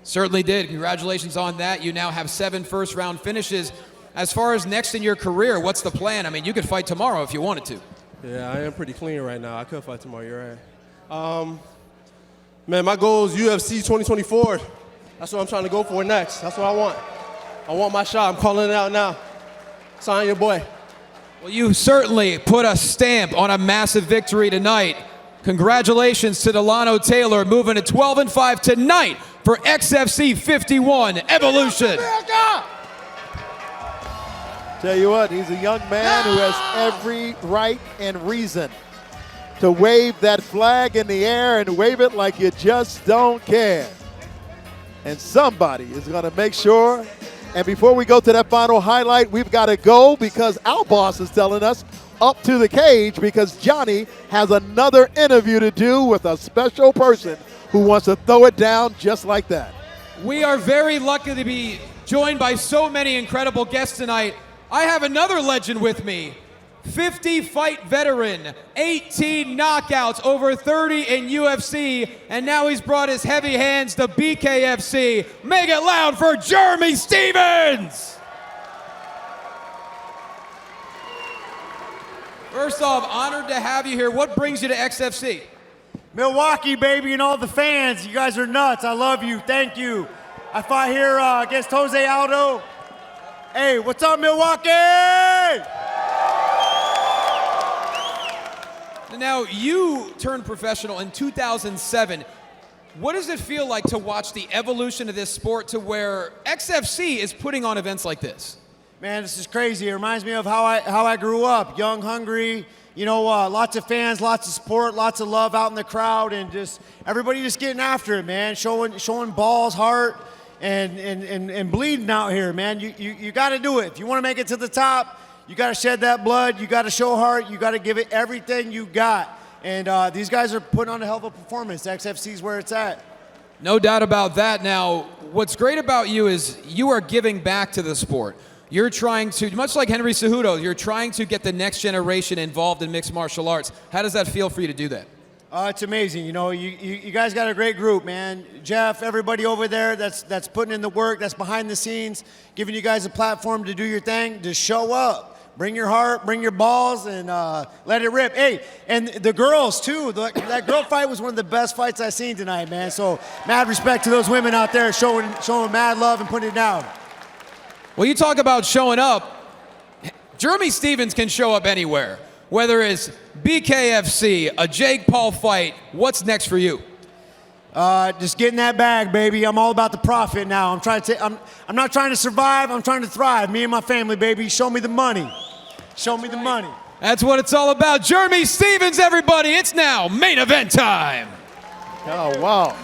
Certainly did. Congratulations on that. You now have 7 first-round finishes. As far as next in your career, what's the plan? I mean, you could fight tomorrow if you wanted to. Yeah, I am pretty clean right now. I could fight tomorrow, you're right. Man, my goal is UFC 2024. That's what I'm trying to go for next. That's what I want. I want my shot. I'm calling it out now. Sign your boy. Well, you certainly put a stamp on a massive victory tonight. Congratulations to Delano Taylor, moving to 12-5 tonight for XFC 51 Evolution. Tell you what, he's a young man who has every right and reason to wave that flag in the air and wave it like you just don't care. And somebody is going to make sure. And before we go to that final highlight, we've got to go because our boss is telling us up to the cage because Johnny has another interview to do with a special person who wants to throw it down just like that. We are very lucky to be joined by so many incredible guests tonight. I have another legend with me. 50-fight veteran, 18 knockouts, over 30 in UFC, and now he's brought his heavy hands to BKFC. Make it loud for Jeremy Stephens! First off, honored to have you here. What brings you to XFC? Milwaukee, baby, and all the fans. You guys are nuts. I love you. Thank you. I fought here against Jose Aldo. Hey, what's up, Milwaukee? Now, you turned professional in 2007. What does it feel like to watch the evolution of this sport to where XFC is putting on events like this? Man, this is crazy. It reminds me of how I grew up, young, hungry, lots of fans, lots of support, lots of love out in the crowd, and just everybody just getting after it, man, showing balls, heart, and bleeding out here, man. You got to do it. If you want to make it to the top, you got to shed that blood. You got to show heart. You got to give it everything you got. And these guys are putting on a hell of a performance. XFC is where it's at. No doubt about that. Now, what's great about you is you are giving back to the sport. You're trying to, much like Henry Cejudo, you're trying to get the next generation involved in mixed martial arts. How does that feel for you to do that? It's amazing. You guys got a great group, man. Jeff, everybody over there that's putting in the work, that's behind the scenes, giving you guys a platform to do your thing. Just show up. Bring your heart, bring your balls, and let it rip. Hey, and the girls, too. That girl fight was one of the best fights I've seen tonight, man. So mad respect to those women out there showing mad love and putting it down. Well, you talk about showing up. Jeremy Stephens can show up anywhere. Whether it's BKFC, a Jake Paul fight, what's next for you? Just getting that bag, baby. I'm all about the profit now. I'm not trying to survive. I'm trying to thrive. Me and my family, baby. Show me the money. Show me the money. That's what it's all about. Jeremy Stephens, everybody. It's now main event time. Oh, wow.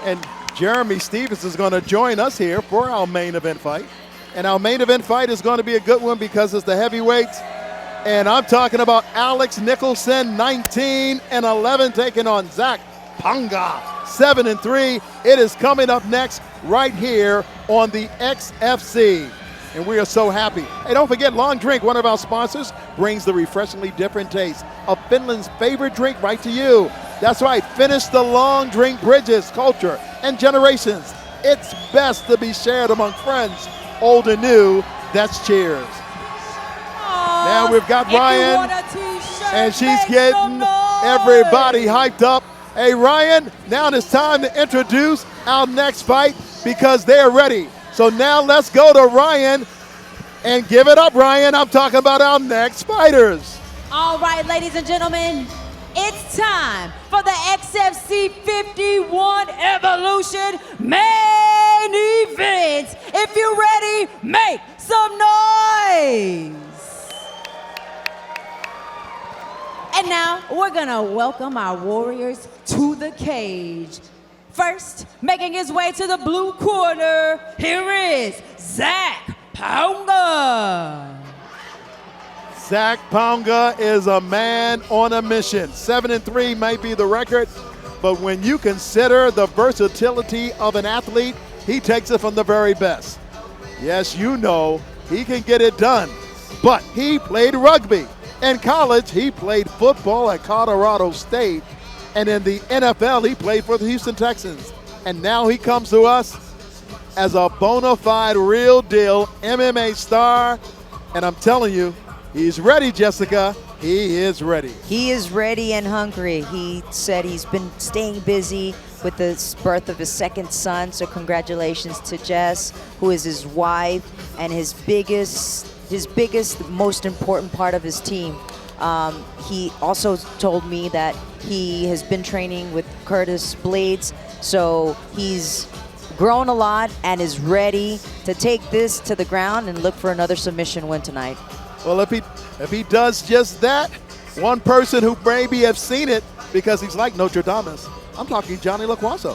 And Jeremy Stephens is going to join us here for our main event fight. And our main event fight is going to be a good one because it's the heavyweights. And I'm talking about Alex Nicholson, 19-11, taking on Zach Panga, 7-3. It is coming up next right here on the XFC. And we are so happy. Hey, don't forget Long Drink, one of our sponsors, brings the refreshingly different taste of Finland's favorite drink right to you. That's right, finish the Long Drink bridges, culture, and generations. It's best to be shared among friends, old and new. That's cheers. Now we've got Ryan, and she's getting everybody hyped up. Hey, Ryan, now it's time to introduce our next fight because they're ready. So now let's go to Ryan and give it up, Ryan. I'm talking about our next fighters. All right, ladies and gentlemen, it's time for the XFC 51 Evolution main event. If you're ready, make some noise. And now we're gonna welcome our warriors to the cage. First, making his way to the blue corner, here is Zach Panga. Zach Panga is a man on a mission. 7-3 might be the record, but when you consider the versatility of an athlete, he takes it from the very best. Yes, you know, he can get it done, but he played rugby. In college, he played football at Colorado State, and in the NFL, he played for the Houston Texans. And now he comes to us as a bona fide, real deal MMA star, and I'm telling you, he's ready, Jessica. He is ready. He is ready and hungry. He said he's been staying busy with the birth of his second son, so congratulations to Jess, who is his wife and his biggest, most important part of his team. He also told me that he has been training with Curtis Blades, so he's grown a lot and is ready to take this to the ground and look for another submission win tonight. Well, if he does just that, one person who maybe have seen it because he's like Notre Dame, I'm talking Johnny LaQuaso.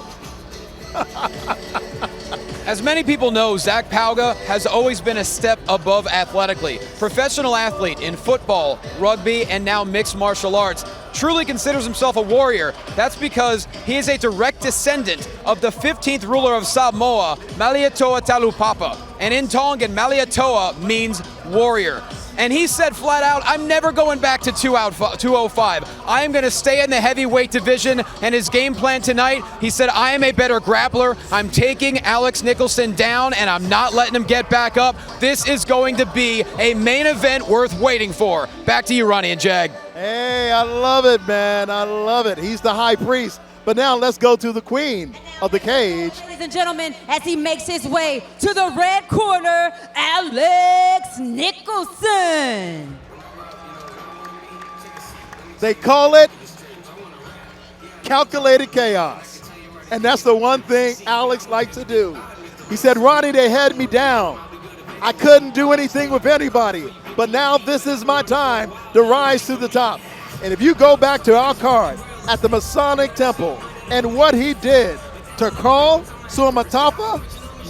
As many people know, Zach Panga has always been a step above athletically. Professional athlete in football, rugby, and now mixed martial arts. Truly considers himself a warrior. That's because he is a direct descendant of the 15th ruler of Samoa, Malietoa Talupapa. And in Tongan, Malietoa means warrior. And he said flat out, I'm never going back to 205. I am going to stay in the heavyweight division. And his game plan tonight, he said, I am a better grappler. I'm taking Alex Nicholson down, and I'm not letting him get back up. This is going to be a main event worth waiting for. Back to you, Ronnie and Jag. Hey, I love it, man. I love it. He's the high priest. But now let's go to the queen of the cage. Ladies and gentlemen, as he makes his way to the red corner, Alex Nicholson. They call it calculated chaos. And that's the one thing Alex likes to do. He said, Ronnie, they had me down. I couldn't do anything with anybody. But now this is my time to rise to the top. And if you go back to our card at the Masonic Temple and what he did to Carl Suamatafa,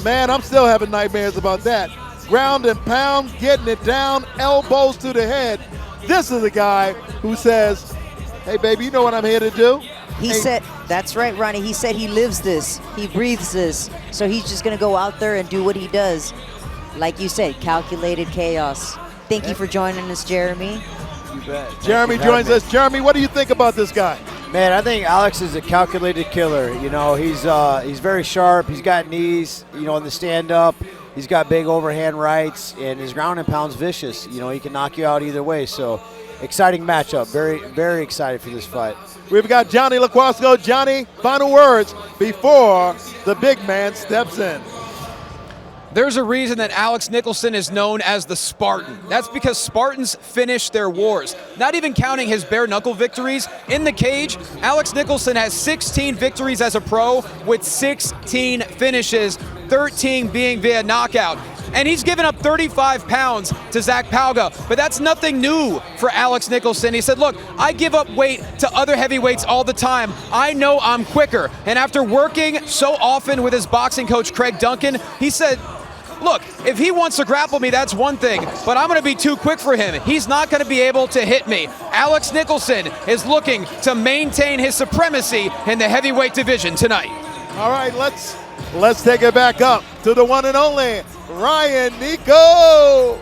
man, I'm still having nightmares about that. Ground and pound, getting it down, elbows to the head. This is a guy who says, hey, baby, you know what I'm here to do? He said, that's right, Ronnie. He said he lives this. He breathes this. So he's just going to go out there and do what he does. Like you said, calculated chaos. Thank you for joining us, Jeremy. You bet. Jeremy joins us. Jeremy, what do you think about this guy? Man, I think Alex is a calculated killer. You know, he's very sharp. He's got knees, you know, in the stand-up. He's got big overhand rights, and his ground and pound's vicious. You know, he can knock you out either way. So, exciting matchup. Very, very excited for this fight. We've got Johnny LaQuaso. Johnny, final words before the big man steps in. There's a reason that Alex Nicholson is known as the Spartan. That's because Spartans finish their wars. Not even counting his bare knuckle victories. In the cage, Alex Nicholson has 16 victories as a pro with 16 finishes, 13 being via knockout. And he's given up 35 pounds to Zach Panga, but that's nothing new for Alex Nicholson. He said, look, I give up weight to other heavyweights all the time. I know I'm quicker. And after working so often with his boxing coach, Craig Duncan, he said, Look, if he wants to grapple me, that's one thing, but I'm going to be too quick for him. He's not going to be able to hit me. Alex Nicholson is looking to maintain his supremacy in the heavyweight division tonight. All right, let's take it back up to the one and only Ryan Nico.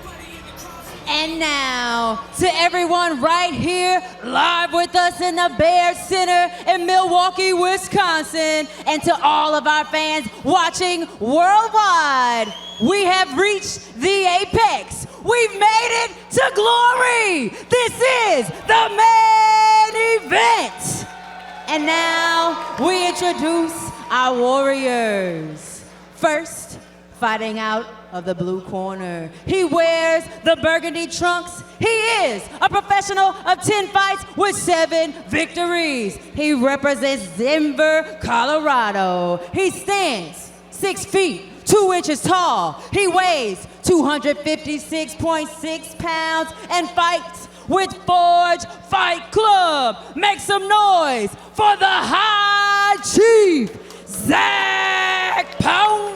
And now, to everyone right here, live with us in the Bear Center in Milwaukee, Wisconsin, and to all of our fans watching worldwide, we have reached the apex. We've made it to glory. This is the main event. And now, we introduce our warriors. First, fighting out of the blue corner. He wears the burgundy trunks. He is a professional of 10 fights with 7 victories. He represents Denver, Colorado. He stands 6 feet, 2 inches tall. He weighs 256.6 pounds and fights with Forge Fight Club. Make some noise for the High Chief, Zach Ponga.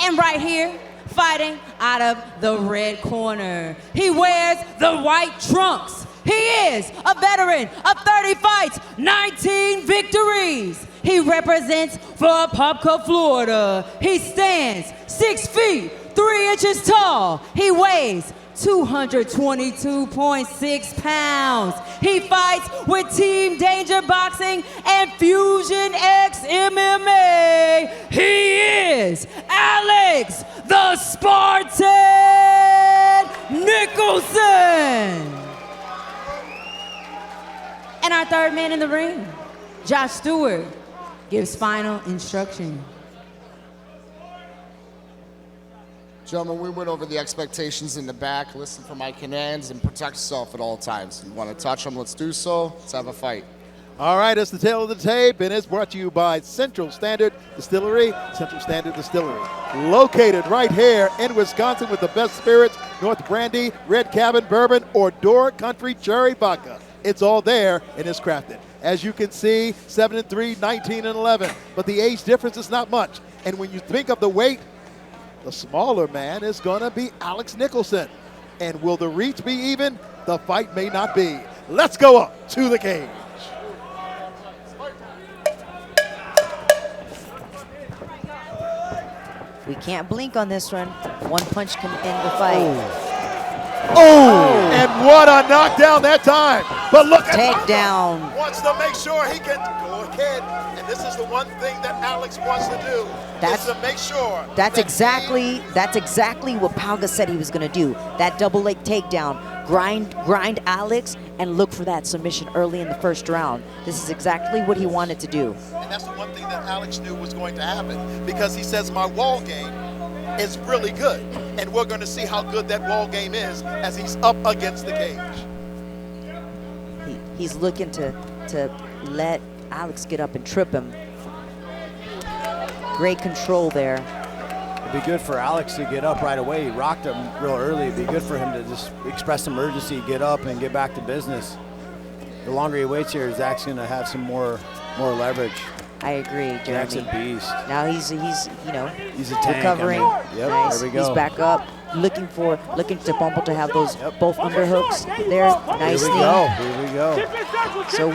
And right here, fighting out of the red corner, he wears the white trunks. He is a veteran of 30 fights, 19 victories. He represents for Apopka, Florida. He stands 6 feet, 3 inches tall. He weighs 222.6 pounds. He fights with Team Danger Boxing and Fusion X MMA. He is Alex the Spartan Nicholson. And our third man in the ring, Josh Stewart, gives final instruction. Gentlemen, we went over the expectations in the back. Listen for my commands and protect yourself at all times. You want to touch them, let's do so. Let's have a fight. All right, it's the tail of the tape, and it's brought to you by Central Standard Distillery. Central Standard Distillery, located right here in Wisconsin with the best spirits, North Brandy, Red Cabin Bourbon, or Door Country Cherry Vodka. It's all there, and it's crafted. As you can see, 7-3, 19-11, but the age difference is not much. And when you think of the weight, the smaller man is going to be Alex Nicholson. And will the reach be even? The fight may not be. Let's go up to the cage. We can't blink on this one. One punch can end the fight. Oh, and what a knockdown that time. But look at takedown. Wants to make sure he can go ahead. And this is the one thing that Alex wants to do. Is to make sure. That's exactly what Pauga said he was going to do. That double leg takedown. Grind Alex and look for that submission early in the first round. This is exactly what he wanted to do. And that's the one thing that Alex knew was going to happen, because he says my wall game is really good. And we're going to see how good that wall game is as he's up against the cage. He's looking to let Alex get up and trip him. Great control there. It'd be good for Alex to get up right away. He rocked him real early. It'd be good for him to just express some urgency, get up, and get back to business. The longer he waits here, Zach's going to have some more leverage. I agree, Jeremy. Zach's a beast. Now he's He's a tank. recovering. I mean, yep, nice. there we go. He's back up, looking to Bumble to have those both underhooks there nicely. Here we go. So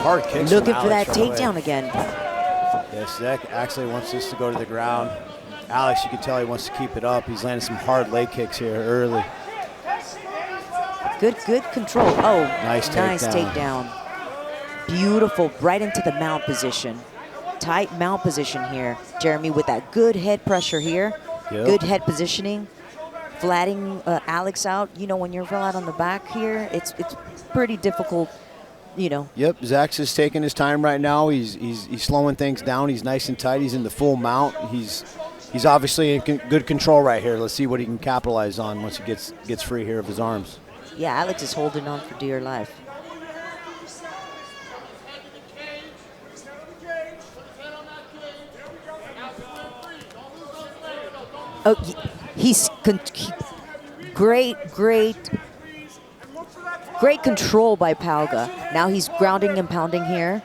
hard kicks. looking for that takedown again. Yes, Zach actually wants this to go to the ground. Alex, you can tell he wants to keep it up. He's landing some hard leg kicks here early. Good control. Oh, nice takedown. Beautiful, right into the mount position. Tight mount position here, Jeremy, with that good head pressure here. Yep. Good head positioning, flattening Alex out. You know, when you're flat on the back here, it's pretty difficult, you know. Yep, Zach's just taking his time right now. He's slowing things down. He's nice and tight. He's in the full mount. He's obviously in good control right here. Let's see what he can capitalize on once he gets free here of his arms. Yeah, Alex is holding on for dear life. Oh, he's great control by Pauga. Now he's grounding and pounding here.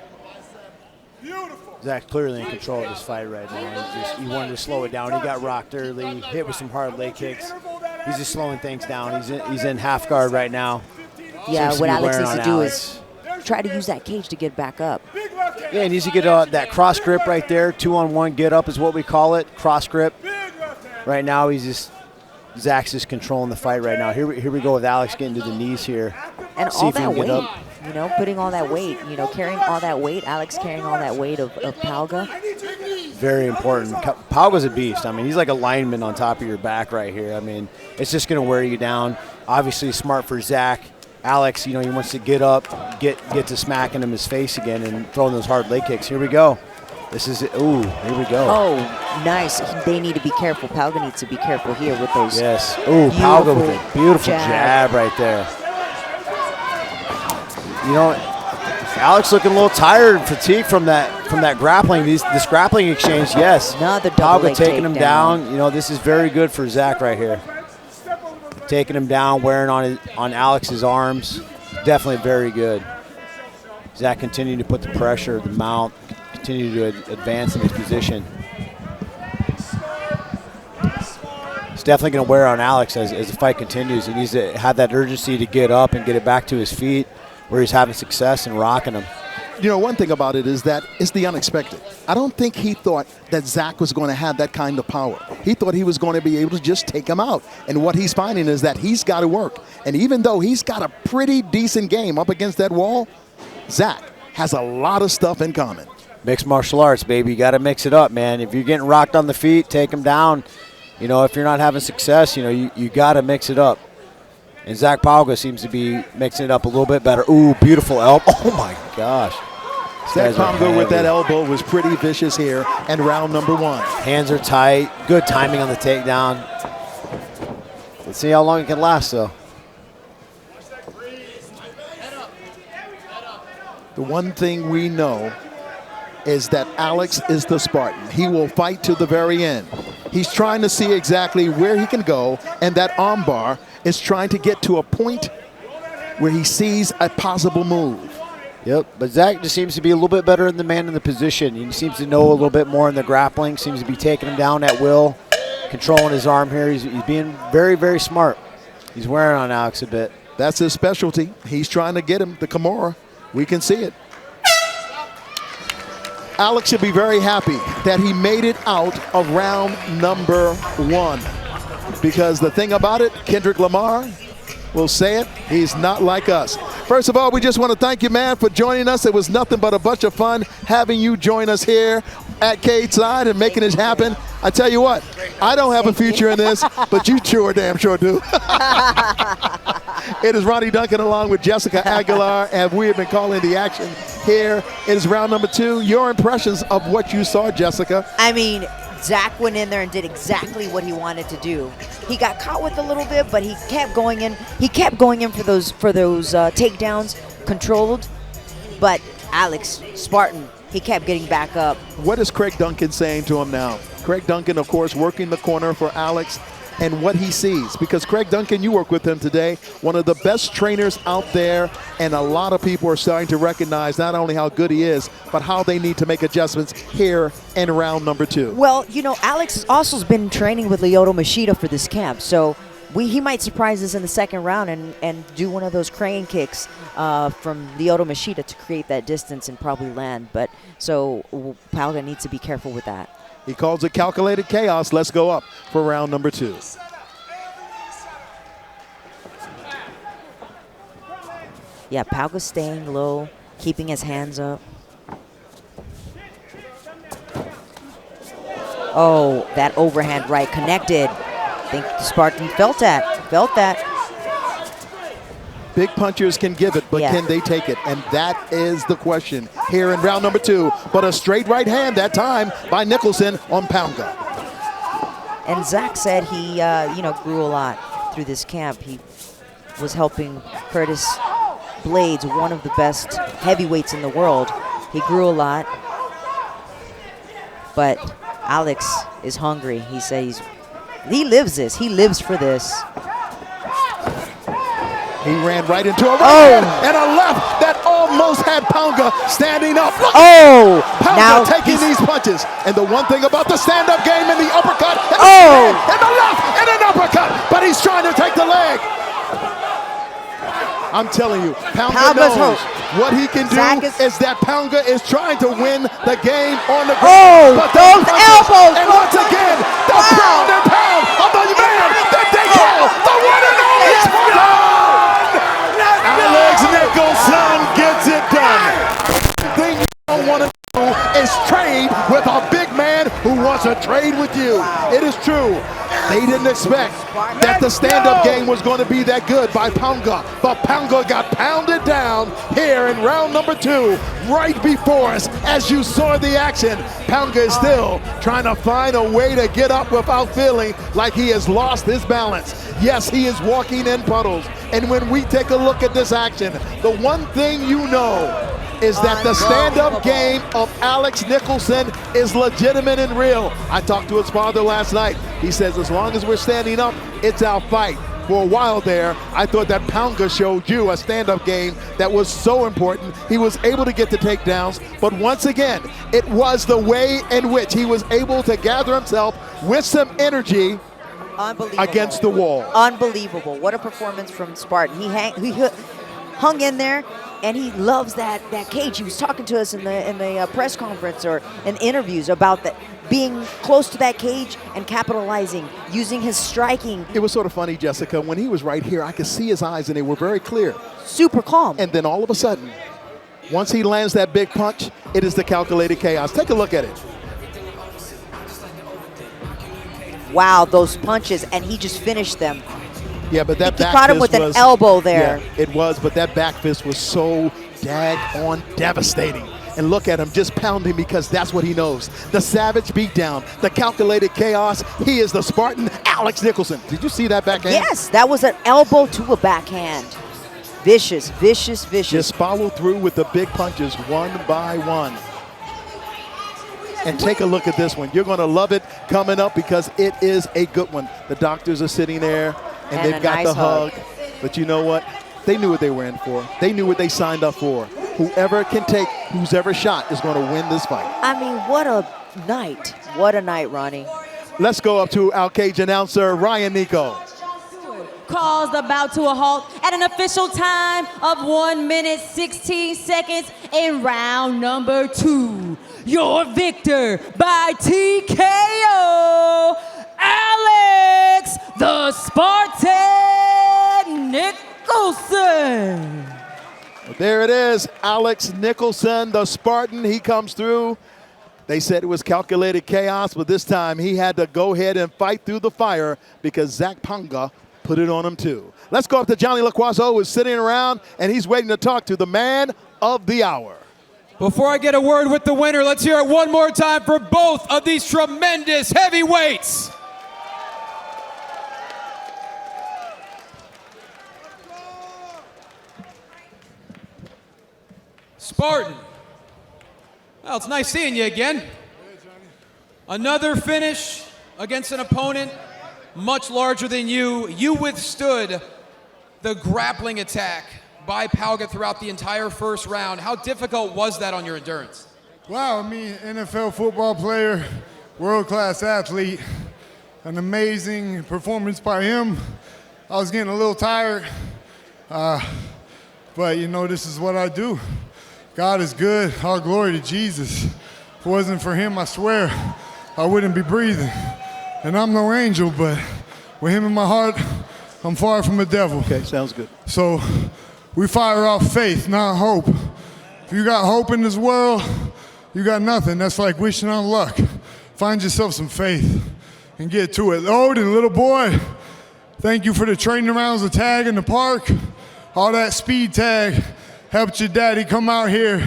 Zach clearly in control of this fight right now. He wanted to slow it down. He got rocked early, hit with some hard leg kicks. He's just slowing things down. He's in half guard right now. Yeah, Seems what be Alex wearing needs on to do Alex. is try to use that cage to get back up. Yeah, he needs to get that cross grip right there. 2-on-1 get up is what we call it. Cross grip. Right now, Zach's just controlling the fight right now. Here we go with Alex getting to the knees here. And See all if he that can weight, get up. putting all that weight, carrying all that weight, Alex carrying all that weight of Palga. Very important. Pauga's a beast. I mean, he's like a lineman on top of your back right here. I mean, it's just going to wear you down. Obviously smart for Zach. Alex, he wants to get up, get to smacking him his face again and throwing those hard leg kicks. Here we go. This is it. Ooh, here we go. Oh, nice. They need to be careful. Palga needs to be careful here with those. Yes. Ooh, Palga with a beautiful jab right there. Alex looking a little tired, fatigued from that grappling. This grappling exchange, yes. Another double Palga leg taking him takedown. down. This is very good for Zach right here. Taking him down, wearing on Alex's arms. Definitely very good. Zach continuing to put the pressure, the mount, continue to advance in his position. It's definitely going to wear on Alex as the fight continues. He needs to have that urgency to get up and get it back to his feet where he's having success and rocking him. One thing about it is that it's the unexpected. I don't think he thought that Zach was going to have that kind of power. He thought he was going to be able to just take him out. And what he's finding is that he's got to work. And even though he's got a pretty decent game up against that wall, Zach has a lot of stuff in common. Mixed martial arts, baby. You got to mix it up, man. If you're getting rocked on the feet, take him down. If you're not having success, you got to mix it up. And Zach Palga seems to be mixing it up a little bit better. Ooh, beautiful elbow. Oh, my gosh. Zach Palga with that elbow was pretty vicious here in round number 1. Hands are tight. Good timing on the takedown. Let's see how long it can last, though. The one thing we know is that Alex is the Spartan. He will fight to the very end. He's trying to see exactly where he can go, and that armbar is trying to get to a point where he sees a possible move. Yep, but Zach just seems to be a little bit better in the man in the position. He seems to know a little bit more in the grappling, seems to be taking him down at will, controlling his arm here. He's being very, very smart. He's wearing on Alex a bit. That's his specialty. He's trying to get him the Kimura. We can see it. Alex should be very happy that he made it out of round number 1. Because the thing about it, Kendrick Lamar will say it, he's not like us. First of all, we just want to thank you, man, for joining us. It was nothing but a bunch of fun having you join us here at Cage Side and making it happen. I tell you what, I don't have a future in this, but you damn sure do. It is Ronnie Duncan along with Jessica Aguilar, and we have been calling the action here. It is round number 2. Your impressions of what you saw, Jessica? I mean, Zach went in there and did exactly what he wanted to do. He got caught with a little bit, but he kept going in. He kept going in for those takedowns, controlled. But Alex Spartan, he kept getting back up. What is Craig Duncan saying to him now? Craig Duncan, of course, working the corner for Alex and what he sees. Because Craig Duncan, you work with him today, one of the best trainers out there, and a lot of people are starting to recognize not only how good he is, but how they need to make adjustments here in round number 2. Well, Alex also has been training with Lyoto Machida for this camp, so he might surprise us in the second round and do one of those crane kicks from Lyoto Machida to create that distance and probably land. But so Palga needs to be careful with that. He calls it calculated chaos. Let's go up for round number 2. Yeah, Palga's staying low, keeping his hands up. Oh, that overhand right connected. I think Spartan felt that. Big punchers can give it, but can they take it? And that is the question here in round number 2. But a straight right hand that time by Nicholson on Palga. And Zach said he, grew a lot through this camp. He was helping Curtis Blades, one of the best heavyweights in the world. He grew a lot. But Alex is hungry. He says he lives this. He lives for this. He ran right into a right hand and a left that almost had Pounga standing up. Look, now Pounga taking these punches. And the one thing about the stand-up game in the uppercut, and the left, and an uppercut, but he's trying to take the leg. I'm telling you, Pounga knows what he can do is that Pounga is trying to win the game on the ground. But those elbows! And once again, the pound and pound of the man that they call the one and only Spartan! Alex Nicholson gets it done. The thing you don't want to do is trade with a big man who wants to trade with you. It is true. They didn't expect that the stand-up game was going to be that good by Pounga, but Pounga got pounded down here in round number 2, right before us. As you saw the action, Pounga is still trying to find a way to get up without feeling like he has lost his balance. Yes, he is walking in puddles, and when we take a look at this action, the one thing you know is that the stand-up game of Alex Nicholson is legitimate and real. I talked to his father last night. He says, as long as we're standing up, it's our fight. For a while there, I thought that Pounga showed you a stand-up game that was so important. He was able to get the takedowns, but once again, it was the way in which he was able to gather himself with some energy against the wall. Unbelievable. What a performance from Spartan. He hung in there, and he loves that cage. He was talking to us in the press conference or in interviews about that, being close to that cage and capitalizing, using his striking. It was sort of funny, Jessica, when he was right here, I could see his eyes and they were very clear. Super calm. And then all of a sudden, once he lands that big punch, it is the calculated chaos. Take a look at it. Wow, those punches, and he just finished them. Yeah, but that back caught him fist with was, an elbow there. Yeah, it was, but that back fist was so daggone devastating. And look at him just pounding because that's what he knows. The savage beatdown, the calculated chaos. He is the Spartan Alex Nicholson. Did you see that backhand? Yes, that was an elbow to a backhand. Vicious, vicious, vicious. Just follow through with the big punches one by one. And take a look at this one. You're going to love it coming up because it is a good one. The doctors are sitting there, and they've got the hug. But you know what? They knew what they were in for. They knew what they signed up for. Whoever can take who's ever shot is going to win this fight. I mean, what a night. What a night, Ronnie. Let's go up to our cage announcer, Ryan Nico. Calls the bout to a halt at an official time of 1 minute 16 seconds in round number 2. Your victor by TKO, Alex the Spartan Nicholson. There it is, Alex Nicholson, the Spartan. He comes through. They said it was calculated chaos, but this time he had to go ahead and fight through the fire because Zach Pounga put it on him too. Let's go up to Johnny LaQuaso, who's sitting around, and he's waiting to talk to the man of the hour. Before I get a word with the winner, let's hear it one more time for both of these tremendous heavyweights. Spartan. Well, it's nice seeing you again. Another finish against an opponent much larger than you. You withstood the grappling attack by Pounga throughout the entire first round. How difficult was that on your endurance? Wow, I mean, NFL football player, world-class athlete, an amazing performance by him. I was getting a little tired, but you know, this is what I do. God is good, all glory to Jesus. If it wasn't for him, I swear, I wouldn't be breathing. And I'm no angel, but with him in my heart, I'm far from the devil. Okay, sounds good. So we fire off faith, not hope. If you got hope in this world, you got nothing. That's like wishing on luck. Find yourself some faith and get to it. Odin, little boy, thank you for the training rounds, the tag in the park. All that speed tag helped your daddy come out here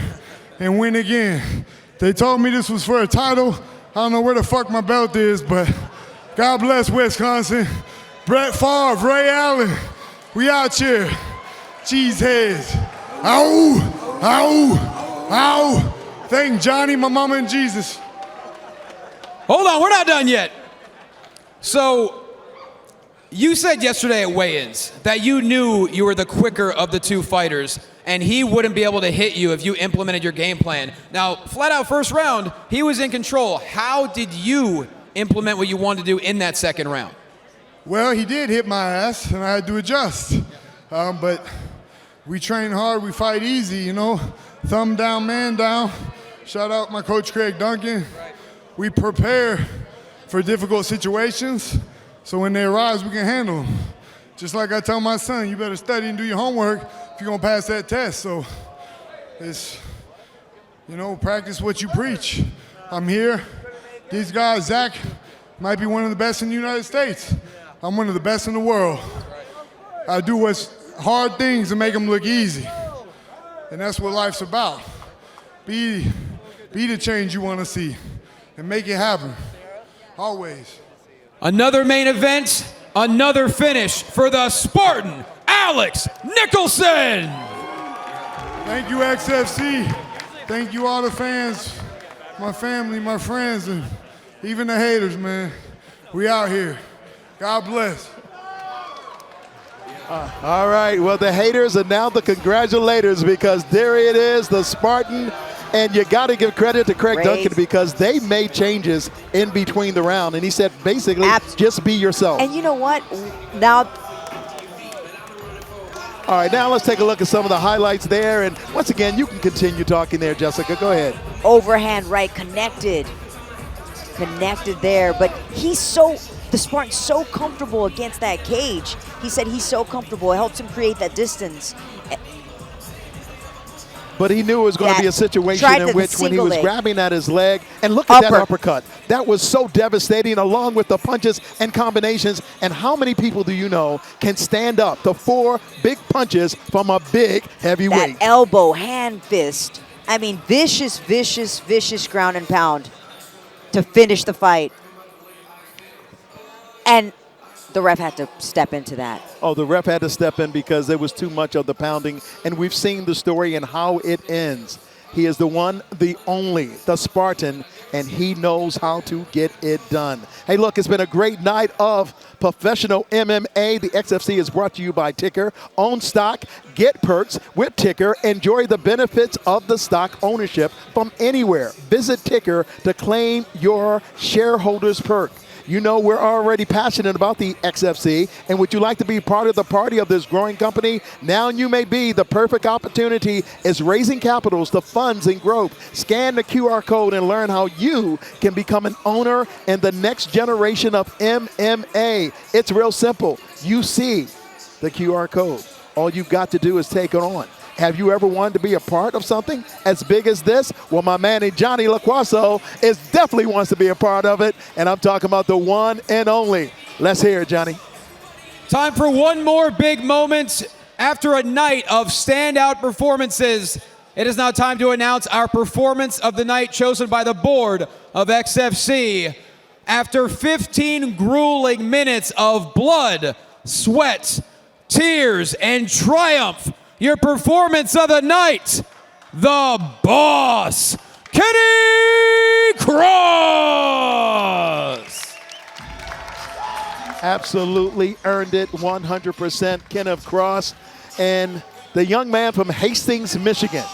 and win again. They told me this was for a title. I don't know where the fuck my belt is, but God bless Wisconsin. Brett Favre, Ray Allen, we out here. Cheeseheads. Ow, ow, ow. Thank Johnny, my mama, and Jesus. Hold on, we're not done yet. So, You said yesterday at weigh-ins that you knew you were the quicker of the two fighters, and he wouldn't be able to hit you if you implemented your game plan. Now, flat out first round, he was in control. How did you implement what you wanted to do in that second round? Well, he did hit my ass, and I had to adjust. But we train hard, we fight easy, you know. Thumb down, man down. Shout out my coach, Craig Duncan. We prepare for difficult situations, so when they arise, we can handle them. Just like I tell my son, you better study and do your homework if you're gonna pass that test. So it's, you know, practice what you preach. I'm here. These guys, Zach might be one of the best in the United States. I'm one of the best in the world. I do what's hard things to make them look easy. And that's what life's about. Be the change you want to see and make it happen. Always. Another main event, another finish for the Spartan, Alex Nicholson. Thank you, XFC. Thank you, all the fans, my family, my friends, and even the haters, man. We out here. God bless. All right, well, the haters are now the congratulators because there it is, the Spartan. And you got to give credit to Craig Duncan because they made changes in between the round. And he said, basically, just be yourself. And you know what? Now. All right, now let's take a look at some of the highlights there. And once again, you can continue talking there, Jessica. Go ahead. Overhand right, connected there. But the Spartan's so comfortable against that cage. He said he's so comfortable. It helps him create that distance. But he knew it was going to be a situation in which when he was grabbing at his leg, and look at that uppercut. That was so devastating along with the punches and combinations. And how many people do you know can stand up to 4 big punches from a big heavyweight? That elbow, hand, fist. I mean, vicious, vicious, vicious ground and pound to finish the fight. And the ref had to step into that. Oh, the ref had to step in because there was too much of the pounding, and we've seen the story and how it ends. He is the one, the only, the Spartan, and he knows how to get it done. Hey, look, it's been a great night of professional MMA. The XFC is brought to you by Ticker. Own stock, get perks with Ticker. Enjoy the benefits of the stock ownership from anywhere. Visit Ticker to claim your shareholders perk. You know we're already passionate about the XFC, and would you like to be part of the party of this growing company? Now you may be. The perfect opportunity is raising capitals to funds and growth. Scan the QR code and learn how you can become an owner in the next generation of MMA. It's real simple. You see the QR code. All you've got to do is take it on. Have you ever wanted to be a part of something as big as this? Well, my man Johnny LaQuaso definitely wants to be a part of it, and I'm talking about the one and only. Let's hear it, Johnny. Time for one more big moment. After a night of standout performances, it is now time to announce our performance of the night chosen by the board of XFC. After 15 grueling minutes of blood, sweat, tears, and triumph, your performance of the night, the boss, Kenny Cross. Absolutely earned it, 100%. Kenneth Cross, and the young man from Hastings, Michigan,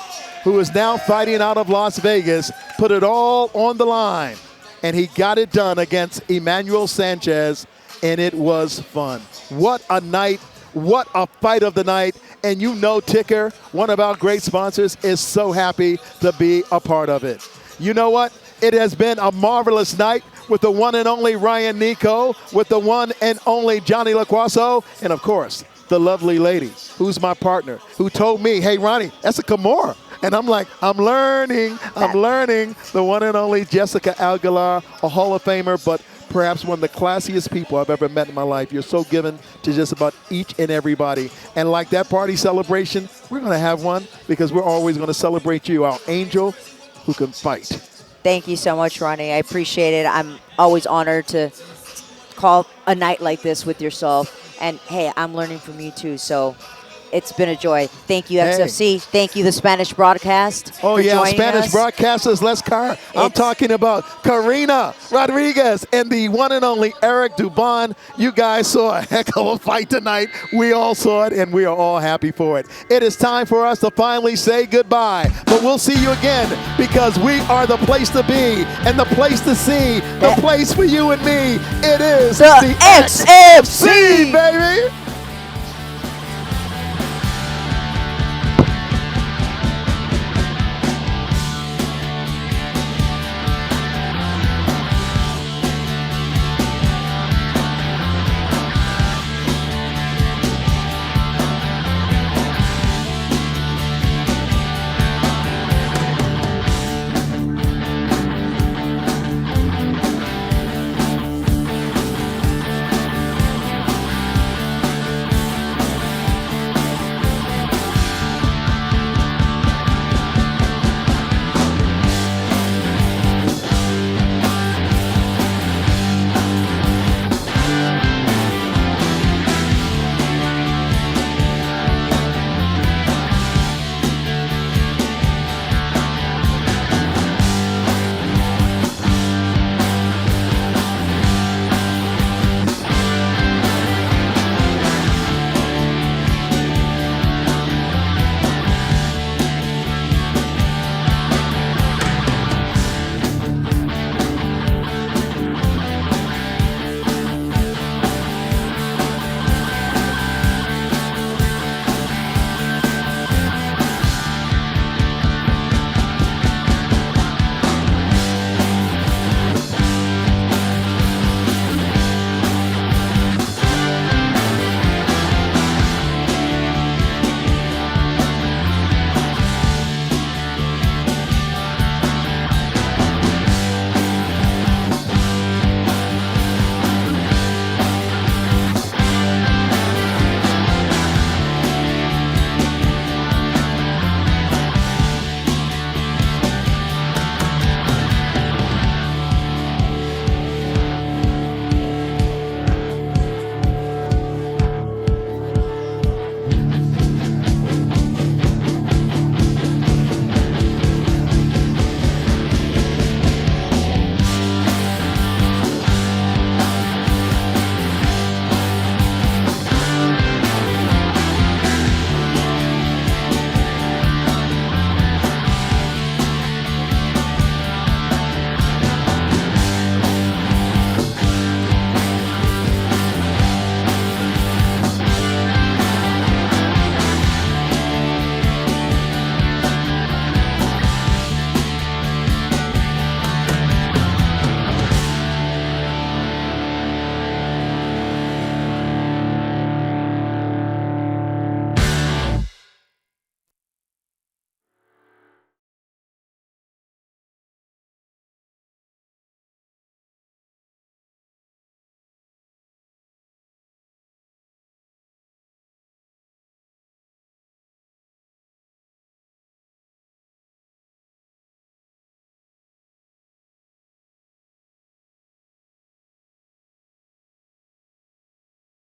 who is now fighting out of Las Vegas, put it all on the line, and he got it done against Emmanuel Sanchez, and it was fun. What a night. What a fight of the night. And you know Ticker, one of our great sponsors, is so happy to be a part of it. You know what? It has been a marvelous night with the one and only Ryan Nico, with the one and only Johnny LaQuaso, and of course, the lovely lady who's my partner, who told me, hey, Ronnie, that's a Kimura. And I'm like, I'm learning. The one and only Jessica Aguilar, a Hall of Famer, but perhaps one of the classiest people I've ever met in my life. You're so given to just about each and everybody. And like that party celebration, we're going to have one because we're always going to celebrate you, our angel who can fight. Thank you so much, Ronnie. I appreciate it. I'm always honored to call a night like this with yourself. And, hey, I'm learning from you, too. So It's been a joy. Thank you, Hey. XFC. Thank you, the Spanish broadcast. Oh, for yeah, joining Spanish us. broadcasters, let's car. I'm talking about Karina Rodriguez and the one and only Eric Dubon. You guys saw a heck of a fight tonight. We all saw it, and we are all happy for it. It is time for us to finally say goodbye, but we'll see you again because we are the place to be and the place to see, the place for you and me. It is The XFC, baby.